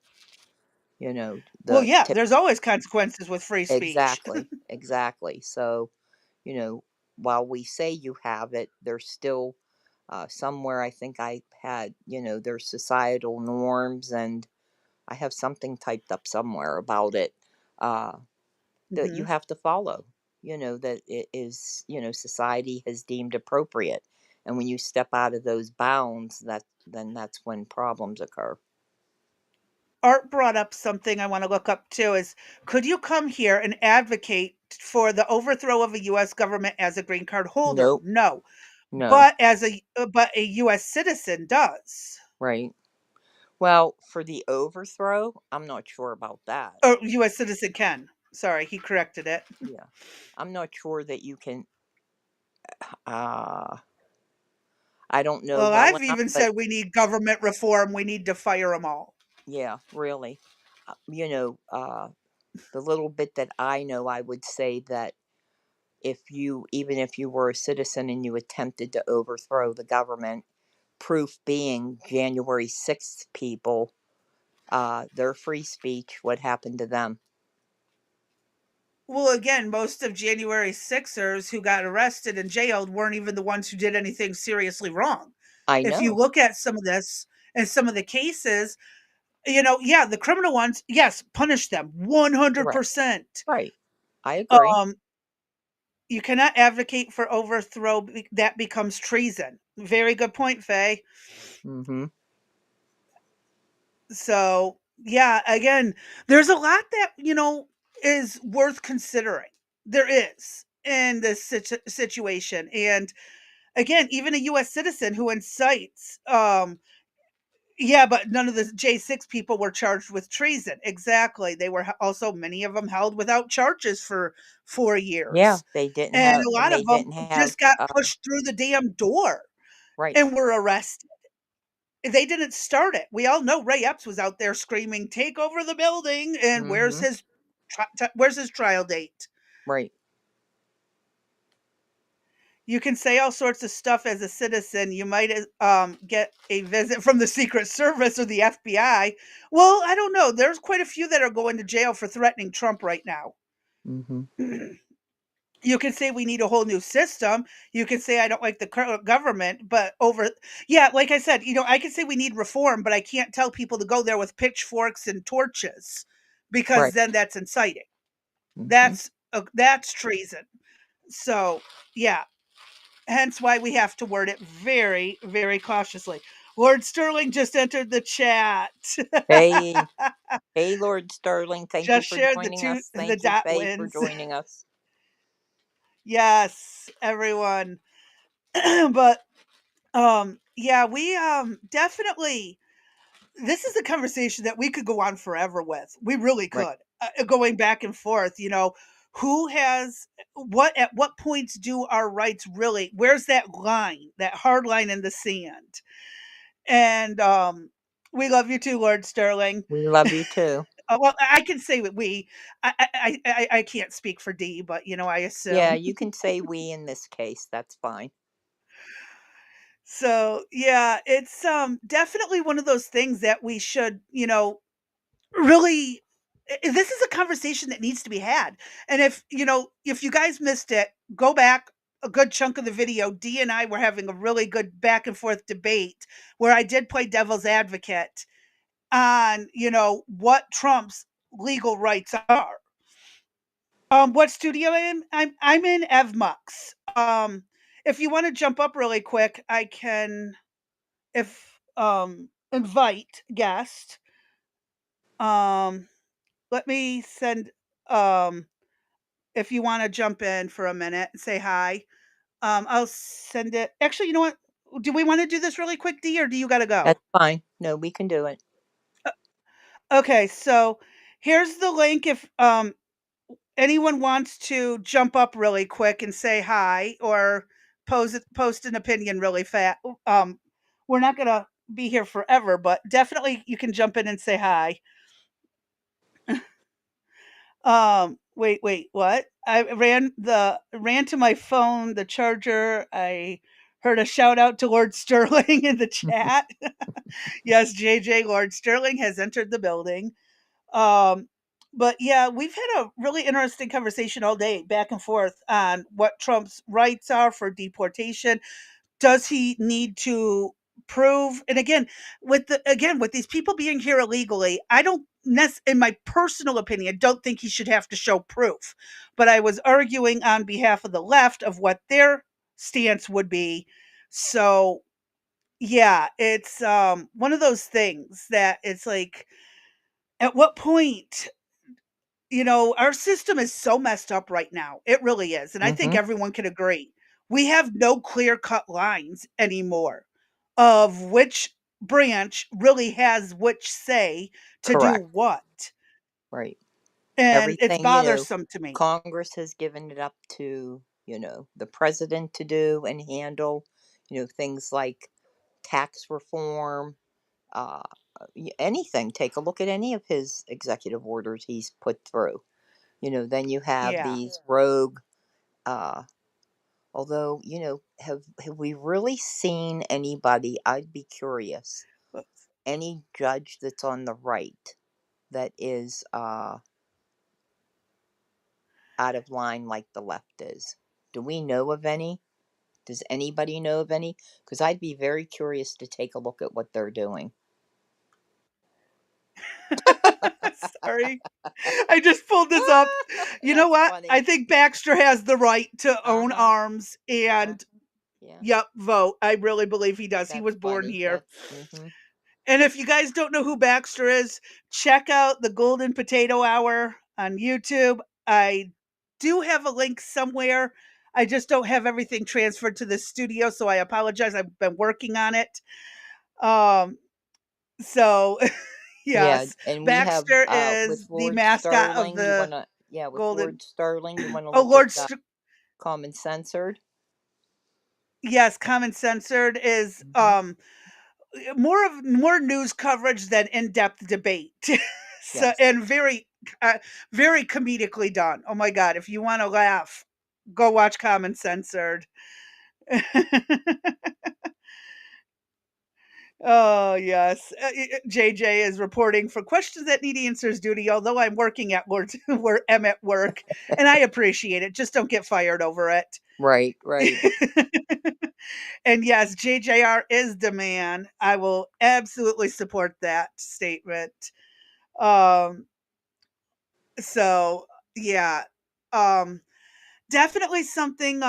Well, The yeah, tip. there's always consequences with free speech. Exactly. Exactly. So, while we say you have it, there's still somewhere I think I had, there's societal norms, and I have something typed up somewhere about it that you Mhm. have to follow, that it is, society has deemed appropriate. And when you step out of those bounds, that's when problems occur. Art brought up something I want to look up too, is could you come here and advocate for the overthrow of a US government as a green card holder? Nope. No. No. But a US citizen does. Right. Well, for the overthrow, I'm not sure about that. Or US citizen can. Sorry, he corrected it. Yeah. I'm not sure that you can uh I don't know Well, well I've enough, even but said we need government reform. We need to fire them all. yeah, really. The little bit that I know, I would say that even if you were a citizen and you attempted to overthrow the government, proof being January 6th people, their free speech, what happened to them? Well, again, most of January Sixers who got arrested and jailed weren't even the ones who did anything seriously wrong. I If you know. look at some of this and some of the cases, yeah, the criminal ones, yes, punish them Correct. 100%. Right. I agree. You cannot advocate for overthrow, that becomes treason. Very good point, Faye. Mm-hmm. So, yeah, again, there's a lot that, is worth considering. There is in this situation. And again, even a US citizen who incites, yeah, but none of the J6 people were charged with treason. Exactly. They were also, many of them, held without charges for 4 Yeah, years. they didn't And have, a and lot of they them didn't have, just got pushed through the damn door right. and were arrested. They didn't start it. We all know Ray Epps was out there screaming, "Take over the building!" And Mm-hmm. where's his trial date? Right. You can say all sorts of stuff as a citizen. You might get a visit from the Secret Service or the FBI. Well, I don't know. There's quite a few that are going to jail for threatening Trump right now. You can say we need a whole new system. You can say I don't like the current government, but like I said, I can say we need reform, but I can't tell people to go there with pitchforks and torches because Right. then that's inciting. Hmm. That's treason. So, yeah, hence why we have to word it very, very cautiously. Lord Sterling just entered the chat. Hey, hey, Lord Sterling. Thank you Just for shared joining us. the Thank you, dot Faye, for wins. joining us. Yes, everyone. But yeah, we definitely, this is a conversation that we could go on forever with. We really Right. could. Going back and forth, who has at what points do our rights really, where's that line, that hard line in the sand? And we love you too, Lord Sterling. We love you too. Well, I can say that I can't speak for D, but I Yeah, assume. you can say we in this case. That's fine. So yeah, it's definitely one of those things that we should, really, this is a conversation that needs to be had. And if you guys missed it, go back a good chunk of the video. D and I were having a really good back and forth debate where I did play devil's advocate on, what Trump's legal rights are. What studio I'm in? Evmux. If you want to jump up really quick, I can, if invite guest. Um Let me send, um if you wanna jump in for a minute and say hi, I'll send it. Actually, you know what? Do we wanna do this really quick, D, or do you gotta go? That's fine. No, we can do it. Okay, so here's the link if, anyone wants to jump up really quick and say hi or post an opinion really fast. We're not gonna be here forever, but definitely you can jump in and say hi. Wait, what? I ran to my phone, the charger. I heard a shout out to Lord Sterling in the chat. Yes, JJ, Lord Sterling has entered the building. Um, but yeah, we've had a really interesting conversation all day, back and forth on what Trump's rights are for deportation. Does he need to prove, and again with these people being here illegally, I don't in my personal opinion, don't think he should have to show proof, but I was arguing on behalf of the left of what their stance would be. So yeah, it's one of those things that it's like, at what point, our system is so messed up right now. It really is. And I think Hmm. everyone can agree. We have no clear cut lines anymore of which branch really has which say to do Correct. what. Right. And it's Everything, bothersome to me. Congress has given it up to, the president to do and handle, things like tax reform, uh, anything. Take a look at any of his executive orders he's put through. Then you have Yeah. these rogue, uh, although, have we really seen anybody? I'd be curious. Any judge that's on the right that is out of line like the left is. Do we know of any? Does anybody know of any? Because I'd be very curious to take a look at what they're doing. Sorry. I just pulled this up. You know That's what? funny. I think Baxter has the right to own Uh-huh. arms and, Yeah. yep, vote. I really believe he does. He That's was born funny. here. Mm-hmm. And if you guys don't know who Baxter is, check out the Golden Potato Hour on YouTube. I do have a link somewhere. I just don't have everything transferred to the studio, so I apologize. I've been working on it. Um, so Yeah, yes, and we have Baxter with is the Lord mascot of Sterling. You the wanna with Golden. Lord Sterling, you wanna Oh, look at Common Censored. Yes, Common Censored is Mm-hmm. more news coverage than in-depth debate. So, Yes. and very comedically done. Oh my god, if you want to laugh, go watch Common Censored. Oh, yes. JJ is reporting for questions that need answers duty, although I'm working at work, where I'm at work, and I appreciate it. Just don't get fired over it. Right, right. And yes, JJR is the man. I will absolutely support that statement. Um, so yeah. Um, Definitely something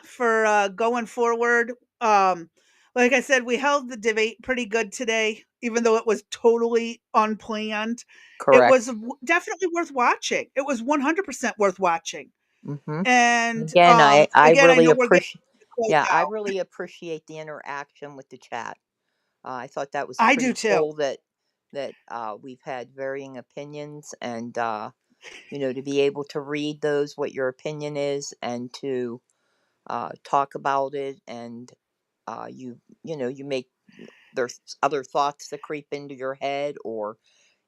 for going forward. Um, like I said, we held the debate pretty good today, even though it was totally unplanned. It was Correct. definitely worth watching. It was 100% worth watching. Hmm. And Again, I again, I really know we're getting appreciate. close Yeah, I out. really appreciate the interaction with the chat. I thought that was I do pretty too. cool that we've had varying opinions, and to be able to read those, what your opinion is, and to talk about it, and you make there's other thoughts that creep into your head, or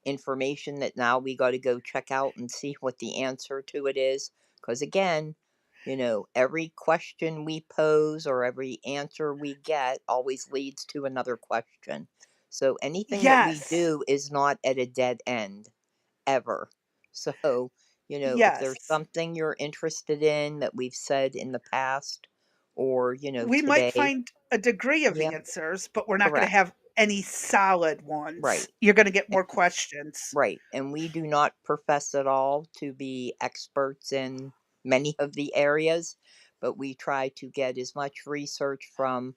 information that now we got to go check out and see what the answer to it is. Because again, every question we pose or every answer we get always leads to another question. So anything that we Yes. do is not at a dead end ever. So, if there's Yes. something you're interested in that we've said in the past, or, We might today, find a degree of yeah, answers, but we're not going to correct. have any solid ones. Right. You're going to get more questions. Right. And we do not profess at all to be experts in many of the areas, but we try to get as much research from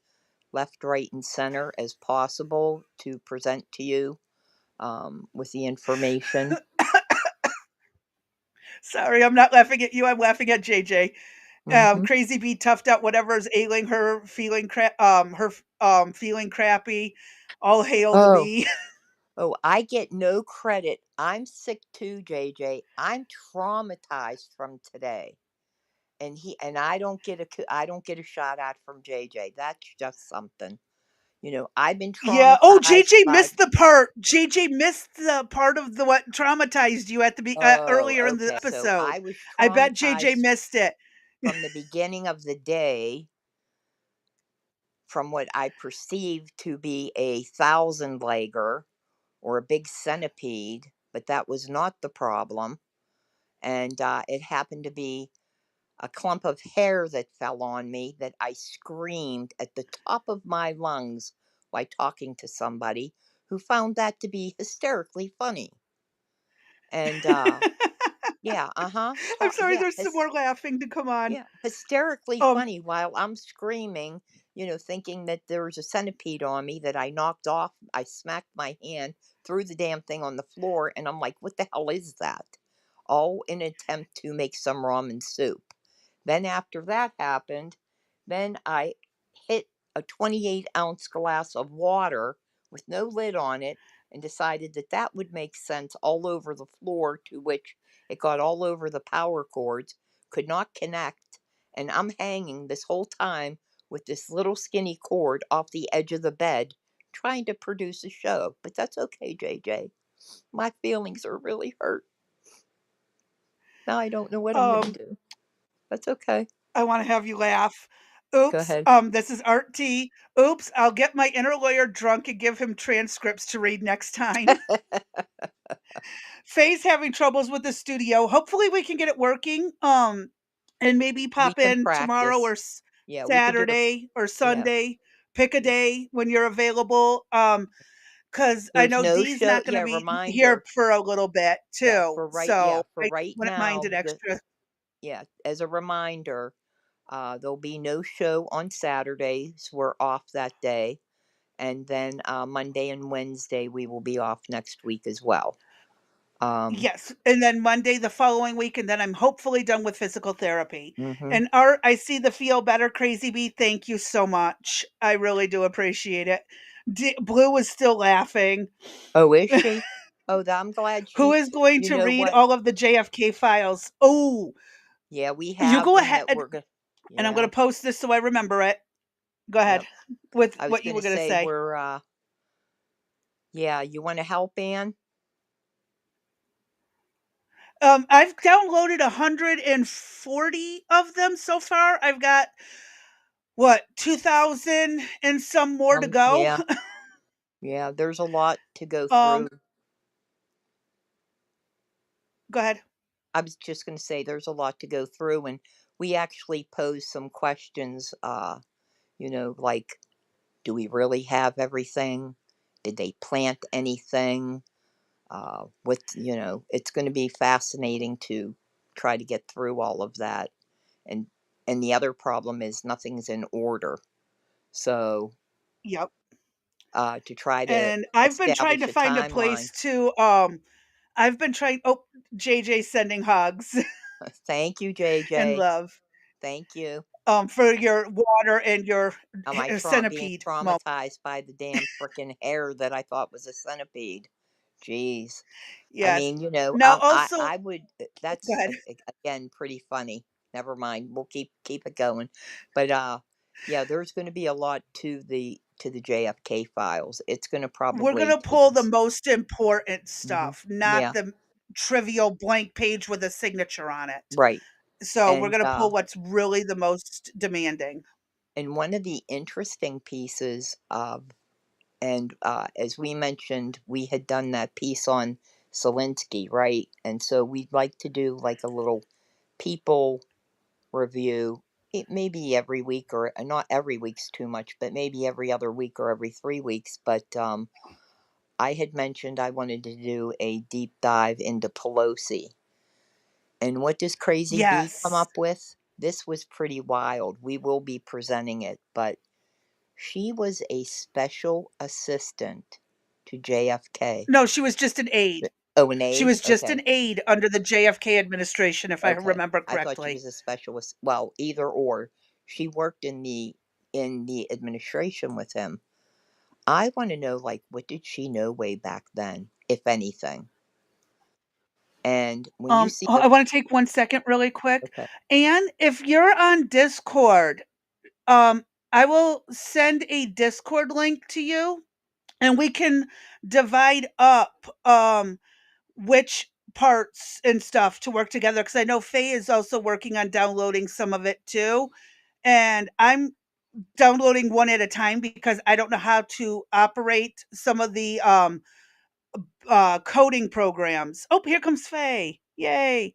left, right, and center as possible to present to you with the information. Sorry, I'm not laughing at you. I'm laughing at JJ. Hmm. Crazy Bee toughed out whatever's ailing her, feeling crappy. All hail the Oh, bee. oh, I get no credit. I'm sick too, JJ. I'm traumatized from today. And I don't get a shout out from JJ. That's just something. I've been Yeah. Oh, traumatized JJ by. missed the part. JJ missed the part of the what traumatized you at the Oh, earlier in the okay. So episode. I was I bet JJ traumatized missed it. from the beginning of the day from what I perceived to be a thousand legger or a big centipede, but that was not the problem. And it happened to be a clump of hair that fell on me that I screamed at the top of my lungs while talking to somebody who found that to be hysterically funny. And yeah, I'm sorry. yeah, There's some more laughing to come on. yeah, hysterically Um. funny while I'm screaming, thinking that there was a centipede on me that I knocked off. I smacked my hand, threw the damn thing on the floor, and I'm like, what the hell is that? All in an attempt to make some ramen soup. Then after that happened, then I hit a 28-ounce glass of water with no lid on it and decided that that would make sense all over the floor, to which it got all over the power cords, could not connect, and I'm hanging this whole time with this little skinny cord off the edge of the bed trying to produce a show. But that's okay, JJ. My feelings are really hurt. Now I don't know what I'm going to Um. do. That's okay. I want to have you laugh. Go Oops. ahead. This is Art T. Oops. I'll get my inner lawyer drunk and give him transcripts to read next time. Faye's having troubles with the studio. Hopefully, we can get it working. And maybe We pop can in tomorrow or practice. Yeah, we could do it. Saturday or Yeah. Sunday. Pick a Yeah. day when you're available. Because I There's know no Dee's show. not going to Yeah, be here reminder. for a little bit Yeah, too. for right. Yeah, So for I right wouldn't mind now. an extra. Yeah, as a reminder, there'll be no show on Saturdays. We're off that day, and then Monday and Wednesday we will be off next week as well. Yes, and then Monday the following week, and then I'm hopefully done with physical therapy. Hmm. And Art, I see the Feel Better Crazy Bee. Thank you so much. I really do appreciate it. Blue is still laughing. Oh, is she? Oh, I'm glad Who she. is going You to know read what? all of the JFK files? Oh, Yeah, we you have go them ahead, that we're good. and I'm going Yeah. to post this so I remember it. Go ahead Yep. with I was what you going were to going to say say. we're. Yeah, you want to help, Ann? I've downloaded 140 of them so far. I've got what 2,000 and some more to go. Yeah. Yeah, there's a lot to go Um, through. go ahead. I was just going to say there's a lot to go through, and we actually posed some questions. Like, do we really have everything? Did they plant anything? It's going to be fascinating to try to get through all of that. And and the other problem is nothing's in order. So Yep. to try to And I've been trying establish to a find a timeline. place to I've been trying oh, JJ sending hugs Thank you, and JJ. love Thank you. for your water and your Am I being centipede moment. traumatized by the damn freaking hair that I thought was a centipede? Jeez. I Yes. mean, Now I also would. go That's ahead. again pretty funny. Never mind. We'll keep it going. But yeah, there's going to be a lot to the JFK files. It's going to We're probably gonna take pull the us. most important Hmm. stuff, not Yeah. the trivial blank page with a signature on it. Right. So we're And gonna pull what's really the most demanding. one of the interesting pieces of and as we mentioned, we had done that piece on Zelensky, right? And so we'd like to do like a little people review. It maybe every week, or not every week's too much, but maybe every other week or every 3 weeks. But I had mentioned I wanted to do a deep dive into Pelosi. And what does Crazy B come Yes. up with? This was pretty wild. We will be presenting it, but she was a special assistant to JFK. No, she was just an aide. Oh, an She aide? was just an Okay. aide under the JFK administration, if I Okay. remember I thought she correctly. was a specialist. Well, either or. She worked in the administration with him. I want to know, like, what did she know way back then, if anything? And when you see I want to take 1 second really quick. okay, And if you're on Discord, um, I will send a Discord link to you and we can divide up which parts and stuff to work together because I know Faye is also working on downloading some of it too. And I'm downloading one at a time because I don't know how to operate some of the coding programs. Oh, here comes Faye. Yay.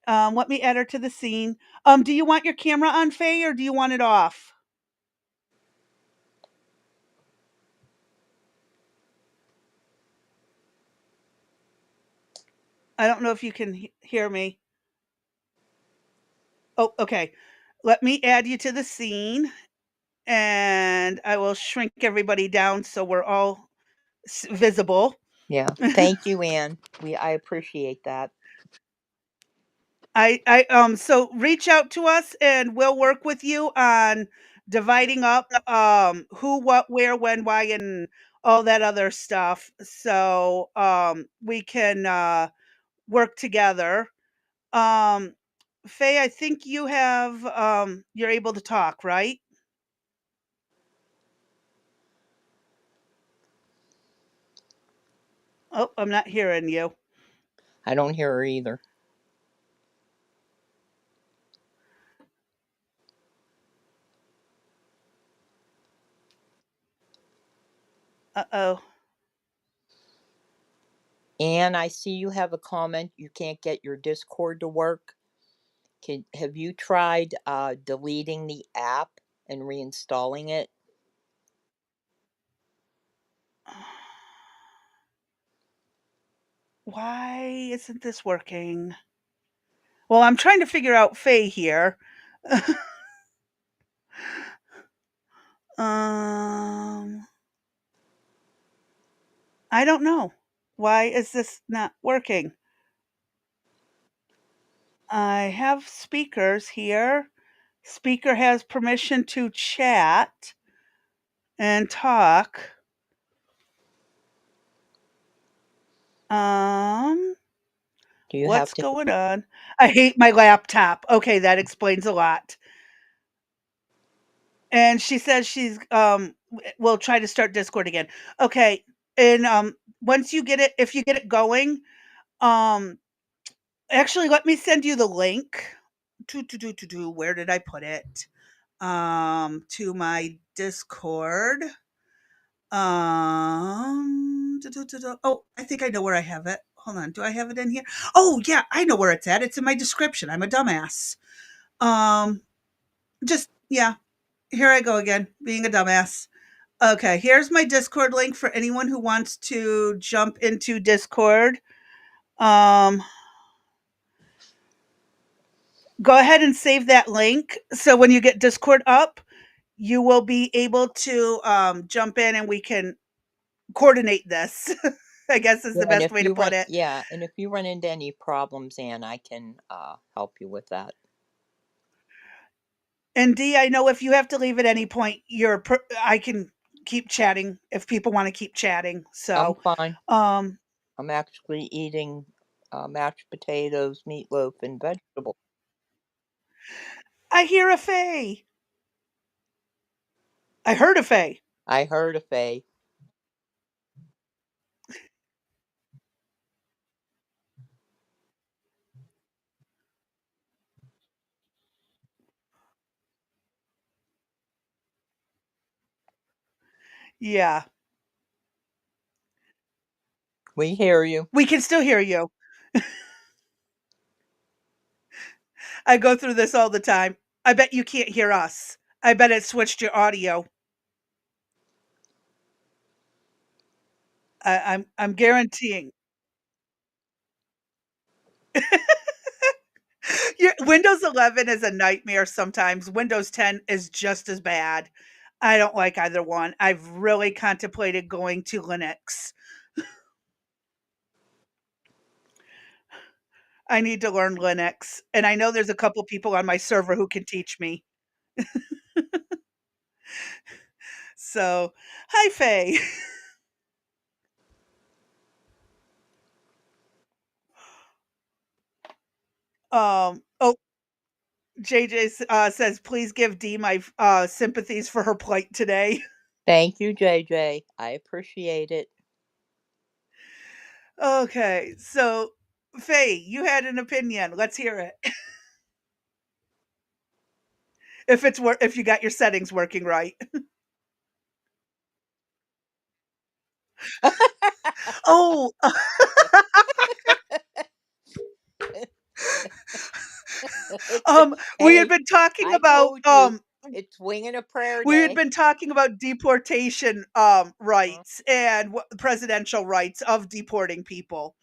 Let me add her to the scene. Do you want your camera on, Faye, or do you want it off? I don't know if you can hear me. Oh, okay. Let me add you to the scene and I will shrink everybody down so we're all visible. yeah. Thank you, Anne. I appreciate that. So reach out to us and we'll work with you on dividing up who, what, where, when, why, and all that other stuff. So we can work together. Um Faye, I think you have you're able to talk, right? Oh, I'm not hearing you. I don't hear her either. Uh-oh. Anne, I see you have a comment. You can't get your Discord to work. Have you tried deleting the app and reinstalling it? Why isn't this working? Well, I'm trying to figure out Faye here. um I don't know. Why is this not working? I have speakers here. Speaker has permission to chat and talk. Um, Do you have what's to? going on? I hate my laptop. Okay, that explains a lot. And she says she's will try to start Discord again. Okay. And once you get it, if you get it going, um actually let me send you the link. Where did I put it? To my Discord. Oh, I think I know where I have it. Hold on. Do I have it in here? Oh, yeah, I know where it's at. It's in my description. I'm a dumbass. Um, yeah, here I go again, being a dumbass. Okay, here's my Discord link for anyone who wants to jump into Discord. Um, go ahead and save that link. So when you get Discord up, you will be able to jump in and we can coordinate this. I guess is Yeah, the best way to put it. and if you run into any problems, Ann, I can help you with that. And D, I know if you have to leave at any point, I can keep chatting if people want to keep chatting. I'm So, fine. um, I'm actually eating mashed potatoes, meatloaf, and vegetables. I hear a Faye. I heard a Faye. I heard a Faye. Yeah, We hear you. we can still hear you. I go through this all the time. I bet you can't hear us. I bet it switched your audio. I'm guaranteeing. Windows 11 is a nightmare sometimes. Windows 10 is just as bad. I don't like either one. I've really contemplated going to Linux. I need to learn Linux, and I know there's a couple people on my server who can teach me. So, hi, Faye. Oh, JJ says, please give Dee my sympathies for her plight today. Thank you, JJ. I appreciate it. Okay, so Faye, you had an opinion. Let's hear it. If you got your settings working right. Oh, we had Hey, been talking I about told you it's winging a prayer we had day. been talking about deportation Uh-huh. rights and presidential rights of deporting people.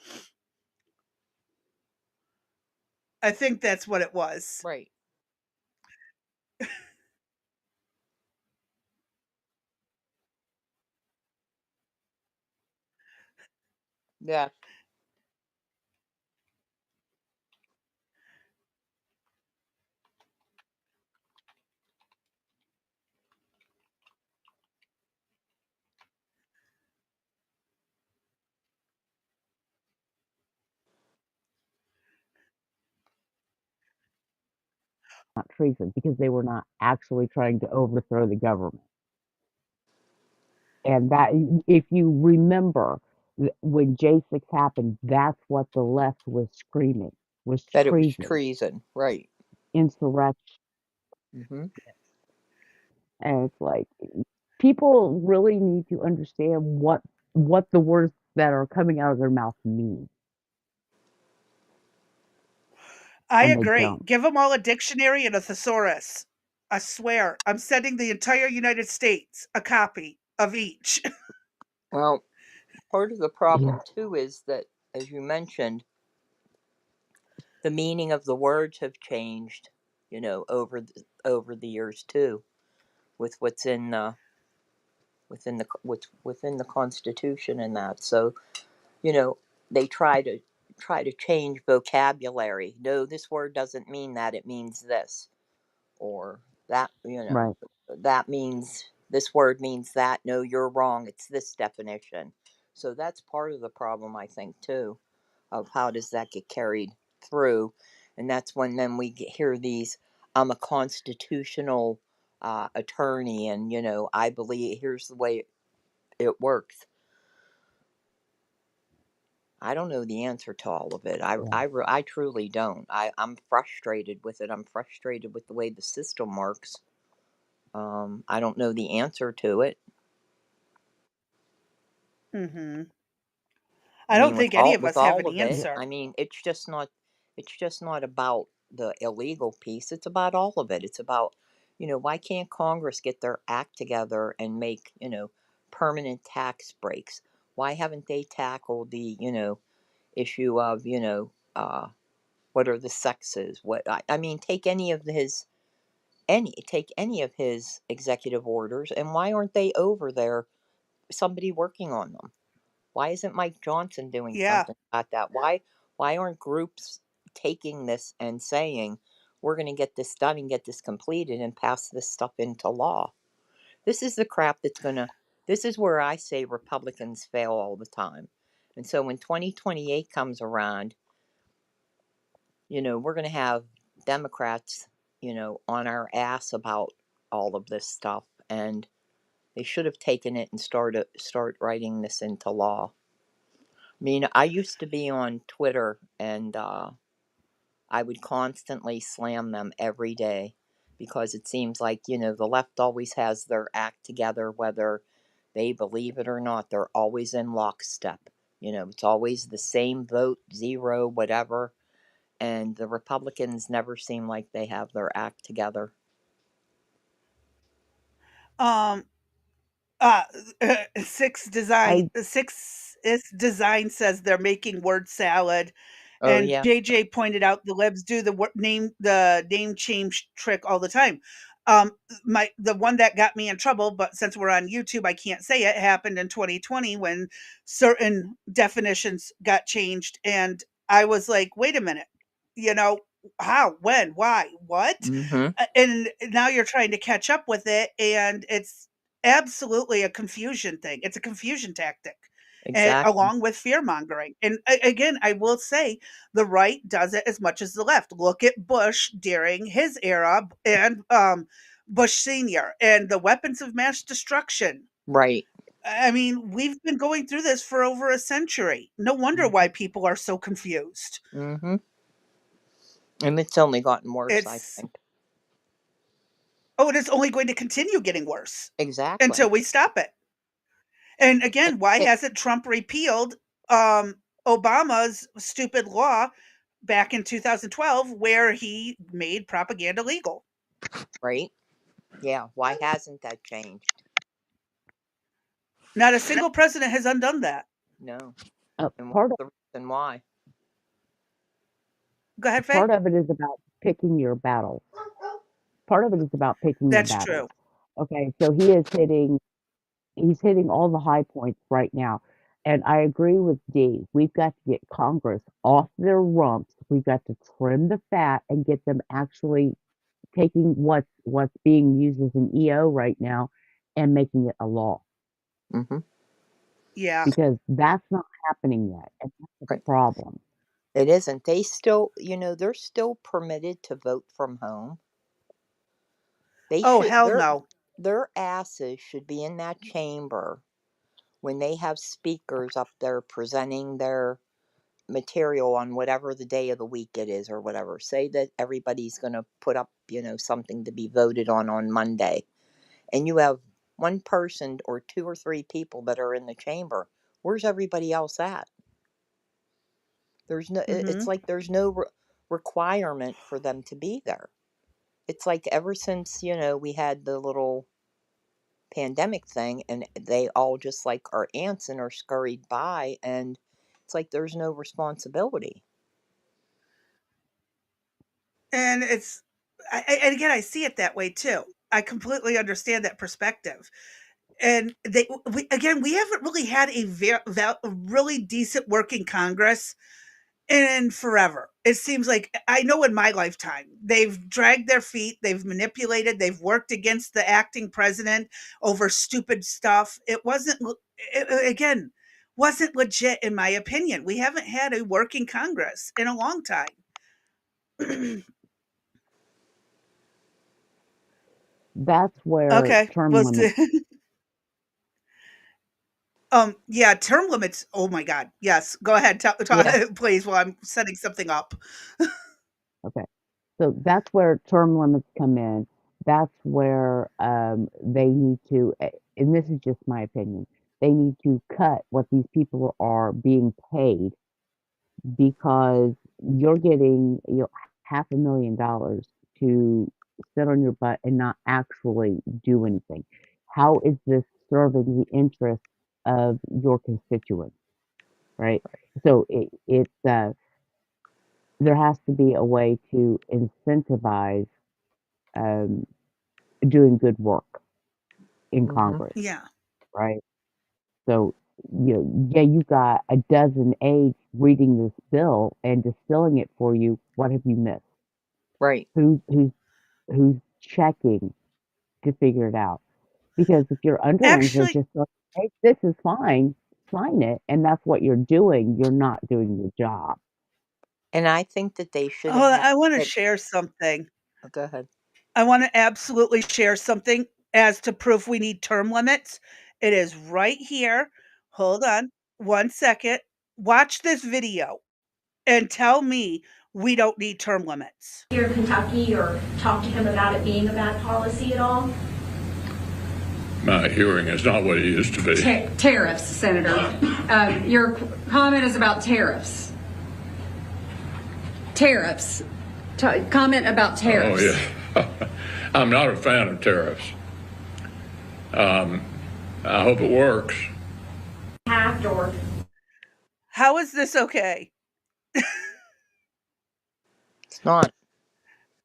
I think that's what it was. Right. Yeah. Not treason because they were not actually trying to overthrow the government. And that, if you remember, when J6 happened, that's what the left was screaming, was That it was treason, treason. Right. insurrection. Mm-hmm. And it's like, people really need to understand what the words that are coming out of their mouth mean, I and they agree. don't. Give them all a dictionary and a thesaurus. I swear, I'm sending the entire United States a copy of each. Well, part of the Yeah. problem too is that, as you mentioned, the meaning of the words have changed. Over the years too, with what's in what's within the Constitution and that. So you know they try to change vocabulary. No, this word doesn't mean that. It means this, or that. Right. That means this word means that. No, you're wrong. It's this definition. So that's part of the problem, I think, too, of how does that get carried through, and that's when then hear these. I'm a constitutional attorney, and I believe here's the way it works. I don't know the answer to all of it. Yeah. I truly don't. I'm frustrated with it. I'm frustrated with the way the system works. I don't know the answer to it. Mhm. I I don't mean, with think any of with us have all an of it, answer. I mean, it's just not about the illegal piece. It's about all of it. It's about, why can't Congress get their act together and make, permanent tax breaks? Why haven't they tackled the, issue of, what are the sexes? I mean, take any of his executive orders, and why aren't they over there, somebody working on them? Why isn't Mike Johnson doing Yeah. something about that? Why aren't groups taking this and saying, we're going to get this done and get this completed and pass this stuff into law? This is the crap this is where I say Republicans fail all the time. And so when 2028 comes around, we're going to have Democrats, on our ass about all of this stuff. And they should have taken it and start writing this into law. I mean, I used to be on Twitter, and I would constantly slam them every day because it seems like, the left always has their act together, whether they believe it or not. They're always in lockstep. It's always the same vote, zero, whatever. And the Republicans never seem like they have their act together. Um, I 6 is design says they're making word salad, Oh, and yeah. JJ pointed out the libs do the name change trick all the time. The one that got me in trouble, but since we're on YouTube, I can't say it, happened in 2020 when certain definitions got changed, and I was like, "Wait a minute, you know, how, when, why, what?" Mm-hmm. And now you're trying to catch up with it, and it's absolutely a confusion thing. It's a confusion tactic, Exactly. along with fear mongering. And again, I will say the right does it as much as the left. Look at Bush during his era and Bush Sr. and the weapons of mass destruction. Right. I mean, we've been going through this for over a century. No wonder Mm-hmm. why people are so confused. Mm-hmm. And it's only gotten worse, I It's, think. oh, it is only going to continue getting worse until Exactly. we stop it. And And again, why it, hasn't Trump repealed Obama's stupid law back in 2012 where he made propaganda legal? right? Yeah. Why hasn't that changed? Not a single president has undone that. No. And what's part of the reason why? Go ahead, Faye. part of it is about picking your battles. Part of it is about picking your That's battles. true. Okay, so he's hitting all the high points right now. And I agree with Dee. We've got to get Congress off their rumps. We've got to trim the fat and get them actually taking what's being used as an EO right now and making it a law, Mm-hmm. Yeah. because that's not happening yet, and that's a Right. problem. It isn't. They still, they're still permitted to vote from home. They Oh, should, hell no. their asses should be in that chamber when they have speakers up there presenting their material on whatever the day of the week it is or whatever. Say that everybody's going to put up, something to be voted on Monday. And you have one person or two or three people that are in the chamber. Where's everybody else at? It's Mhm. like there's no requirement for them to be there. It's like ever since, we had the little pandemic thing and they all just like are ants and are scurried by, and it's like there's no responsibility. And it's and again, I see it that way too. I completely understand that perspective. And we haven't really had a really decent working Congress in forever. It seems like, I know in my lifetime, they've dragged their feet, they've manipulated, they've worked against the acting president over stupid stuff. It wasn't, again, wasn't legit in my opinion. We haven't had a working Congress in a long time. That's where Okay, term let's do. limits. Yeah, term limits. Oh my God. Yes, go ahead, Yeah. please, while I'm setting something up. Okay, so that's where term limits come in. That's where they need to, and this is just my opinion. they need to cut what these people are being paid, because you're getting $500,000 to sit on your butt and not actually do anything. How is this serving the interests of your constituents, right? So there has to be a way to incentivize um, doing good work in Congress, Yeah. right? So, yeah, you got a dozen aides reading this bill and distilling it for you. What have you missed? Right. Who's checking to figure it out? Because if your underlings are Actually, just like, hey, this is fine, sign it, and that's what you're doing, you're not doing your job. And I think that they should have hold on, had I want to it. share something. Oh, go ahead. I want to absolutely share something as to proof we need term limits. It is right here. Hold on 1 second. Watch this video and tell me we don't need term limits. Here in Kentucky, or talk to him about it being a bad policy at all? My hearing is not what it used to be. Tariffs, Senator. Your comment is about tariffs. Tariffs. Comment about tariffs. Oh, yeah. I'm not a fan of tariffs. I hope it works. Or How is this okay? It's not.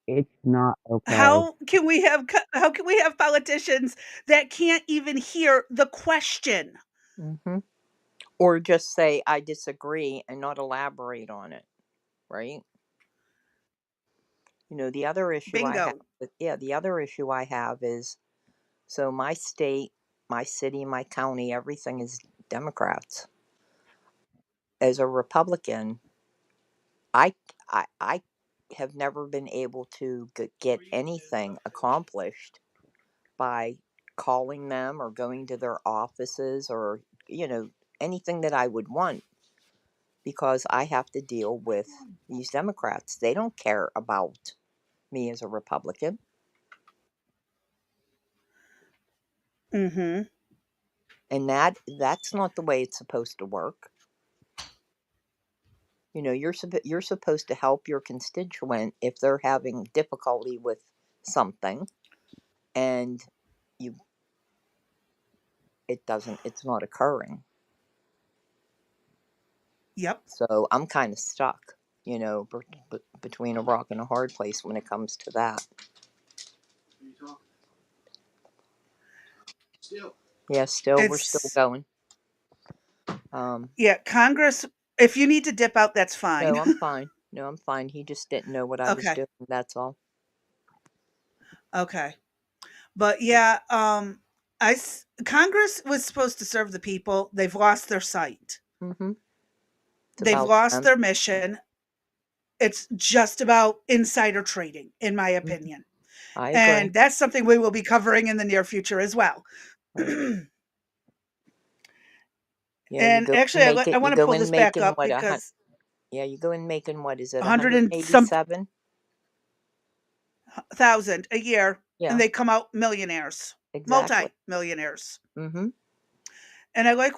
It's not okay. How can we have politicians that can't even hear the question? Mm-hmm. Or just say, I disagree and not elaborate on it, right? The other issue I have, Bingo. the other issue I have is, so my state, my city, my county, everything is Democrats. As a Republican, I have never been able to get anything accomplished by calling them or going to their offices or, anything that I would want, because I have to deal with these Democrats. They don't care about me as a Republican. Mm-hmm. And that's not the way it's supposed to work. You're supposed to help your constituent if they're having difficulty with something, and it's not occurring. Yep. So I'm kind of stuck, between a rock and a hard place when it comes to that. Yeah, we're still going. Yeah, Congress, if you need to dip out, that's fine. No, I'm fine. No, I'm fine. He just didn't know what I was Okay. doing. That's all. Okay. But yeah, Congress was supposed to serve the people. They've lost their sight. Mm-hmm. They've lost their mission. It's just about insider trading, in my opinion. I agree. And that's something we will be covering in the near future as well. Yeah, and actually, I want to pull this back up because you go in making, what is it, 187,000 a year, and they come out millionaires, multi-millionaires. Mm-hmm. And I like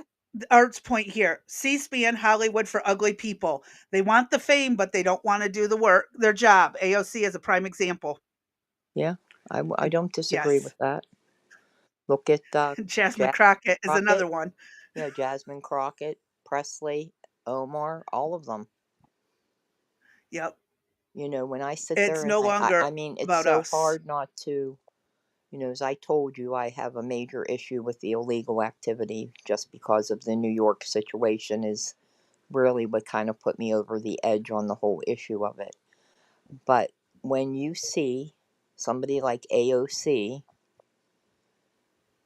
Art's point here. C-SPAN, Hollywood for ugly people. They want the fame, but they don't want to do the work, their job. AOC is a prime example. Yeah, I don't disagree with that. Look at Jasmine Crockett is another one. Yeah, Jasmine Crockett, Presley, Omar, all of them. Yep. When I sit it's there, no longer I mean, it's about so us. hard not to, as I told you, I have a major issue with the illegal activity just because of the New York situation is really what kind of put me over the edge on the whole issue of it. But when you see somebody like AOC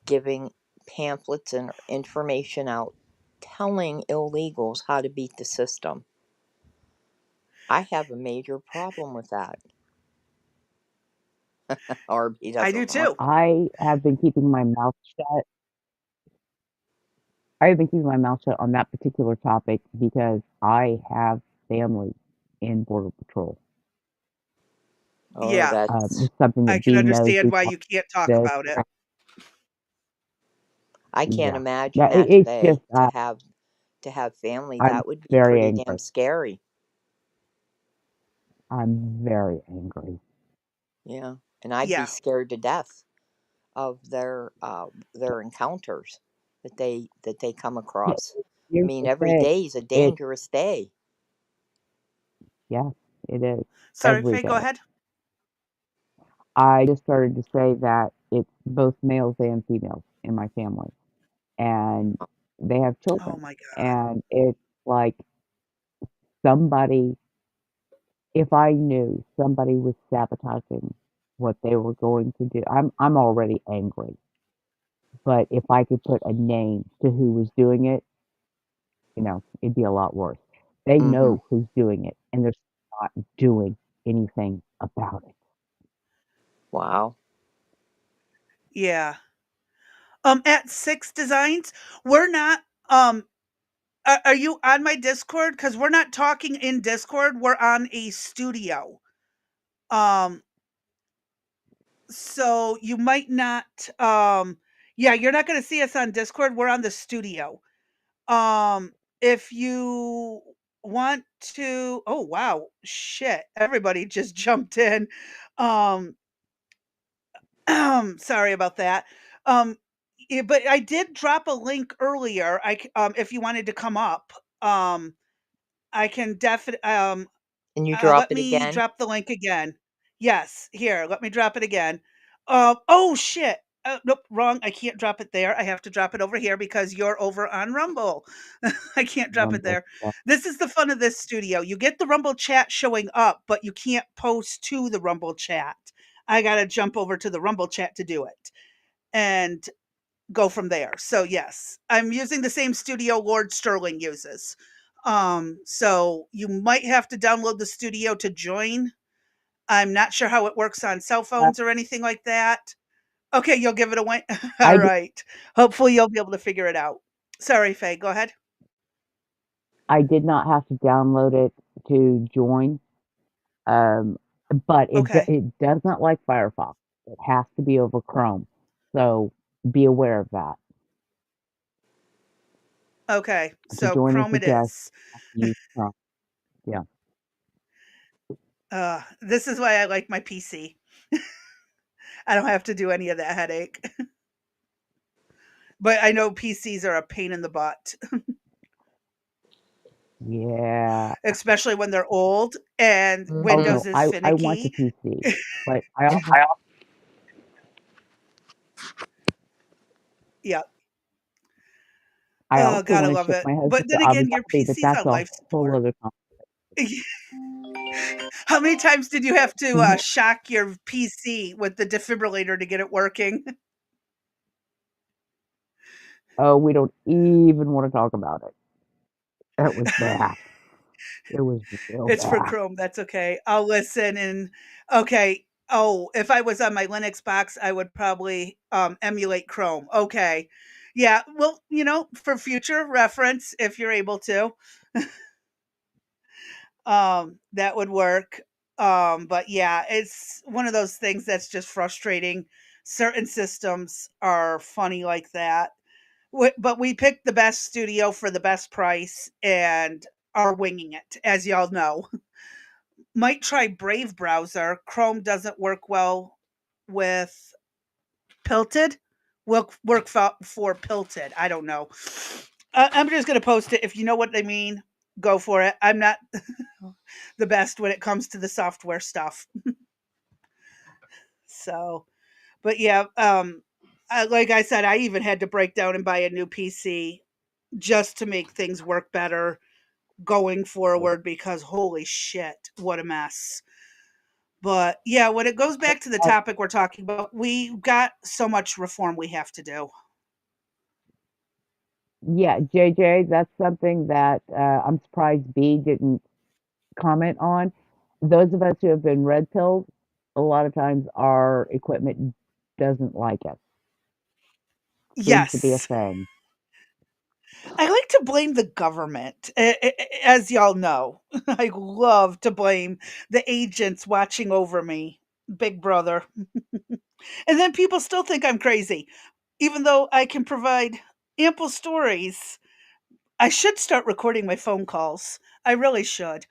giving pamphlets and information out telling illegals how to beat the system, I have a major problem with that. I do too. I have been keeping my mouth shut. I've been keeping my mouth shut on that particular topic because I have family in Border Patrol. Yeah. It's something that I can Dee knows. understand why you can't talk about it. I can't Yeah. imagine Yeah, that it's today just, to have family. I'm That would be very pretty damn angry. scary. I'm very angry. Yeah, and I'd be Yeah. scared to death of their encounters that they come Yeah, across. I here's mean, the every thing. day is a It, dangerous day. yeah, it is Sorry, every Faye, go day. ahead. I just started to say that it's both males and females in my family, and they have Oh children. my God. And it's like somebody, if I knew somebody was sabotaging what they were going to do, I'm already angry. But if I could put a name to who was doing it, it'd be a lot worse. They Hmm. know who's doing it, and they're not doing anything about it. Wow. Yeah. At Six Designs, we're not, are you on my Discord? Because we're not talking in Discord. We're on a studio. Um, so you might not, yeah, you're not going to see us on Discord. We're on the studio. If you want to, oh wow, shit, everybody just jumped in. Um, sorry about that. Um, but I did drop a link earlier. If you wanted to come up, um, I can definitely. And you drop Let it me again? drop the link again. Yes, here. Let me drop it again. Oh shit. Nope, wrong. I can't drop it there. I have to drop it over here because you're over on Rumble. I can't drop it Rumble. there. Yeah. This is the fun of this studio. You get the Rumble chat showing up, but you can't post to the Rumble chat. I got to jump over to the Rumble chat to do it and go from there. So yes, I'm using the same studio Lord Sterling uses. So you might have to download the studio to join. I'm not sure how it works on cell Uh, phones or anything like that. Okay, you'll give it away. I All did, right. Hopefully you'll be able to figure it out. Sorry, Faye. Go ahead. I did not have to download it to join, um, but Okay. it does not like Firefox. It has to be over Chrome, so be aware of that. Okay. To So join as Chrome a it guest, is. you have to use Chrome. Yeah. This is why I like my PC. I don't have to do any of that headache. But I know PCs are a pain in the butt, Yeah. especially when they're old and Oh Hmm. Windows no, is I want the finicky. PC, but I also Yeah. I Oh also god, I want to love ship it. my But husband to then Abu again, your Dhabi, but PC's that's on a life whole support. other conversation. How many times did you have to, Mhm. shock your PC with the defibrillator to get it working? Oh, we don't even want to talk about it. It was bad. It was real It's for bad. Chrome, that's okay. I'll listen and okay. Oh, if I was on my Linux box, I would probably, emulate Chrome. Okay. Yeah, well, for future reference, if you're able to, that would work. But yeah, it's one of those things that's just frustrating. Certain systems are funny like that. But we picked the best studio for the best price and are winging it, as y'all know. Might try Brave browser. Chrome doesn't work well with Pilted. Will work for Pilted. I don't know. I'm just gonna post it. If you know what they mean, go for it. I'm not the best when it comes to the software stuff. So, but yeah, like I said, I even had to break down and buy a new PC just to make things work better going forward because holy shit, what a mess. But yeah, when it goes back to the topic we're talking about, we got so much reform we have to do. Yeah, JJ, that's something that I'm surprised B didn't comment on. Those of us who have been red pilled, a lot of times our equipment doesn't like us. Seems to be a Yes. thing. I like to blame the government, as y'all know. I love to blame the agents watching over me, Big Brother. And then people still think I'm crazy. even though I can provide ample stories, I should start recording my phone calls. I really should.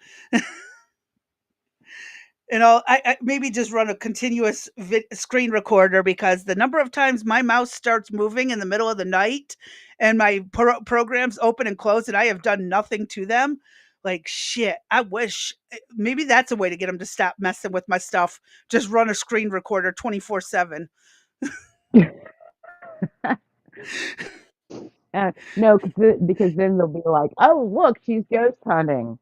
I maybe just run a continuous screen recorder, because the number of times my mouse starts moving in the middle of the night and my programs open and close and I have done nothing to them. Like, shit, I wish maybe that's a way to get them to stop messing with my stuff. Just run a screen recorder 24/7. No, because then they'll be like, "Oh, look, she's ghost hunting."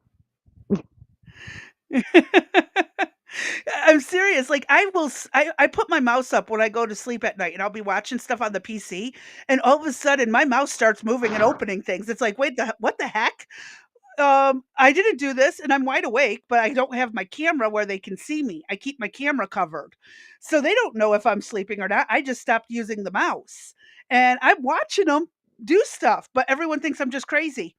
I'm serious. Like, I put my mouse up when I go to sleep at night, and I'll be watching stuff on the PC, and all of a sudden my mouse starts moving and opening things. It's like, wait, what the heck? I didn't do this, and I'm wide awake, but I don't have my camera where they can see me. I keep my camera covered, so they don't know if I'm sleeping or not. I just stopped using the mouse, and I'm watching them do stuff, but everyone thinks I'm just crazy.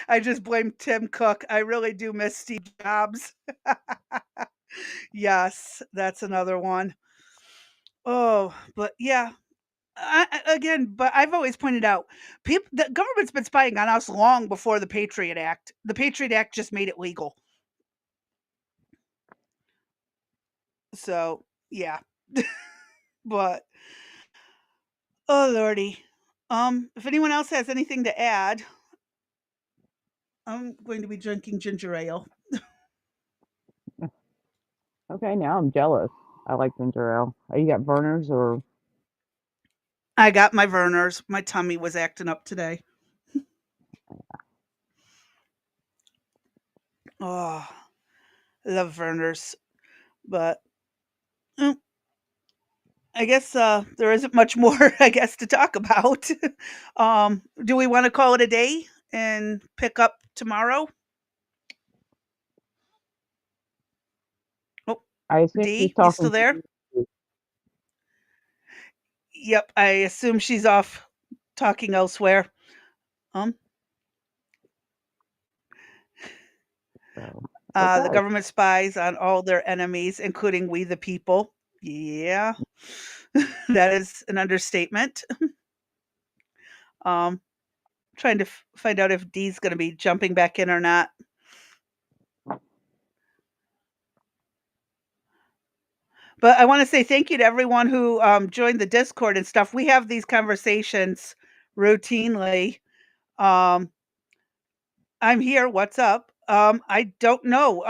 I just blame Tim Cook. I really do miss Steve Jobs. Yes, that's another one. Oh, but yeah. Again, but I've always pointed out, the government's been spying on us long before the Patriot Act. The Patriot Act just made it legal. So, yeah. But oh lordy. If anyone else has anything to add, I'm going to be drinking ginger ale. Okay, now I'm jealous. I like ginger ale. Oh, you got Verner's or I got my Verner's. My tummy was acting up today. Oh, I love Verner's. But mm, I guess there isn't much more, I guess, to talk about. Do we want to call it a day and pick up tomorrow? Oh, I assume she's D, you still talking to there? you. Yep, I assume she's off talking elsewhere. Um, So, the okay. government spies on all their enemies, including we the people. Yeah, that is an understatement. Um, trying to find out if D's going to be jumping back in or not. But I want to say thank you to everyone who joined the Discord and stuff. We have these conversations routinely. Um, I'm here. What's up? I don't know.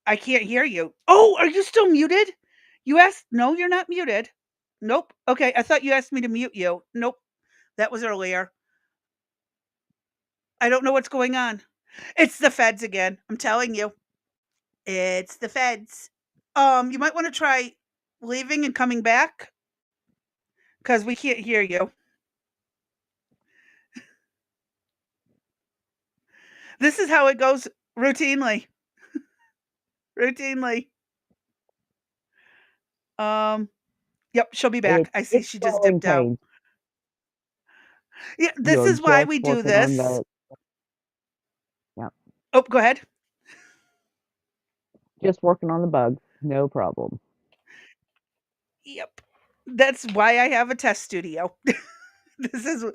I can't hear you. Oh, are you still muted? You asked. No, you're not muted. Nope. Okay, I thought you asked me to mute you. Nope, that was earlier. I don't know what's going on. It's the feds again. I'm telling you, it's the feds. You might want to try leaving and coming back because we can't hear you. This is how it goes routinely. Routinely. Um, yep, she'll be back. I see It's she just growing dipped out. pains. Yeah, this You're is why just we do working on this. the yeah, Oh, go ahead. just working on the bugs. No problem. Yep. That's why I have a test studio. This is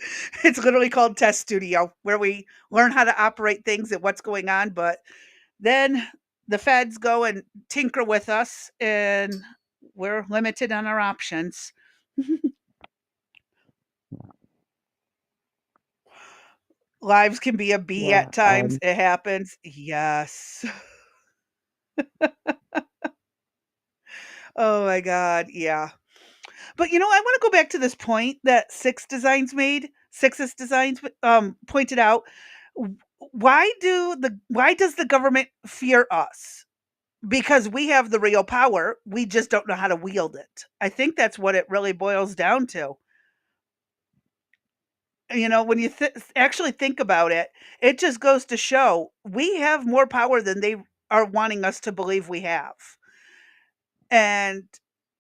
it's literally called test studio, where we learn how to operate things and what's going on, but then the feds go and tinker with us and we're limited on our options. Lives can be a bee Yeah. at times. It happens. Yes. Oh my god, yeah. But I want to go back to this point that Six's Designs pointed out. Why does the government fear us? Because we have the real power, we just don't know how to wield it. I think that's what it really boils down to. When you actually think about it, it just goes to show we have more power than they are wanting us to believe we have. And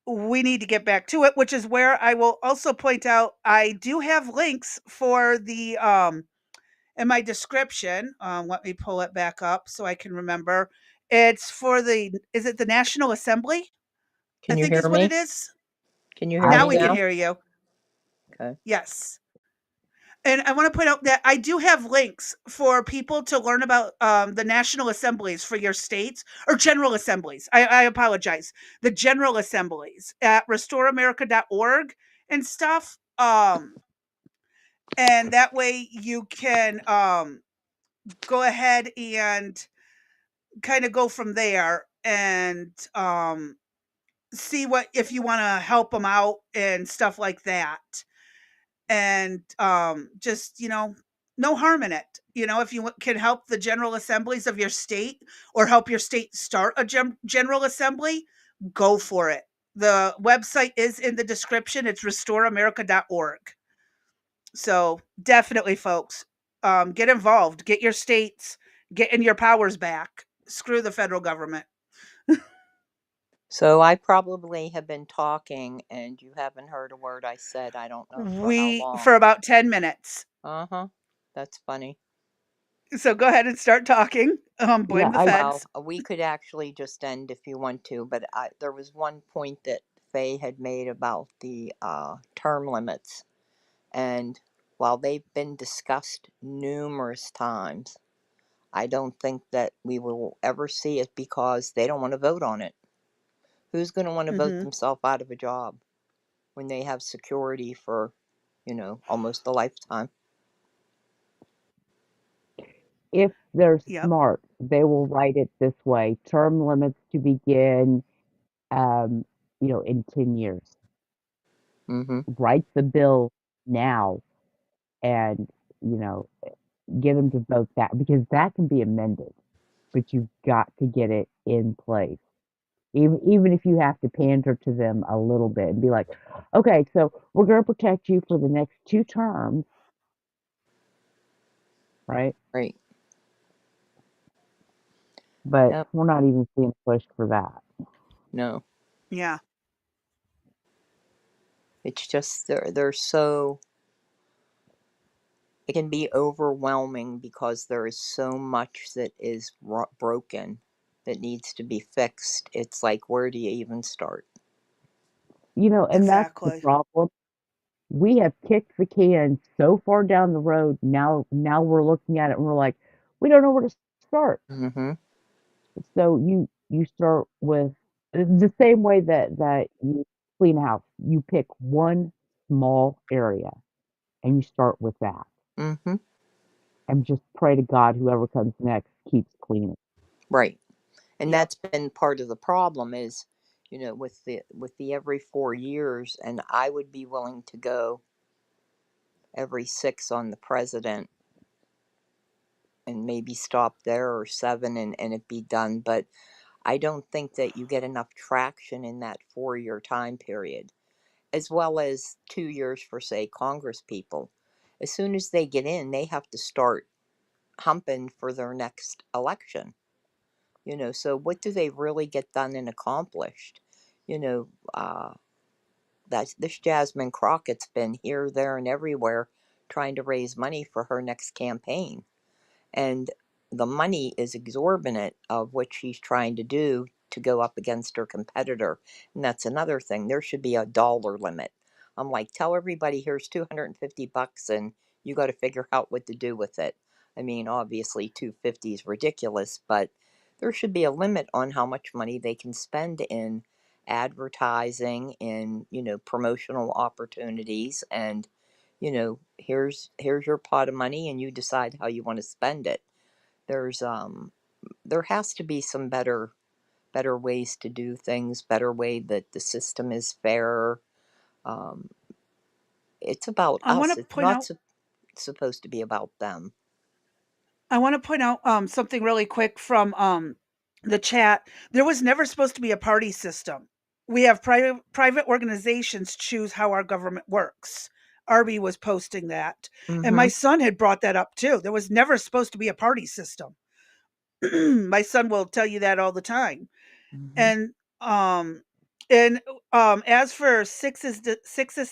we need to get back to it, which is where I will also point out I do have links for the in my description. Let me pull it back up so I can remember. It's for the is it the National Assembly? Can I you think hear is what it me? is. Can you hear Now me we can now? hear you. Okay. Yes. And I want to point out that I do have links for people to learn about the national assemblies for your states or general assemblies. I apologize. The general assemblies at restoreamerica.org and stuff. And that way you can go ahead and kind of go from there and see what if you want to help them out and stuff like that. And just no harm in it. If you can help the general assemblies of your state or help your state start a general assembly, go for it. The website is in the description. It's restoreamerica.org. So definitely, folks, get involved, get your states, getting your powers back. Screw the federal government. So I probably have been talking and you haven't heard a word I said. I don't know for how For long. about 10 minutes. Uh-huh. That's funny. So go ahead and start talking. Yeah, Blame the I Well, feds. we could actually just end if you want to, but there was one point that Faye had made about the term limits. And while they've been discussed numerous times, I don't think that we will ever see it because they don't want to vote on it. Who's going to want to vote Mhm. themselves out of a job when they have security for, almost a lifetime? if they're Yep. smart, they will write it this way: term limits to begin, um, in 10 years. Mm-hmm. Write the bill now and, you know, get them to vote that because that can be amended, but you've got to get it in place. Even if you have to pander to them a little bit and be like, okay, so we're going to protect you for the next 2 terms, right? Right. But Yep. we're not even seeing pushed for that. No. Yeah. It's just they're so it can be overwhelming because there is so much that is broken that needs to be fixed. It's like, where do you even start? And that's the Exactly. problem. We have kicked the can so far down the road. Now we're looking at it and we're like, we don't know where to start. Mm-hmm. So you start with the same way that you clean a house. You pick one small area and you start with that, Mm-hmm. and just pray to God whoever comes next keeps cleaning. Right. And Yep. that's been part of the problem is, with the every 4 years, and I would be willing to go every 6 on the president and maybe stop there or 7 and it be done. But I don't think that you get enough traction in that 4-year time period, as well as 2 years for, say, Congress people. As soon as they get in, they have to start humping for their next election. So what do they really get done and accomplished? You know, uh, that this Jasmine Crockett's been here, there, and everywhere trying to raise money for her next campaign. And the money is exorbitant of what she's trying to do to go up against her competitor. And that's another thing. There should be a dollar limit. I'm like, tell everybody here's $250 and you got to figure out what to do with it. I mean, obviously 250 is ridiculous, but there should be a limit on how much money they can spend in advertising, in, promotional opportunities, and here's your pot of money and you decide how you want to spend it. There has to be some better ways to do things, better way that the system is fairer. um, it's about I want us. to It's point not out supposed to be about them. something really quick from the chat. There was never supposed to be a party system. We have private organizations choose how our government works. Arby was posting that. And my Mm-hmm. son had brought that up too. There was never supposed to be a party system. My son will tell you that all the time. Mm-hmm. And um and as for Six's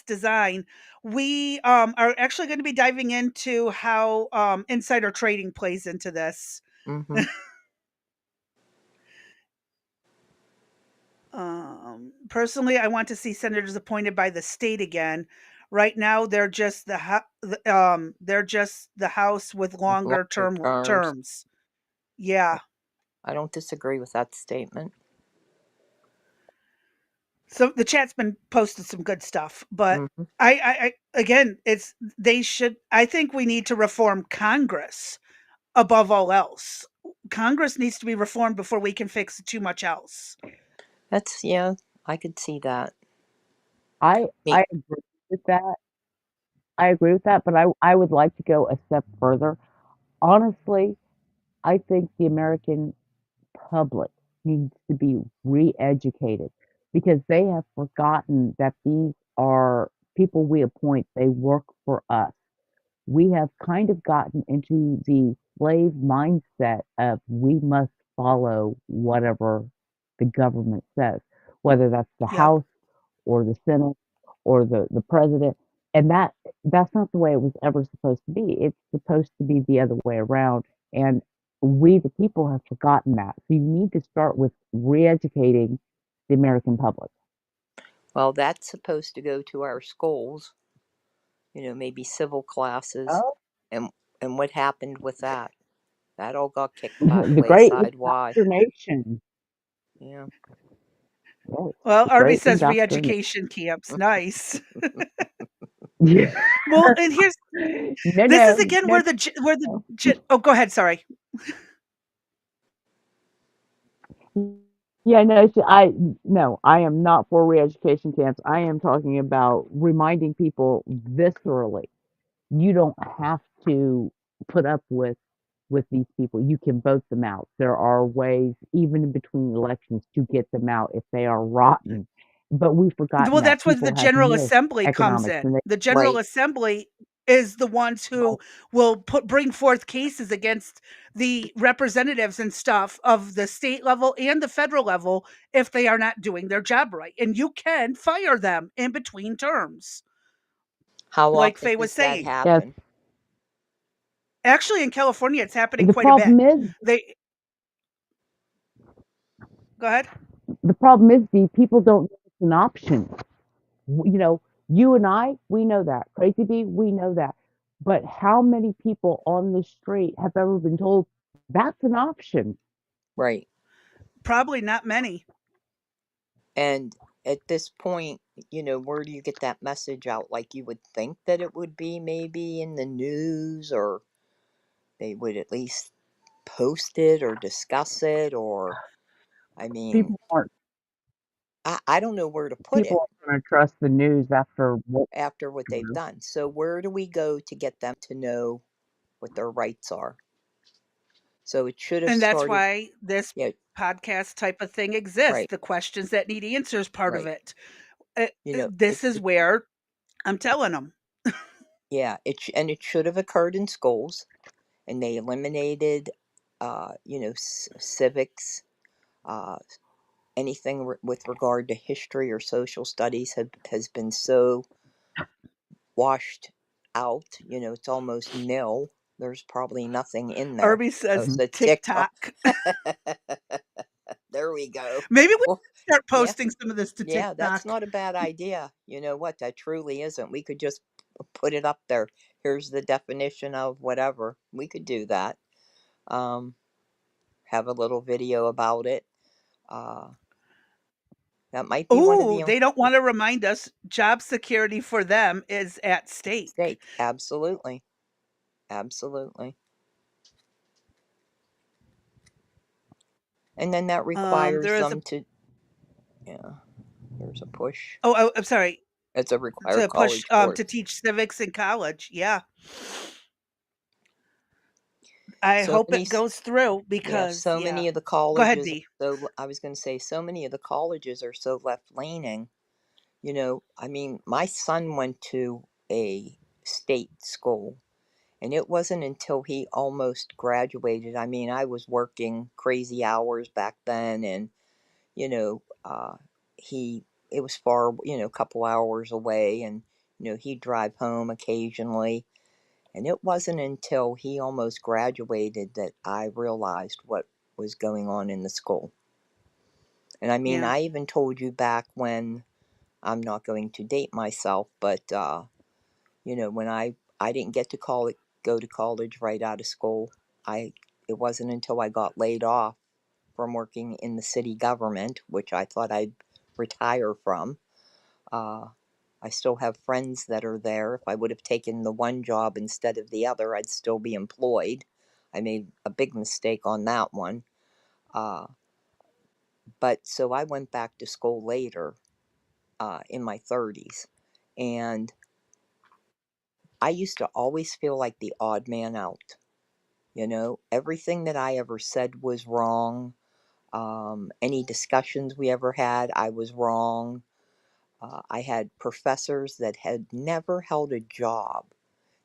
design, we are actually going to be diving into how insider trading plays into this. Mm-hmm. uh Personally, I want to see senators appointed by the state again. Right now, they're just they're just the House with With longer longer terms. terms. Yeah. I don't disagree with that statement. So the chat's been posted some good stuff, but Hmm. I again, it's they should. I think we need to reform Congress above all else. Congress needs to be reformed before we can fix too much else. That's, yeah, I could see that. I Me, I agree with that. I agree with that, but I would like to go a step further. Honestly, I think the American public needs to be re-educated because they have forgotten that these are people we appoint. They work for us. We have kind of gotten into the slave mindset of we must follow whatever the government says, whether that's the Yep. House or the Senate or the president. And that's not the way it was ever supposed to be. It's supposed to be the other way around. And we, the people, have forgotten that. So you need to start with re-educating the American public. well, that's supposed to go to our schools, maybe civil classes. Oh, And what happened with that? That all got kicked by the the great wayside. Why? indoctrination. Yeah. Yes, Well, the Arby great says indoctrination. re-education camps. Nice. Yeah. Well, and here's No, this is no, again no, where the no. oh, go ahead. Sorry. Yeah, no, see, no, I am not for re-education camps. I am talking about reminding people viscerally, you don't have to put up with these people. You can vote them out. There are ways, even in between elections, to get them out if they are rotten. But we've forgotten Well, that that's where the people have General missed Assembly comes economics, and in. they The General Right. Assembly is the ones who will bring forth cases against the representatives and stuff of the state level and the federal level if they are not doing their job right. And you can fire them in between terms, How like often Faye was does that saying. yes. happen? Actually, in California, it's happening The quite a bit. problem is, They go ahead. the people don't know it's an option. You know, you and I, we know that. Crazy Bee, we know that. But how many people on the street have ever been told that's an option? Right. Probably not many. And at this point, where do you get that message out? Like, you would think that it would be maybe in the news, or they would at least post it or discuss it, or, I mean, People aren't I don't know where to put people it aren't going to trust the news after what after what they've done. So where do we go to get them to know what their rights are? So it should have And that's started. why this Yeah. podcast type of thing exists. Right. The questions that need answers part of Right. it. It This is where I'm telling them. Yeah, and it should have occurred in schools, and they eliminated, civics, uh, anything with regard to history or social studies has been so washed out. It's almost nil. There's probably nothing in there. Arby Oh, says the TikTok. TikTok. There we go. Maybe we Well, should start yeah, posting some of this to yeah, that's TikTok. not a bad idea. You know what? That truly isn't. We could just put it up there. Here's the definition of whatever. We could do that. Um, have a little video about it. Uh, that might be one of Ooh, the they don't want to remind us job security for them is at stake. stake. Absolutely. Absolutely. And then that requires There is a them to, yeah, there's a push. I'm sorry. It's a required To push college course. to teach civics in college. Yeah. I So hope many, it goes through yeah, because so yeah. many of the Go ahead, colleges, D. I was going to say, so many of the colleges are so left leaning. I mean, my son went to a state school, and it wasn't until he almost graduated. I mean, I was working crazy hours back then, and, you know, uh, it was far, a couple hours away, and, he'd drive home occasionally. And it wasn't until he almost graduated that I realized what was going on in the school. And I mean, Yeah. I even told you back when, I'm not going to date myself, but when I didn't get to go to college right out of school. I It wasn't until I got laid off from working in the city government, which I thought I'd retire from. Uh, I still have friends that are there. If I would have taken the one job instead of the other, I'd still be employed. I made a big mistake on that one. Uh, but so I went back to school later, in my 30s. And I used to always feel like the odd man out. Everything that I ever said was wrong. Any discussions we ever had, I was wrong. I had professors that had never held a job.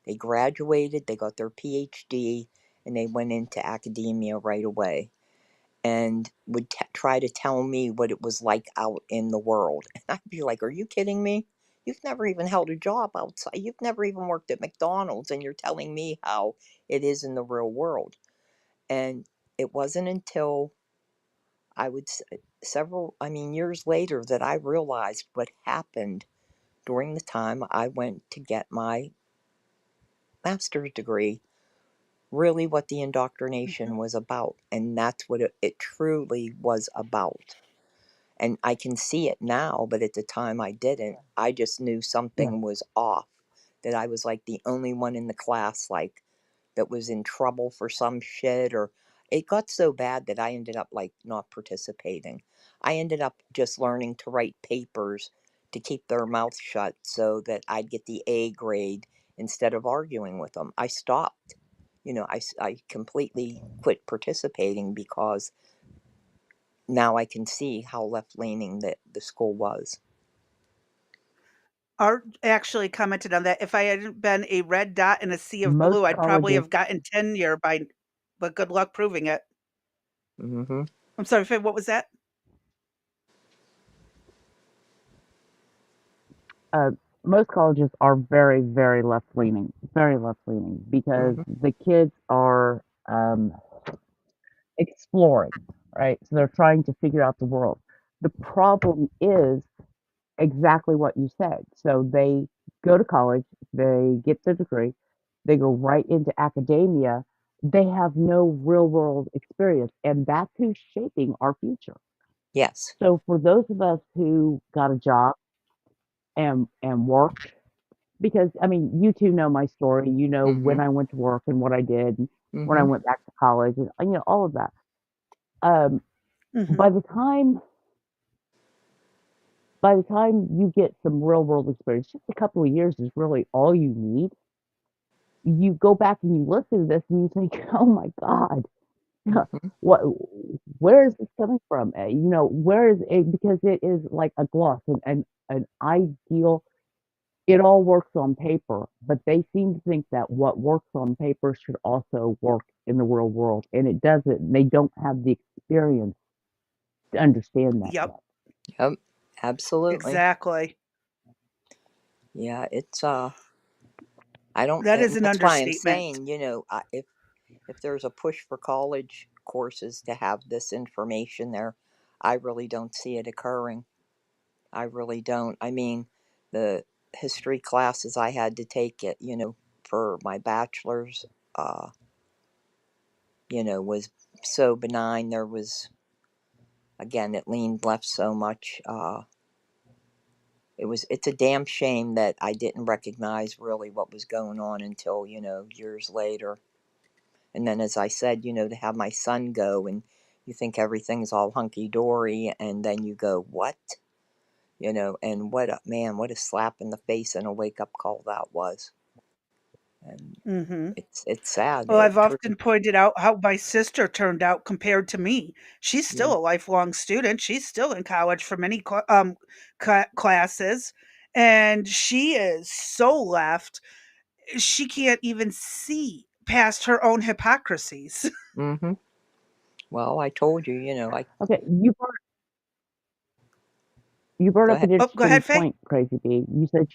They graduated, they got their PhD, and they went into academia right away and would try to tell me what it was like out in the world. And I'd be like, are you kidding me? You've never even held a job outside. You've never even worked at McDonald's, and you're telling me how it is in the real world. And it wasn't until I would years later that I realized what happened during the time I went to get my master's degree, really what the indoctrination was about. And that's what it truly was about. And I can see it now, but at the time I didn't. I just knew Yeah. something was off, that I was like the only one in the class, like, that was in trouble for some shit, or it got so bad that I ended up like not participating. I ended up just learning to write papers to keep their mouth shut so that I'd get the A grade instead of arguing with them. I stopped. I completely quit participating because now I can see how left leaning the school was. Art actually commented on that. If I hadn't been a red dot in a sea of Most blue, I'd probably colleges have gotten tenure but good luck proving it. Mm-hmm. I'm sorry, Faye, what was that? uh, most colleges are very, very left leaning because Mm-hmm. the kids are exploring, right? So they're trying to figure out the world. The problem is exactly what you said. So they go to college, they get their degree, they go right into academia. They have no real world experience, and that's who's shaping our future. Yes. So for those of us who got a job and worked, because I mean, you two know my story. You know Mm-hmm. when I went to work and what I did, and when I Mm-hmm. went back to college, and all of that. Um, Mhm. by the time by the time you get some real world experience, just a couple of years is really all you need. You go back and you listen to this and you think, oh my God, Mm-hmm. what, where is this coming from? Where is it? Because it is like a gloss and an ideal. It all works on paper, but they seem to think that what works on paper should also work in the real world, and it doesn't. They don't have the experience to understand that Yep, yet. Yep. Absolutely. exactly. Yeah. It's I don't, That is and an that's why I'm understatement. saying, if there's a push for college courses to have this information there, I really don't see it occurring. I really don't. I mean, the history classes I had to take it, for my bachelor's, uh, was so benign. There was, again, it leaned left so much. It's a damn shame that I didn't recognize really what was going on until, years later. And then, as I said, to have my son go and you think everything's all hunky dory, and then you go, what? And what a slap in the face and a wake up call that was. And Mhm. it's sad. Well, I've It truly, often pointed out how my sister turned out compared to me. She's yeah. still a lifelong student. She's still in college for many classes, and she is so left. She can't even see past her own hypocrisies. Mm-hmm. Well, I told you, I Okay, you brought go up ahead. an Oh, go interesting ahead, Faye. point, Crazy B. You said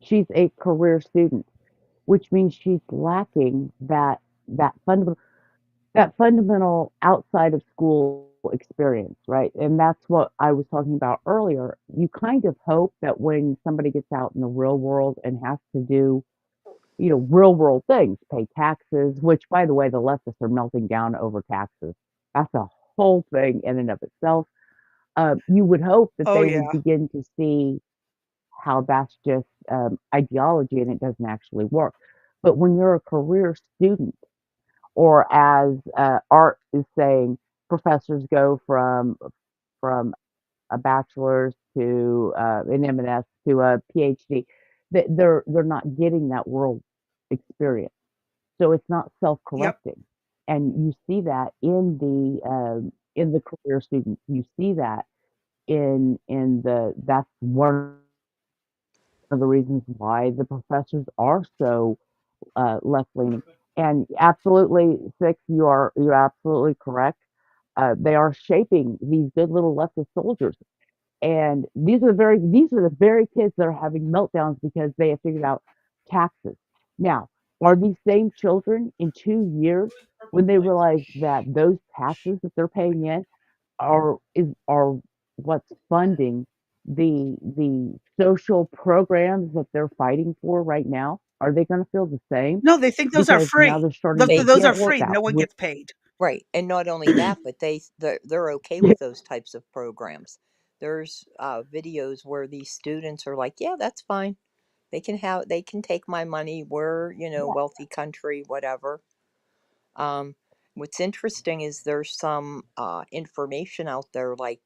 she's a career student, which means she's lacking that fundamental outside of school experience, right? And that's what I was talking about earlier. You kind of hope that when somebody gets out in the real world and has to do, real world things, pay taxes, which by the way, the leftists are melting down over taxes. That's a whole thing in and of itself. You would hope that Oh, they would yeah. begin to see how that's just ideology and it doesn't actually work. But when you're a career student, or as Art is saying, professors go from a bachelor's to an M&S to a PhD. They're not getting that world experience, so it's not Yep. self-correcting, and you see that in the career students. You see that in the that's one of the reasons why the professors are so left leaning. And absolutely, Six, you're absolutely correct. They are shaping these good little leftist soldiers, and these are the very kids that are having meltdowns because they have figured out taxes. Now, are these same children in 2 years, when they realize that those taxes that they're paying in are what's funding the social programs that they're fighting for right now? Are they going to feel the same? No, they think those are Because now free. they're starting to Those are get free. that No one with gets paid. Right, and not only that, but they're okay with those types of programs. There's videos where these students are like, "Yeah, that's fine. They can take my money. We're, wealthy country, whatever." Um, what's interesting is there's some information out there, like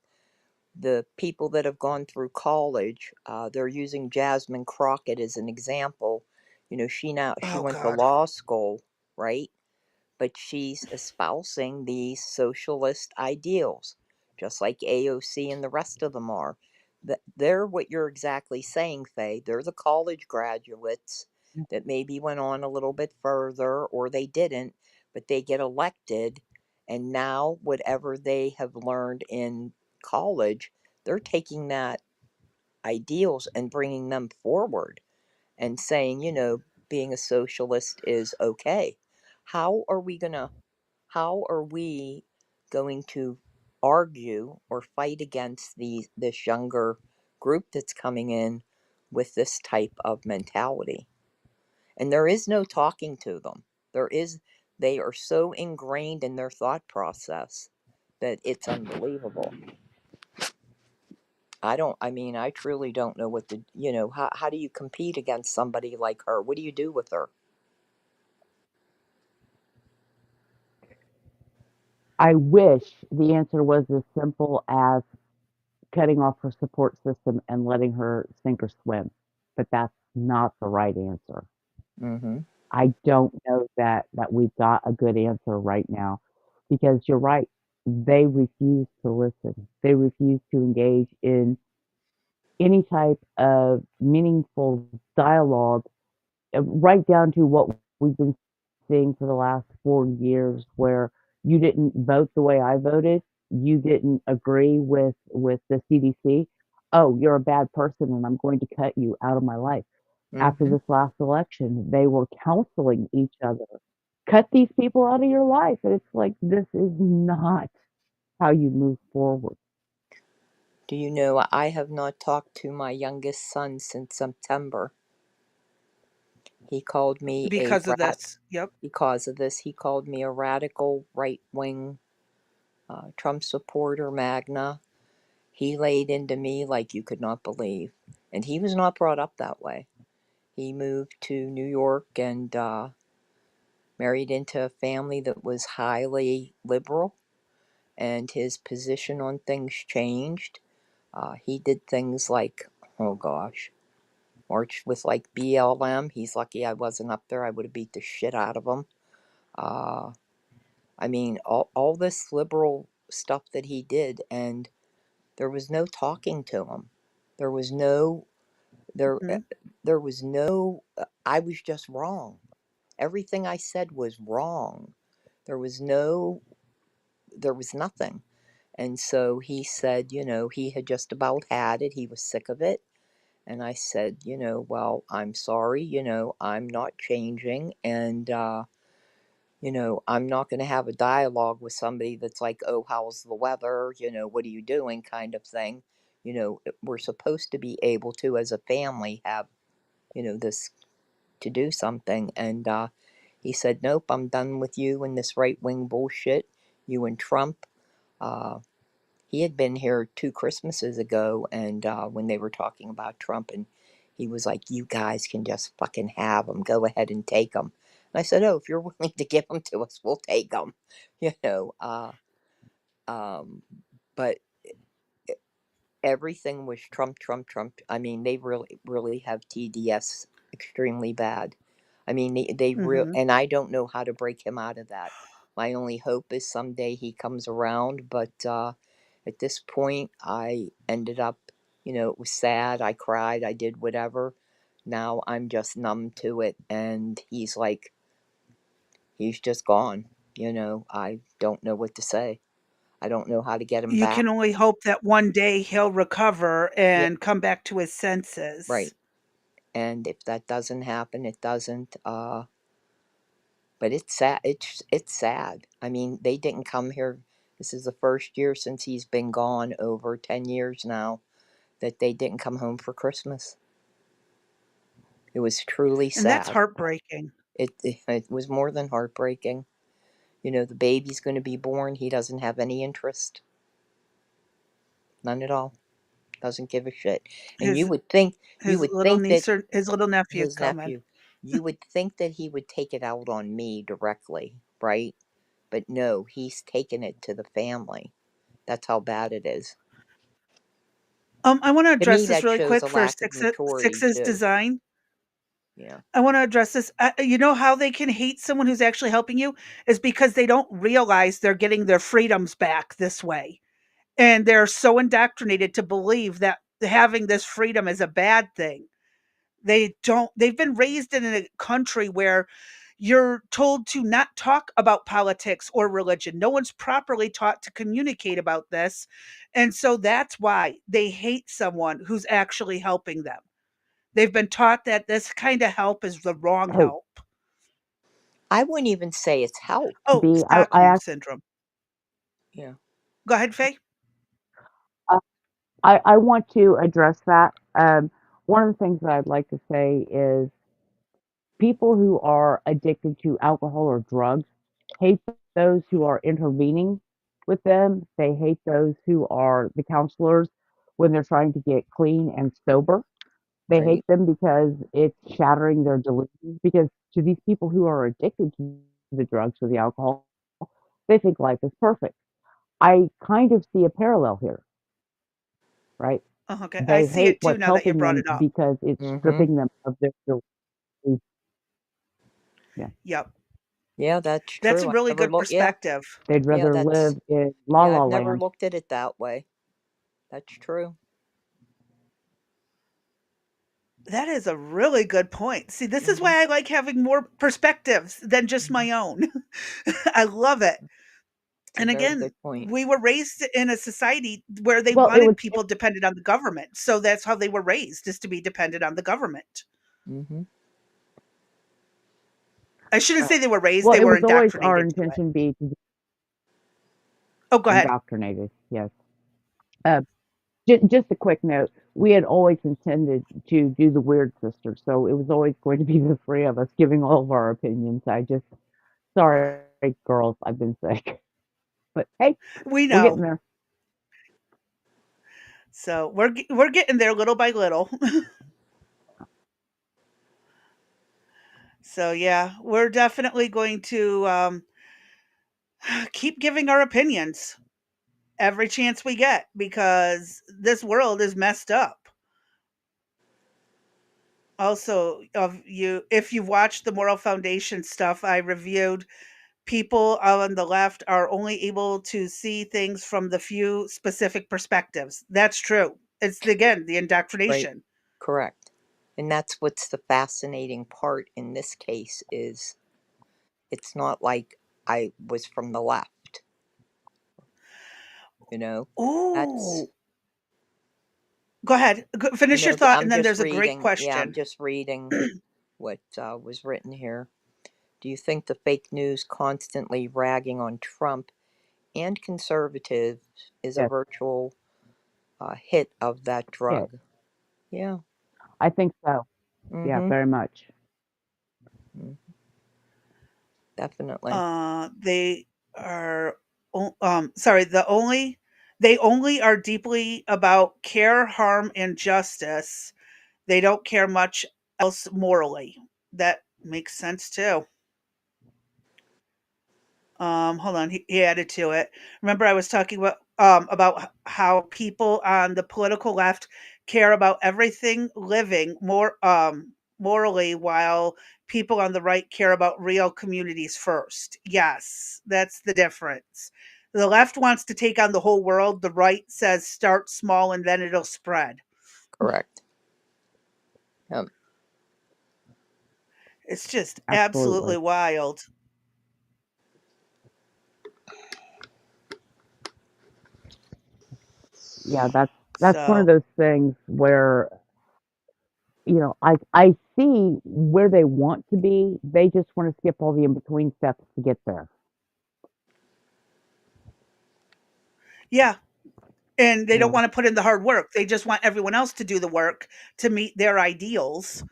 the people that have gone through college. They're using Jasmine Crockett as an example. She Oh, went to God. law school, right? But she's espousing these socialist ideals, just like AOC and the rest of them are. They're what you're exactly saying, Faye. They're the college graduates that maybe went on a little bit further or they didn't, but they get elected, and now whatever they have learned in college, they're taking that ideals and bringing them forward and saying, being a socialist is okay. How are we gonna how are we going to argue or fight against this younger group that's coming in with this type of mentality? And there is no talking to them. They are so ingrained in their thought process that it's unbelievable. I truly don't know how do you compete against somebody like her? What do you do with her? I wish the answer was as simple as cutting off her support system and letting her sink or swim, but that's not the right answer. Mm-hmm. I don't know that we've got a good answer right now, because you're right. They refuse to listen. They refuse to engage in any type of meaningful dialogue, right down to what we've been seeing for the last 4 years, where you didn't vote the way I voted, you didn't agree with the CDC. Oh, you're a bad person, and I'm going to cut you out of my life. After Mm-hmm. this last election, they were counseling each other. Cut these people out of your life. And it's like, this is not how you move forward. Do you know I have not talked to my youngest son since September? He called me Because of this. Yep. because of this. He called me a radical right wing Trump supporter, MAGNA. He laid into me like you could not believe. And he was not brought up that way. He moved to New York and married into a family that was highly liberal, and his position on things changed. He did things like, oh gosh, march with like BLM. He's lucky I wasn't up there. I would have beat the shit out of him. Uh, all this liberal stuff that he did, and there was no talking to him. There was no, there, Mhm. there was no, I was just wrong. Everything I said was wrong. There was no, there was nothing. And so he said, he had just about had it. He was sick of it. And I said, well, I'm sorry, I'm not changing. And You know, I'm not going to have a dialogue with somebody that's like, oh, how's the weather? You know, what are you doing? Kind of thing. You know, we're supposed to be able to, as a family, have, you know, this to do something. And he said, nope, I'm done with you and this right wing bullshit. You and Trump. He had been here 2 Christmases ago, and when they were talking about Trump, and he was like, you guys can just fucking have them. Go ahead and take them. And I said, oh, if you're willing to give them to us, we'll take them. You know, but everything was Trump, Trump, Trump. I mean, they really, really have TDS extremely bad. I mean, and I don't know how to break him out of that. My only hope is someday he comes around, but at this point, I ended up, you know, it was sad. I cried. I did whatever. Now I'm just numb to it, and he's just gone. You know, I don't know what to say. I don't know how to get him You back. can only hope that one day he'll recover Yeah, and come back to his right. senses. And if that doesn't happen, it doesn't. But it's sad. It's sad. I mean, they didn't come here. This is the first year since he's been gone, over 10 years now, that they didn't come home for Christmas. It was truly And that's sad. heartbreaking. It was more than heartbreaking. You know, the baby's going to be born. He doesn't have any interest. None at all. Doesn't give a shit. And His you his would little think that niece or his little nephew's his coming. nephew, you would think that he would take it out on me directly, right? But no, he's taken it to the family. That's how bad it is. I wanna To me, address this that really shows a quick for lack of maturity Six's too. design. Yeah. I wanna address this. You know how they can hate someone who's actually helping you? Is because they don't realize they're getting their freedoms back this way. And they're so indoctrinated to believe that having this freedom is a bad thing. They've been raised in a country where you're told to not talk about politics or religion. No one's properly taught to communicate about this. And so that's why they hate someone who's actually helping them. They've been taught that this kind of help is the wrong Hey, help. I wouldn't even say it's help. Oh, B, Stockholm syndrome. Yeah. Go ahead, Faye. I, I want to address that. One of the things that I'd like to say is people who are addicted to alcohol or drugs hate those who are intervening with them. They hate those who are the counselors when they're trying to get clean and sober. They hate Right. them because it's shattering their delusions. Because to these people who are addicted to the drugs or the alcohol, they think life is perfect. I kind of see a parallel here, right? Oh, okay. I They see hate it too what's now that you helping brought them it up. because it's Mm-hmm. stripping them of their beliefs. Yeah. Yep. Yeah, that's That's a true. I really never good looked. Yeah. They'd Yeah. rather That's. live in La Yeah. La I've never Land. looked at it that way. That's true. That is a really good point. See, this is Mm-hmm. why I like having more perspectives than just my own. I love it. It's a And very again, good point. we were raised in a society where they Well, it wanted was people dependent on the government. So that's how they were raised, is to be dependent on the government. Mm-hmm. I shouldn't say they were raised, well, they it were was always our indoctrinated to it. intention be to be Oh, go ahead. indoctrinated. Yes. Uh, just a quick note. We had always intended to do the Weird Sisters, so it was always going to be the three of us giving all of our opinions. Sorry, girls, I've been sick, but hey, We we're getting know. there. So we're getting there little by little. So yeah, we're definitely going to keep giving our opinions every chance we get because this world is messed up. Also, if you've watched the Moral Foundation stuff I reviewed, people on the left are only able to see things from the few specific perspectives. That's true. It's again the Right. indoctrination. Correct. And that's what's the fascinating part in this case is it's not like I was from the left, you know. That's Oh, go ahead. you Finish your know. thought, I'm and then just there's a great reading. Yeah, I'm question. just reading what was written here. Do you think the fake news constantly ragging on Trump and conservatives is a Yes, virtual hit of that yes, drug? Yeah. I think so. Yeah, Mm-hmm. very much. Definitely. They are, sorry, they only are deeply about care, harm, and justice. They don't care much else morally. That makes sense too. Hold on, he added to it. Remember, I was talking about how people on the political left care about everything living morally, while people on the right care about real communities first. Yes, that's the difference. The left wants to take on the whole world. The right says start small and then it'll spread. Correct. Yep. It's just Absolutely. absolutely wild. Yeah, that's one of So, those things where, I see where they want to be. They just want to skip all the in between steps to get there. yeah, and they don't Yeah. wanna put in the hard work. They just want everyone else to do the work to meet their ideals,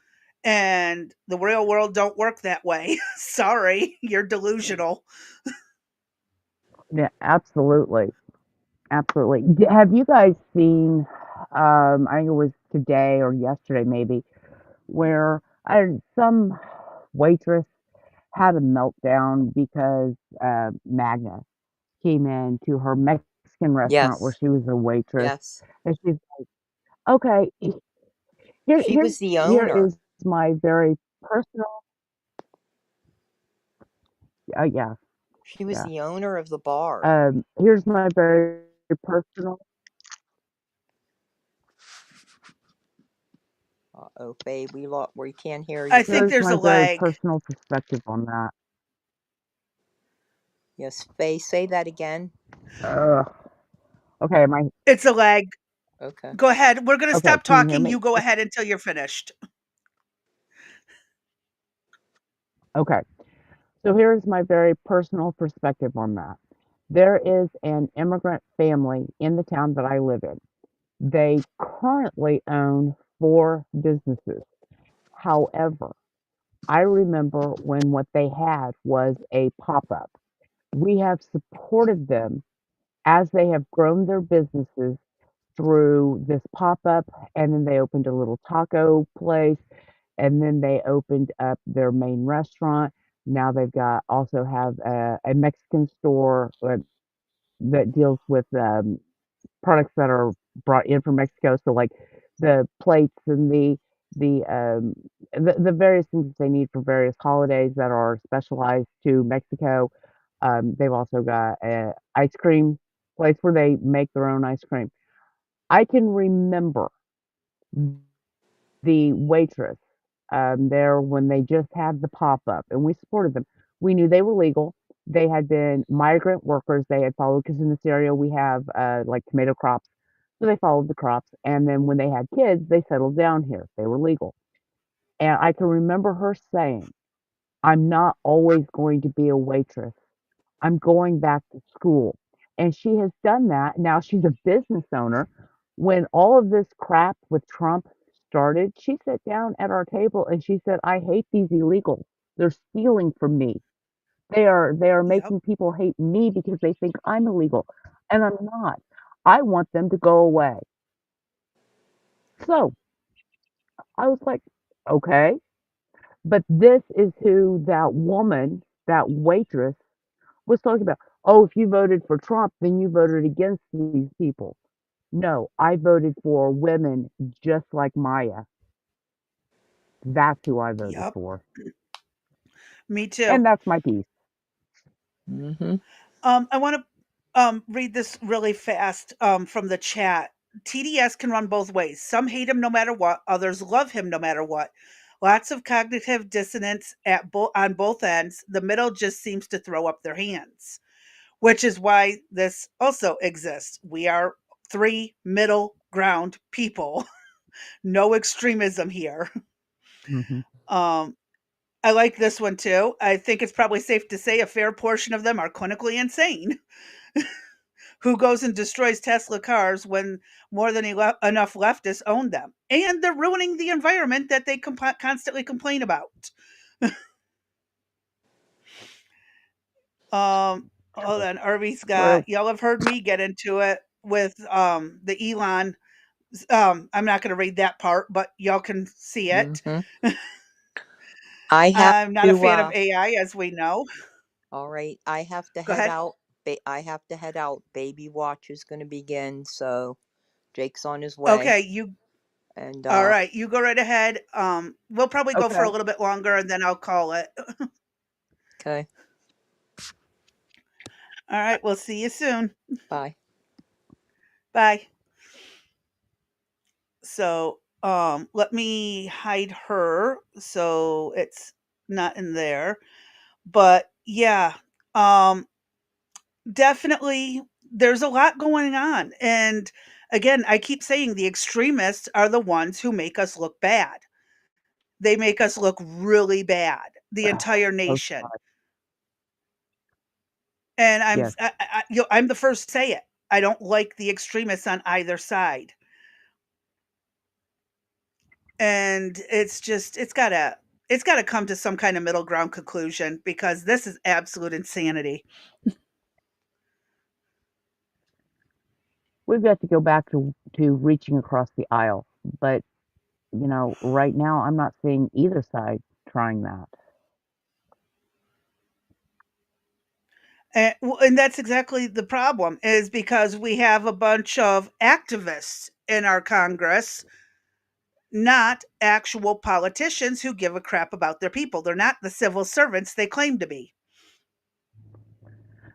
and the real world don't work that way. Sorry, you're delusional. Yeah, absolutely. Absolutely. Have you guys seen, I think it was today or yesterday maybe, where some waitress had a meltdown because Magna came in to her Mexican restaurant where Yes. she was a waitress, Yes. and she's like, "Okay, here, She here's was the here owner. is my very personal, yeah, She was yeah, the owner of the bar. here's my very personal." Uh-oh, Faye, we can't hear I you. think Here's there's my a very lag. personal perspective on that. Yes, Faye, say that again. Ugh. Okay, am I It's a lag. Okay. Go ahead. We're gonna okay? stop Can you hear talking. me? You go ahead until you're finished. Okay. So here's my very personal perspective on that. There is an immigrant family in the town that I live in. They currently own 4 businesses. However, I remember when what they had was a pop-up. We have supported them as they have grown their businesses through this pop-up, and then they opened a little taco place, and then they opened up their main restaurant. Now they've got also have a Mexican store that deals with products that are brought in from Mexico. So like the plates and the various things that they need for various holidays that are specialized to Mexico. They've also got a ice cream place where they make their own ice cream. I can remember the waitress there when they just had the pop up, and we supported them. We knew they were legal. They had been migrant workers. They had followed because in this area we have like tomato crops, so they followed the crops. And then when they had kids, they settled down here. They were legal, and I can remember her saying, "I'm not always going to be a waitress. I'm going back to school." And she has done that. Now she's a business owner. When all of this crap with Trump started, she sat down at our table and she said, "I hate these illegals. They're stealing from me. They are Yep. making people hate me because they think I'm illegal, and I'm not. I want them to go away." So I was like, okay. But this is who that woman, that waitress, was talking about. Oh, if you voted for Trump, then you voted against these people. No, I voted for women just like Maya. That's who I voted Yep. for. Me too. And that's my piece. Mm-hmm. I want to read this really fast from the chat. TDS can run both ways. Some hate him no matter what, others love him no matter what. Lots of cognitive dissonance on both ends. The middle just seems to throw up their hands, which is why this also exists. We are 3 middle ground people. No extremism here. Mhm. Um, I like this one too. I think it's probably safe to say a fair portion of them are clinically insane. Who goes and destroys Tesla cars when more than enough leftists own them? And they're ruining the environment that they constantly complain about. Hold on. Arby's True. got, y'all have heard me get into it with the Elon. I'm not going to read that part, but y'all can see it. I have I'm not a to. fan of AI, as we know. All right, I have to Go head ahead. out. I have to head out. Baby watch is going to begin, so Jake's on his way. Okay, you. And All right, you go right ahead. We'll probably go for a Okay. little bit longer, and then I'll call it. okay, All right, we'll see you soon. bye. Bye. So, let me hide her so it's not in there. But yeah, um, definitely there's a lot going on. And again, I keep saying the extremists are the ones who make us look bad. They make us look really bad, the entire Oh, nation. God. And Yes. I'm the first to say it. I don't like the extremists on either side. And it's gotta come to some kind of middle ground conclusion because this is absolute insanity. We've got to go back to reaching across the aisle. But, right now I'm not seeing either side trying that. And that's exactly the problem is because we have a bunch of activists in our Congress, not actual politicians who give a crap about their people. They're not the civil servants they claim to be.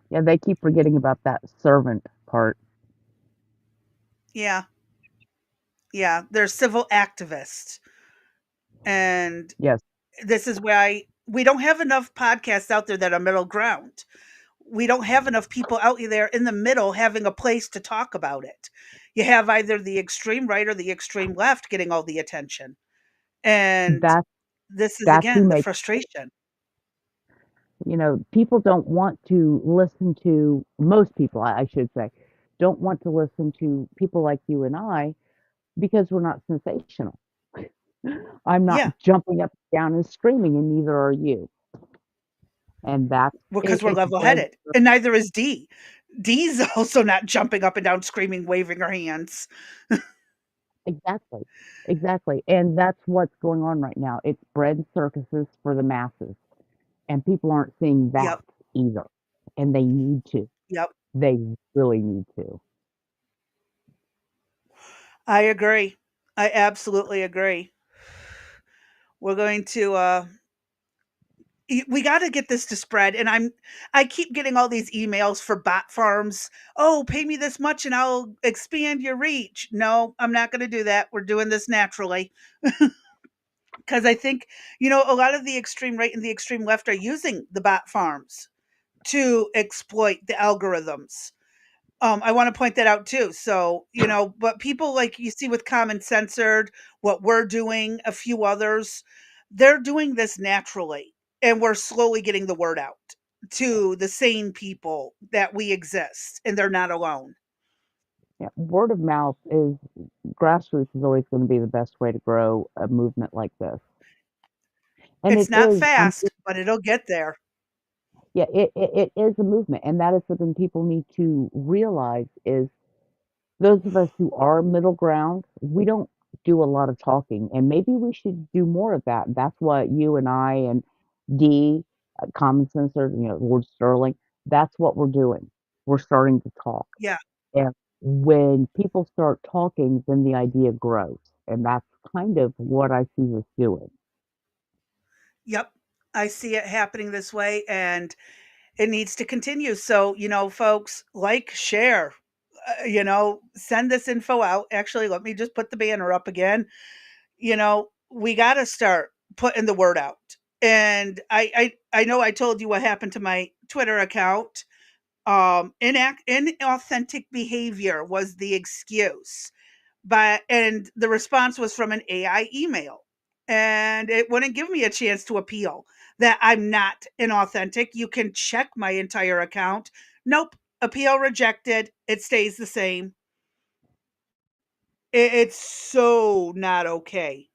Yeah, they keep forgetting about that servant part. Yeah. Yeah, they're civil activists. And Yes. this is why we don't have enough podcasts out there that are middle ground. We don't have enough people out there in the middle having a place to talk about it. You have either the extreme right or the extreme left getting all the attention. And That's this is that's who again the makes frustration. people don't want to listen to most people, I should say, don't want to listen to people like you and I because we're not sensational. I'm not Yeah, jumping up and down and screaming, and neither are you. And that's because we're it's level bread. headed. And neither is D. D's also not jumping up and down, screaming, waving her hands. Exactly. Exactly. And that's what's going on right now. It's bread circuses for the masses. And people aren't seeing that Yep. either. And they need to. Yep. They really need to. I agree. I absolutely agree. We're going to we got to get this to spread, and I keep getting all these emails for bot farms. Oh, pay me this much and I'll expand your reach. No, I'm not going to do that. We're doing this naturally. Because I think, a lot of the extreme right and the extreme left are using the bot farms to exploit the algorithms. I want to point that out too. So, but people like you see with Common Censored, what we're doing, a few others, they're doing this naturally. And we're slowly getting the word out to the sane people that we exist and they're not alone. Yeah. Word of mouth is grassroots is always going to be the best way to grow a movement like this. And It's it not is, fast, but it'll get there. yeah, it is a movement. And that is something people need to realize is those of us who are middle ground, we don't do a lot of talking, and maybe we should do more of that. That's what you and I and D, Common Sense, or Lord Sterling, that's what we're doing. We're starting to talk, Yeah. and when people start talking, then the idea grows, and that's kind of what I see this doing. Yep. I see it happening this way and it needs to continue. So, folks, like, share, send this info out. Actually, let me just put the banner up again. We got to start putting the word out. And I know I told you what happened to my Twitter account. Inauthentic behavior was the excuse, but and the response was from an AI email. and it wouldn't give me a chance to appeal that I'm not inauthentic. You can check my entire account. Nope, appeal rejected. It stays the same. It's so not okay.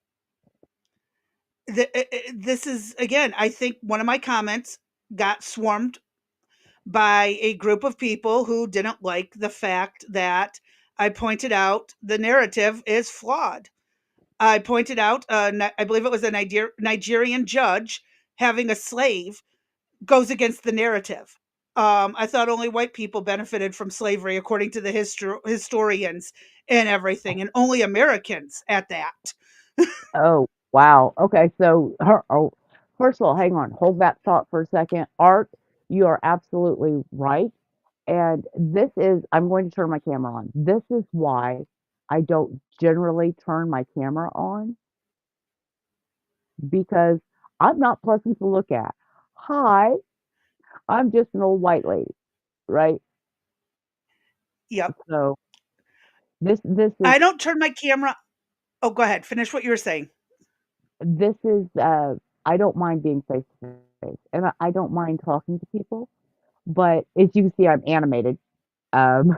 This is, again, I think one of my comments got swarmed by a group of people who didn't like the fact that I pointed out the narrative is flawed. I pointed out, I believe it was a Nigerian judge having a slave goes against the narrative. I thought only white people benefited from slavery, according to the historians and everything, and only Americans at that. Oh, wow. Okay, so first of all, hang on, hold that thought for a second. Art, you are absolutely right. And this is, I'm going to turn my camera on. This is why I don't generally turn my camera on because I'm not pleasant to look at. Hi, I'm just an old white lady, right? Yep. So this is I don't turn my camera. Oh, go ahead. Finish what you were saying. this is I don't mind being face to face, and I don't mind talking to people. But as you can see, I'm animated. Um,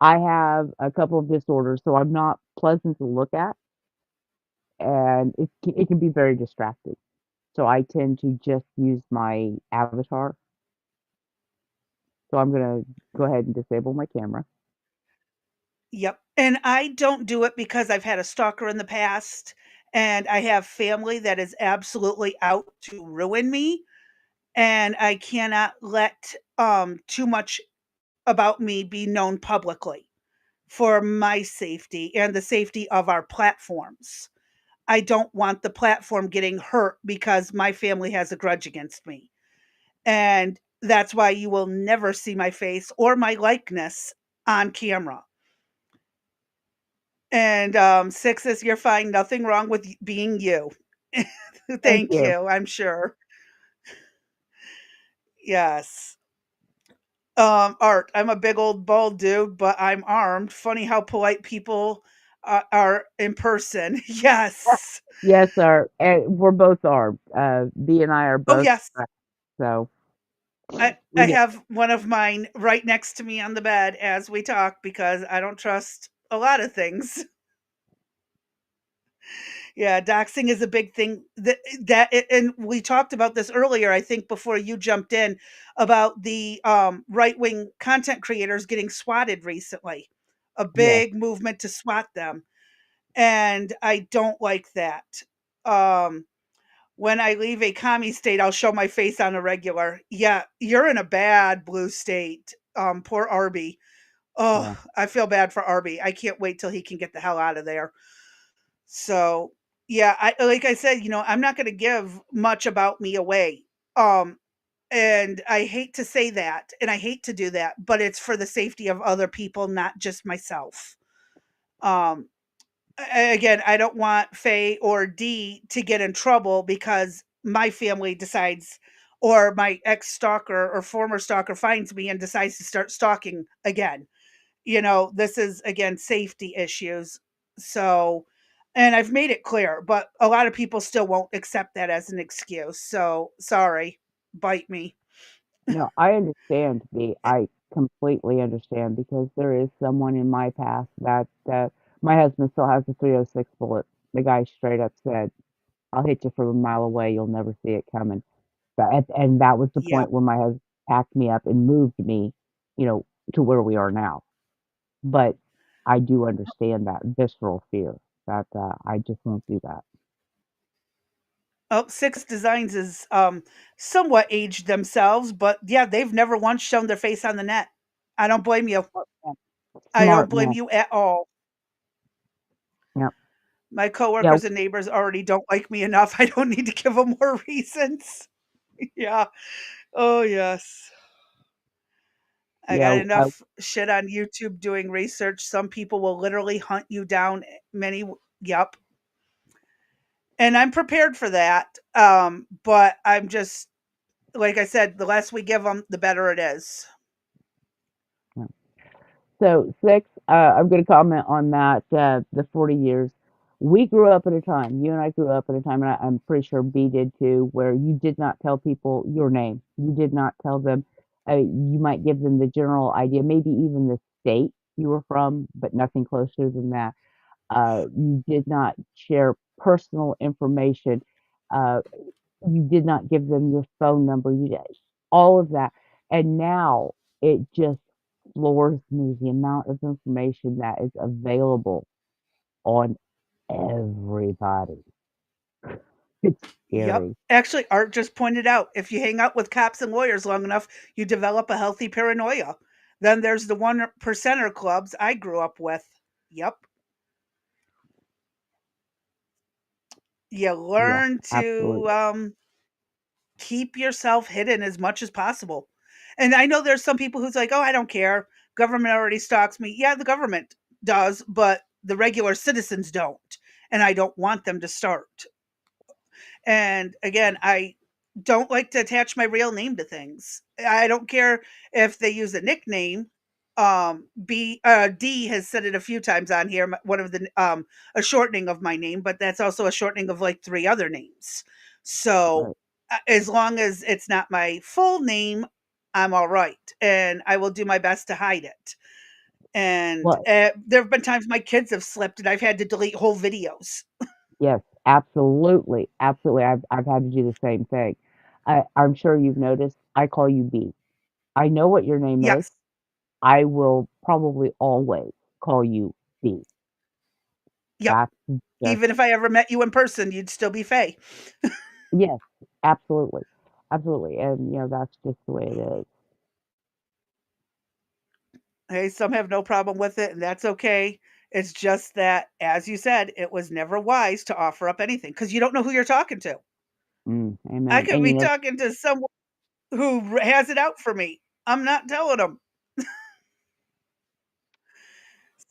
I have a couple of disorders, so I'm not pleasant to look at, and it can be very distracting. So I tend to just use my avatar. So I'm gonna go ahead and disable my camera. Yep. And I don't do it because I've had a stalker in the past and I have family that is absolutely out to ruin me. And I cannot let too much about me be known publicly for my safety and the safety of our platforms. I don't want the platform getting hurt because my family has a grudge against me. And that's why you will never see my face or my likeness on camera. And, 6 is you're fine, nothing wrong with being you. Thank Thank you. you, I'm sure. Yes. Art, I'm a big old bald dude, but I'm armed. Funny how polite people are in person. Yes. Yes, sir. And we're both armed. B and I are Oh, both yes. strapped, so I we get have one of mine right next to me on the bed as we talk because I don't trust a lot of things. Yeah, doxing is a big thing and we talked about this earlier, I think before you jumped in about the right-wing content creators getting swatted recently. A yes. big movement to swat them. And I don't like that. Um when I leave a commie state, I'll show my face on a regular. Yeah, you're in a bad blue state. Poor Arby. Oh, Yeah. I feel bad for Arby. I can't wait till he can get the hell out of there. So, yeah, I like I said, I'm not gonna give much about me away. Um, and I hate to say that, and I hate to do that, but it's for the safety of other people, not just myself. Um, again, I don't want Faye or Dee to get in trouble because my family decides or my ex stalker or former stalker finds me and decides to start stalking again. This is again safety issues. So, and I've made it clear, but a lot of people still won't accept that as an excuse. So, sorry, bite me. No, I understand, B. I completely understand because there is someone in my past that my husband still has a 306 bullet. The guy straight up said, "I'll hit you from a mile away. You'll never see it coming." And that was the Yeah. point where my husband packed me up and moved me, you know, to where we are now. But I do understand that visceral fear that I just won't do that. Oh, Six Designs is somewhat aged themselves, but yeah, they've never once shown their face on the net. I don't blame you. I don't Smart blame man. you at all. Yep. My Yeah. coworkers and neighbors already don't like me enough. I don't need to give them more reasons. Yeah. Oh, yes. I got Yeah. enough shit on YouTube doing research. Some people will literally hunt you down yep. And I'm prepared for that. But I'm just like I said, the less we give them, the better it is. So 6, I'm going to comment on that. The 40 years. We grew up at a time, you and I grew up at a time, and I'm pretty sure B did too, where you did not tell people your name. You did not tell them, you might give them the general idea, maybe even the state you were from, but nothing closer than that. You did not share personal information. Uh, you did not give them your phone number. You did all of that. And now it just floors me the amount of information that is available on everybody. It's Yep. scary. Actually, Art just pointed out, if you hang out with cops and lawyers long enough, you develop a healthy paranoia. Then there's the one percenter clubs I grew up with. Yep. You Yeah, learn to absolutely. keep yourself hidden as much as possible. And I know there's some people who's like, "Oh, I don't care. Government already stalks me." Yeah, the government does, but the regular citizens don't. And I don't want them to start. And again, I don't like to attach my real name to things. I don't care if they use a nickname. D has said it a few times on here. One of the a shortening of my name, but that's also a shortening of like three other names. So Right. as long as it's not my full name, I'm all right, and I will do my best to hide it. And Well, there have been times my kids have slipped, and I've had to delete whole videos. yes, absolutely, absolutely. I've had to do the same thing. I'm sure you've noticed. I call you B. I know what your name is. Yes. I will probably always call you B. Yep. That's just Even if I ever met you in person, you'd still be Faye. yes, absolutely, absolutely, and that's just the way it is. Hey, some have no problem with it, and that's okay. It's just that, as you said, it was never wise to offer up anything because you don't know who you're talking to. I Amen. could And be talking to someone who has it out for me. I'm not telling them.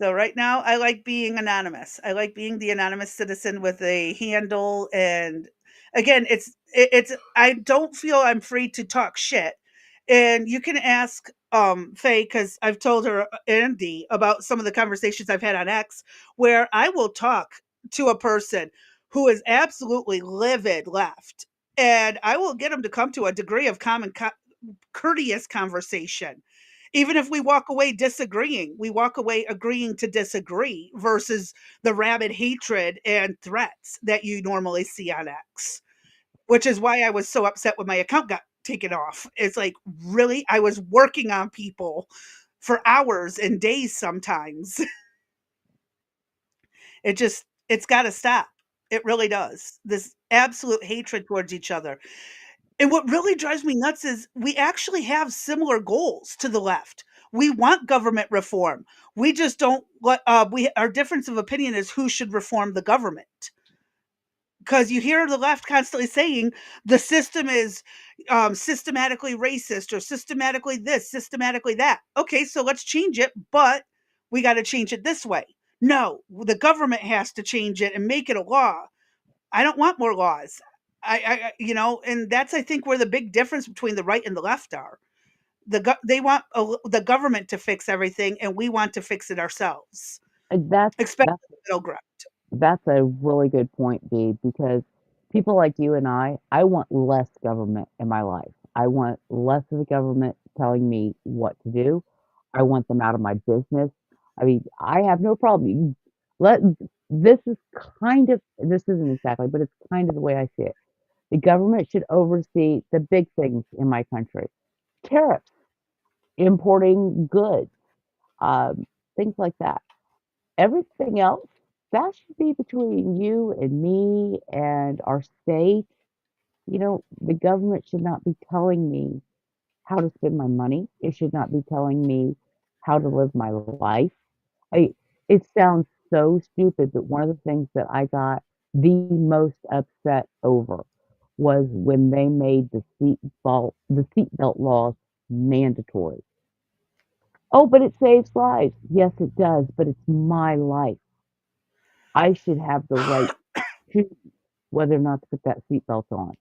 So right now, I like being anonymous. I like being the anonymous citizen with a handle, and again, it's I don't feel I'm free to talk shit. And you can ask Faye because I've told her Andy about some of the conversations I've had on X where I will talk to a person who is absolutely livid left, and I will get them to come to a degree of courteous conversation. Even if we walk away disagreeing, we walk away agreeing to disagree versus the rabid hatred and threats that you normally see on X, which is why I was so upset when my account got taken off. It's like, really? I was working on people for hours and days sometimes. It's got to stop. It really does. This absolute hatred towards each other. And what really drives me nuts is we actually have similar goals to the left. We want government reform. We just don't what we our difference of opinion is who should reform the government. Because you hear the left constantly saying the system is systematically racist or systematically this, systematically that. Okay, so let's change it, but we got to change it this way. No, the government has to change it and make it a law. I don't want more laws. And that's I think where the big difference between the right and the left are. They want the government to fix everything, and we want to fix it ourselves, And that's especially that's the middle ground. That's a really good point, B, because people like you and I want less government in my life. I want less of the government telling me what to do. I want them out of my business. I mean, I have no problem. Let this is this isn't exactly, but it's kind of the way I see it. The government should oversee the big things in my country. Tariffs, importing goods, things like that. Everything else, that should be between you and me and our state. The government should not be telling me how to spend my money. It should not be telling me how to live my life. I, it sounds so stupid, but one of the things that I got the most upset over was when they made the seatbelt laws mandatory. Oh, but it saves lives. Yes, it does, but it's my life. I should have the right to choose whether or not to put that seatbelt on.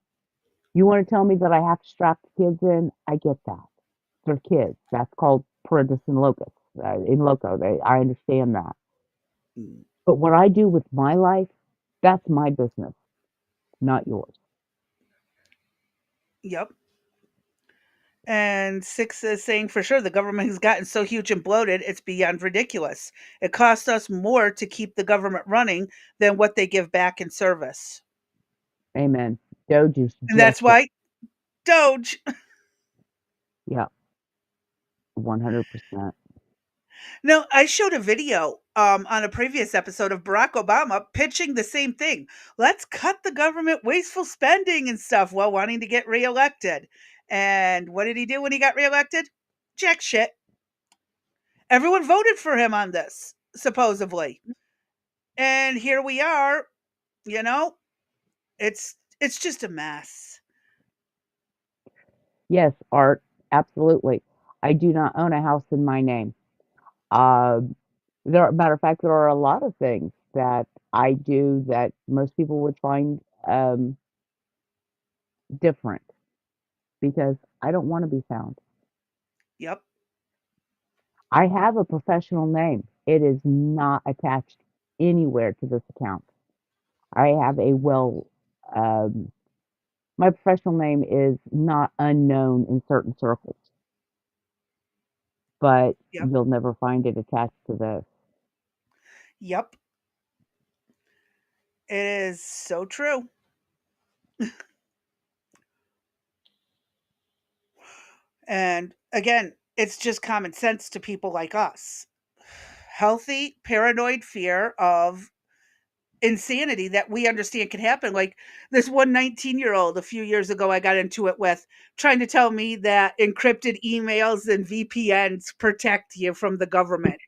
You want to tell me that I have to strap the kids in? I get that. They're kids. That's called parentis in locus. In loco, I understand that. But what I do with my life, That's my business, not yours. Yep. And Six is saying for sure the government has gotten so huge and bloated, it's beyond ridiculous. It costs us more to keep the government running than what they give back in service. Amen. Doge is And that's just why Doge. yeah, 100%. No, I showed a video on a previous episode of Barack Obama pitching the same thing. Let's cut the government wasteful spending and stuff while wanting to get reelected. And what did he do when he got reelected? Jack shit. Everyone voted for him on this, supposedly. And here we are, you know, it's just a mess. Yes, art, absolutely. I do not own a house in my name. Matter of fact, there are a lot of things that I do that most people would find different because I don't want to be found. Yep. I have a professional name. It is not attached anywhere to this account. I have um, my professional name is not unknown in certain circles, but Yep. you'll never find it attached to this. Yep. It is so true. And again, it's just common sense to people like us. Healthy, paranoid fear of insanity that we understand can happen. Like this one 19-year-old a few years ago, I got into it with trying to tell me that encrypted emails and VPNs protect you from the government.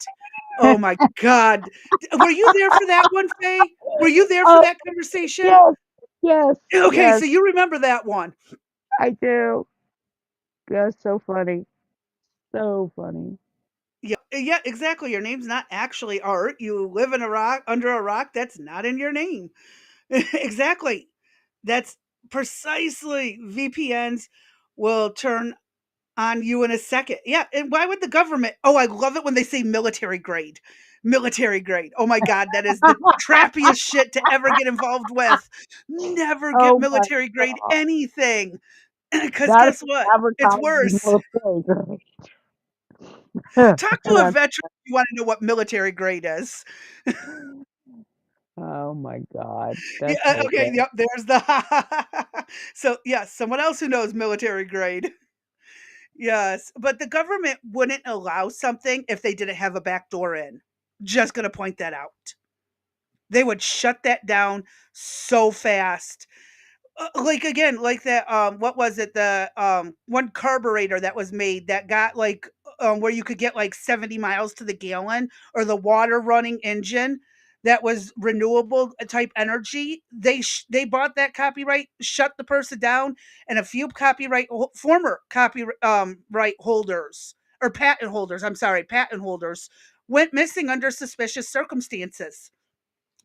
Oh my God. Were you there for that one, Faye? Were you there for Oh, that conversation? yes, yes, Okay, yes, so you remember that one. I do. That's so funny. So funny. Yeah, exactly. Your name's not actually Art. You live in a rock under a rock. That's not in your name. Exactly. That's precisely VPNs will turn on you in a second. Yeah, and why would the government? Oh, I love it when they say military grade. Military grade. Oh my god, that is the trappiest shit to ever get involved with. Never get Oh my military grade god. anything. Cuz That guess is what? It's advertising worse. military grade. Talk to a That's veteran if you want to know what military grade is. oh my god. That's Yeah, okay, hilarious. yep, there's the so, yeah, someone else who knows military grade. Yes, but the government wouldn't allow something if they didn't have a back door in. Just gonna point that out. They would shut that down so fast. Like again, like that what was it? The one carburetor that was made that got like where you could get like 70 miles to the gallon, or the water running engine that was renewable type energy. They bought that copyright, shut the person down, and a few former copyright right holders, or patent holders, I'm sorry, patent holders went missing under suspicious circumstances.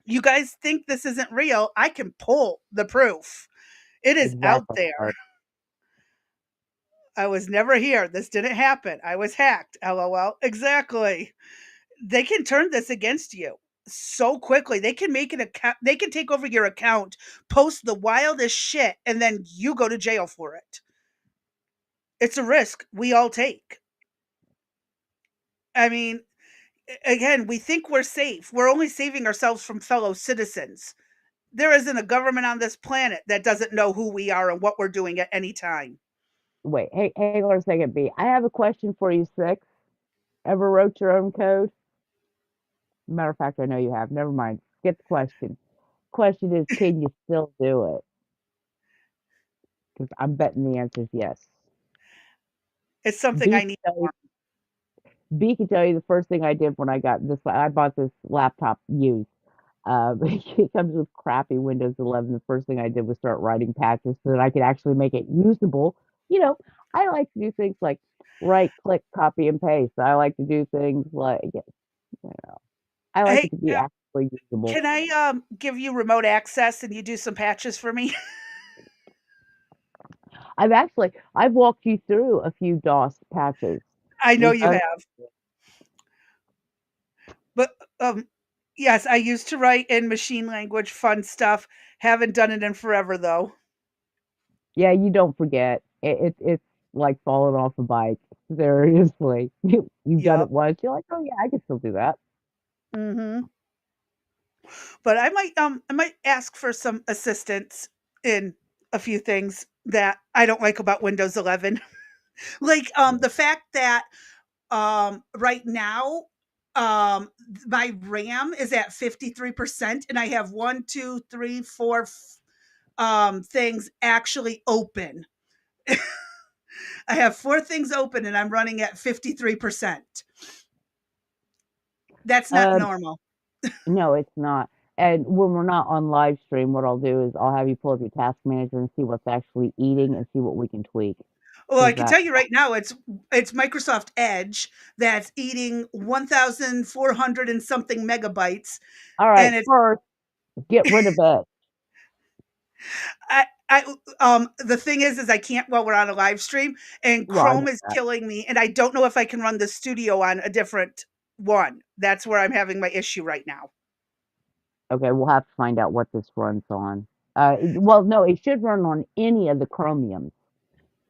You guys think this isn't real? I can pull the proof. It is out Exactly, there. Art. I was never here. This didn't happen. I was hacked. LOL. Exactly. They can turn this against you so quickly. They can make an account. They can take over your account, post the wildest shit, and then you go to jail for it. It's a risk we all take. I mean, again, we think we're safe. We're only saving ourselves from fellow citizens. There isn't a government on this planet that doesn't know who we are and what we're doing at any time. Wait, hey, hang on a second, B. I have a question for you, Six. Ever wrote your own code? Matter of fact, I know you have. Never mind. Get the question. Question is, can you still do it? Because I'm betting the answer is yes. It's something B I can need tell you, more. B can tell you the first thing I did when I got this. I bought this laptop used. It comes with crappy Windows 11. The first thing I did was start writing patches so that I could actually make it usable. You know, I like to do things like right click, copy and paste. I like to do things like, you know, I like it Hey, to be actually usable. can I give you remote access and you do some patches for me? I've walked you through a few DOS patches. I know We've you done have. But Yes, I used to write in machine language, fun stuff. Haven't done it in forever though. Yeah, you don't forget. It's like falling off a bike. Seriously. You've done it Yep. once, you're like, "Oh, yeah, I can still do that." Mhm. But I might ask for some assistance in a few things that I don't like about Windows 11. Like, the fact that, right now, my RAM is at 53% and I have 1, 2, 3, 4, things actually open. I have 4 things open and I'm running at 53%. That's not Um, normal. no, it's not. And when we're not on live stream, what I'll do is I'll have you pull up your task manager and see what's actually eating and see what we can tweak. Well, I Because can that tell you right now, it's Microsoft Edge that's eating 1,400 and something megabytes, all right, and it's first, get rid of it. the thing is I can't while we're on a live stream, and Well, I Chrome know is that. killing me, and I don't know if I can run the studio on a different one. That's where I'm having my issue right now. Okay, we'll have to find out what this runs on. Well, no, it should run on any of the Chromiums.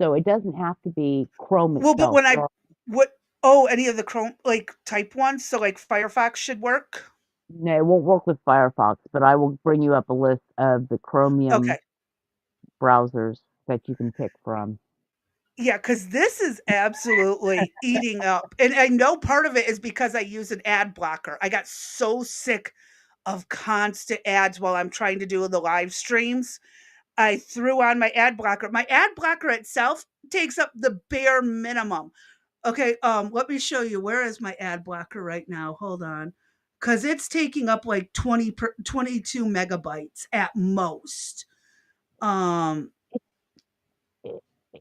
So it doesn't have to be Chrome Well, but itself. when I what oh, any of the Chrome like type ones, so like Firefox should work? No, it won't work with Firefox, but I will bring you up a list of the Okay. Chromium browsers that you can pick from. Yeah, because this is absolutely eating up, and I know part of it is because I use an ad blocker. I got so sick of constant ads while I'm trying to do the live streams. I threw on my ad blocker. My ad blocker itself takes up the bare minimum. Okay, let me show you. Where is my ad blocker right now? Hold on. Because it's taking up like 22 megabytes at most. Um,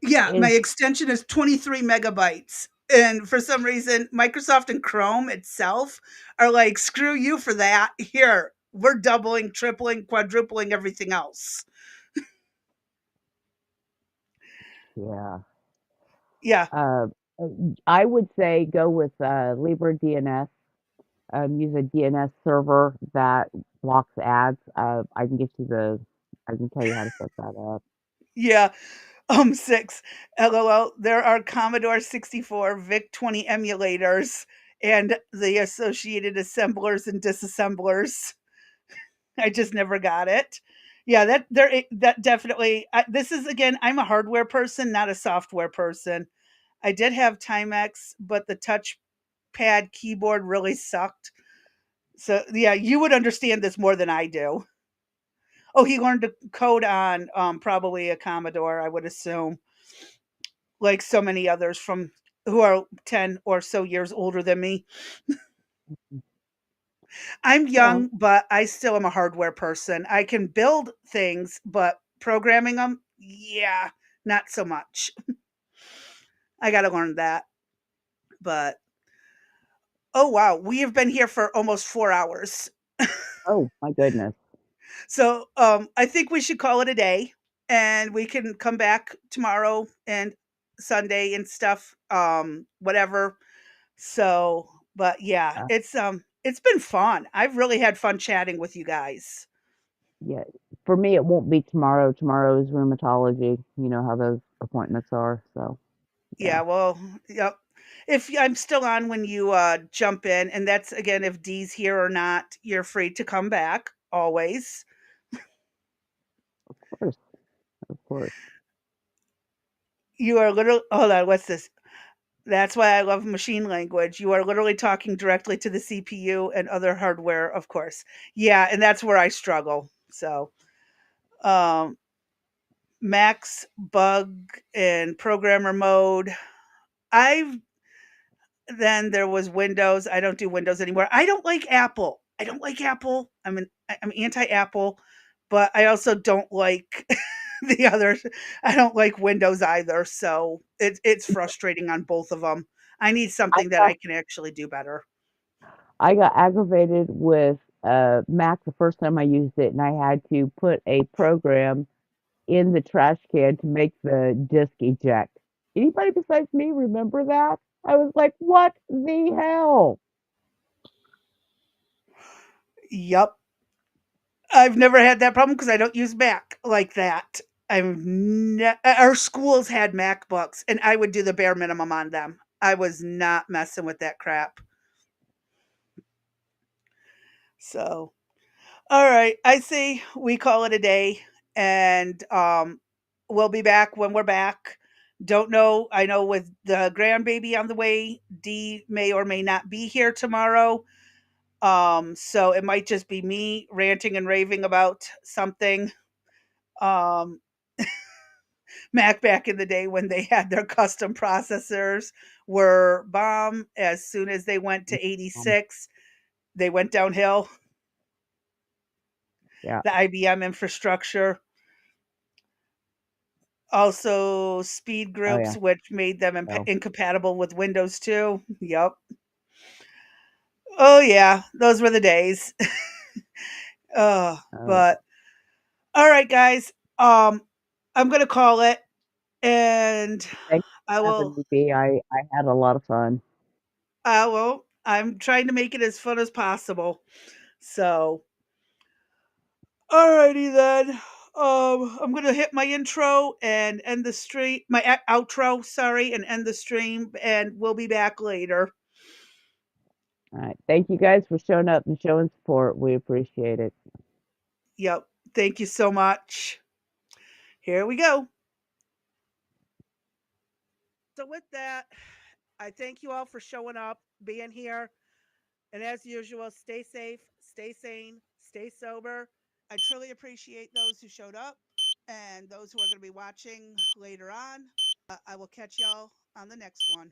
yeah, my Is extension is 23 megabytes. And for some reason, Microsoft and Chrome itself are like, screw you for that. Here, we're doubling, tripling, quadrupling everything else. yeah. Yeah. Uh, I would say go with Libre DNS. Use a DNS server that blocks ads. I can tell you how to set that up. Yeah. 6. LOL. There are Commodore 64 VIC-20 emulators and the associated assemblers and disassemblers. I just never got it. Yeah, that definitely this is again, I'm a hardware person, not a software person. I did have Timex, but the touchpad keyboard really sucked. So, yeah, you would understand this more than I do. Oh, he learned to code on probably a Commodore, I would assume, like so many others from who are 10 or so years older than me. I'm Well, young, but I still am a hardware person. I can build things, but programming them, yeah, not so much. I got to learn that. But oh wow, we have been here for almost 4 hours. oh my goodness. So, I think we should call it a day and we can come back tomorrow and Sunday and stuff, whatever. So, but yeah, Uh, it's been fun. I've really had fun chatting with you guys. yeah. For me, it won't be tomorrow. Tomorrow is rheumatology. You know how those appointments are. So, yeah. Yeah, well, yep. If I'm still on when you jump in, and that's again if Dee's here or not, you're free to come back always. Of course. Of course. You are literally hold on, what's this? That's why I love machine language. You are literally talking directly to the CPU and other hardware, of course. Yeah, and that's where I struggle. So, um, Max bug and programmer mode. I've Then there was Windows. I don't do Windows anymore. I don't like Apple. I don't like Apple. I'm anti-Apple, but I also don't like the others. I don't like Windows either. So it's frustrating on both of them. I need I something that got I can actually do better. I got aggravated with Mac the first time I used it, and I had to put a program in the trash can to make the disk eject. Anybody besides me remember that? I was like, what the hell? Yup. I've never had that problem because I don't use Mac like that. Our schools had MacBooks, and I would do the bare minimum on them. I was not messing with that crap. So, all right, I say we call it a day, and we'll be back when we're back. Don't know. I know with the grandbaby on the way, Dee may or may not be here tomorrow. So it might just be me ranting and raving about something. Um, Mac back in the day when they had their custom processors were bomb. As soon as they went to 86, they went downhill. Yeah. The IBM infrastructure. Also, speed Oh yeah. groups, which made them So. incompatible with Windows 2. Yep. Oh, yeah. Those were the days. Oh. But all right, guys. I'm going to call it. And Thanks I for having will me, B. I had a lot of fun. I'm trying to make it as fun as possible. So, alrighty then. I'm gonna hit my intro and end the stream, my outro, sorry, and end the stream, and we'll be back later. All right. Thank you guys for showing up and showing support. We appreciate it. Yep. Thank you so much. Here we go. So with that, I thank you all for showing up, being here, and as usual, stay safe, stay sane, stay sober. I truly appreciate those who showed up and those who are going to be watching later on. I will catch y'all on the next one.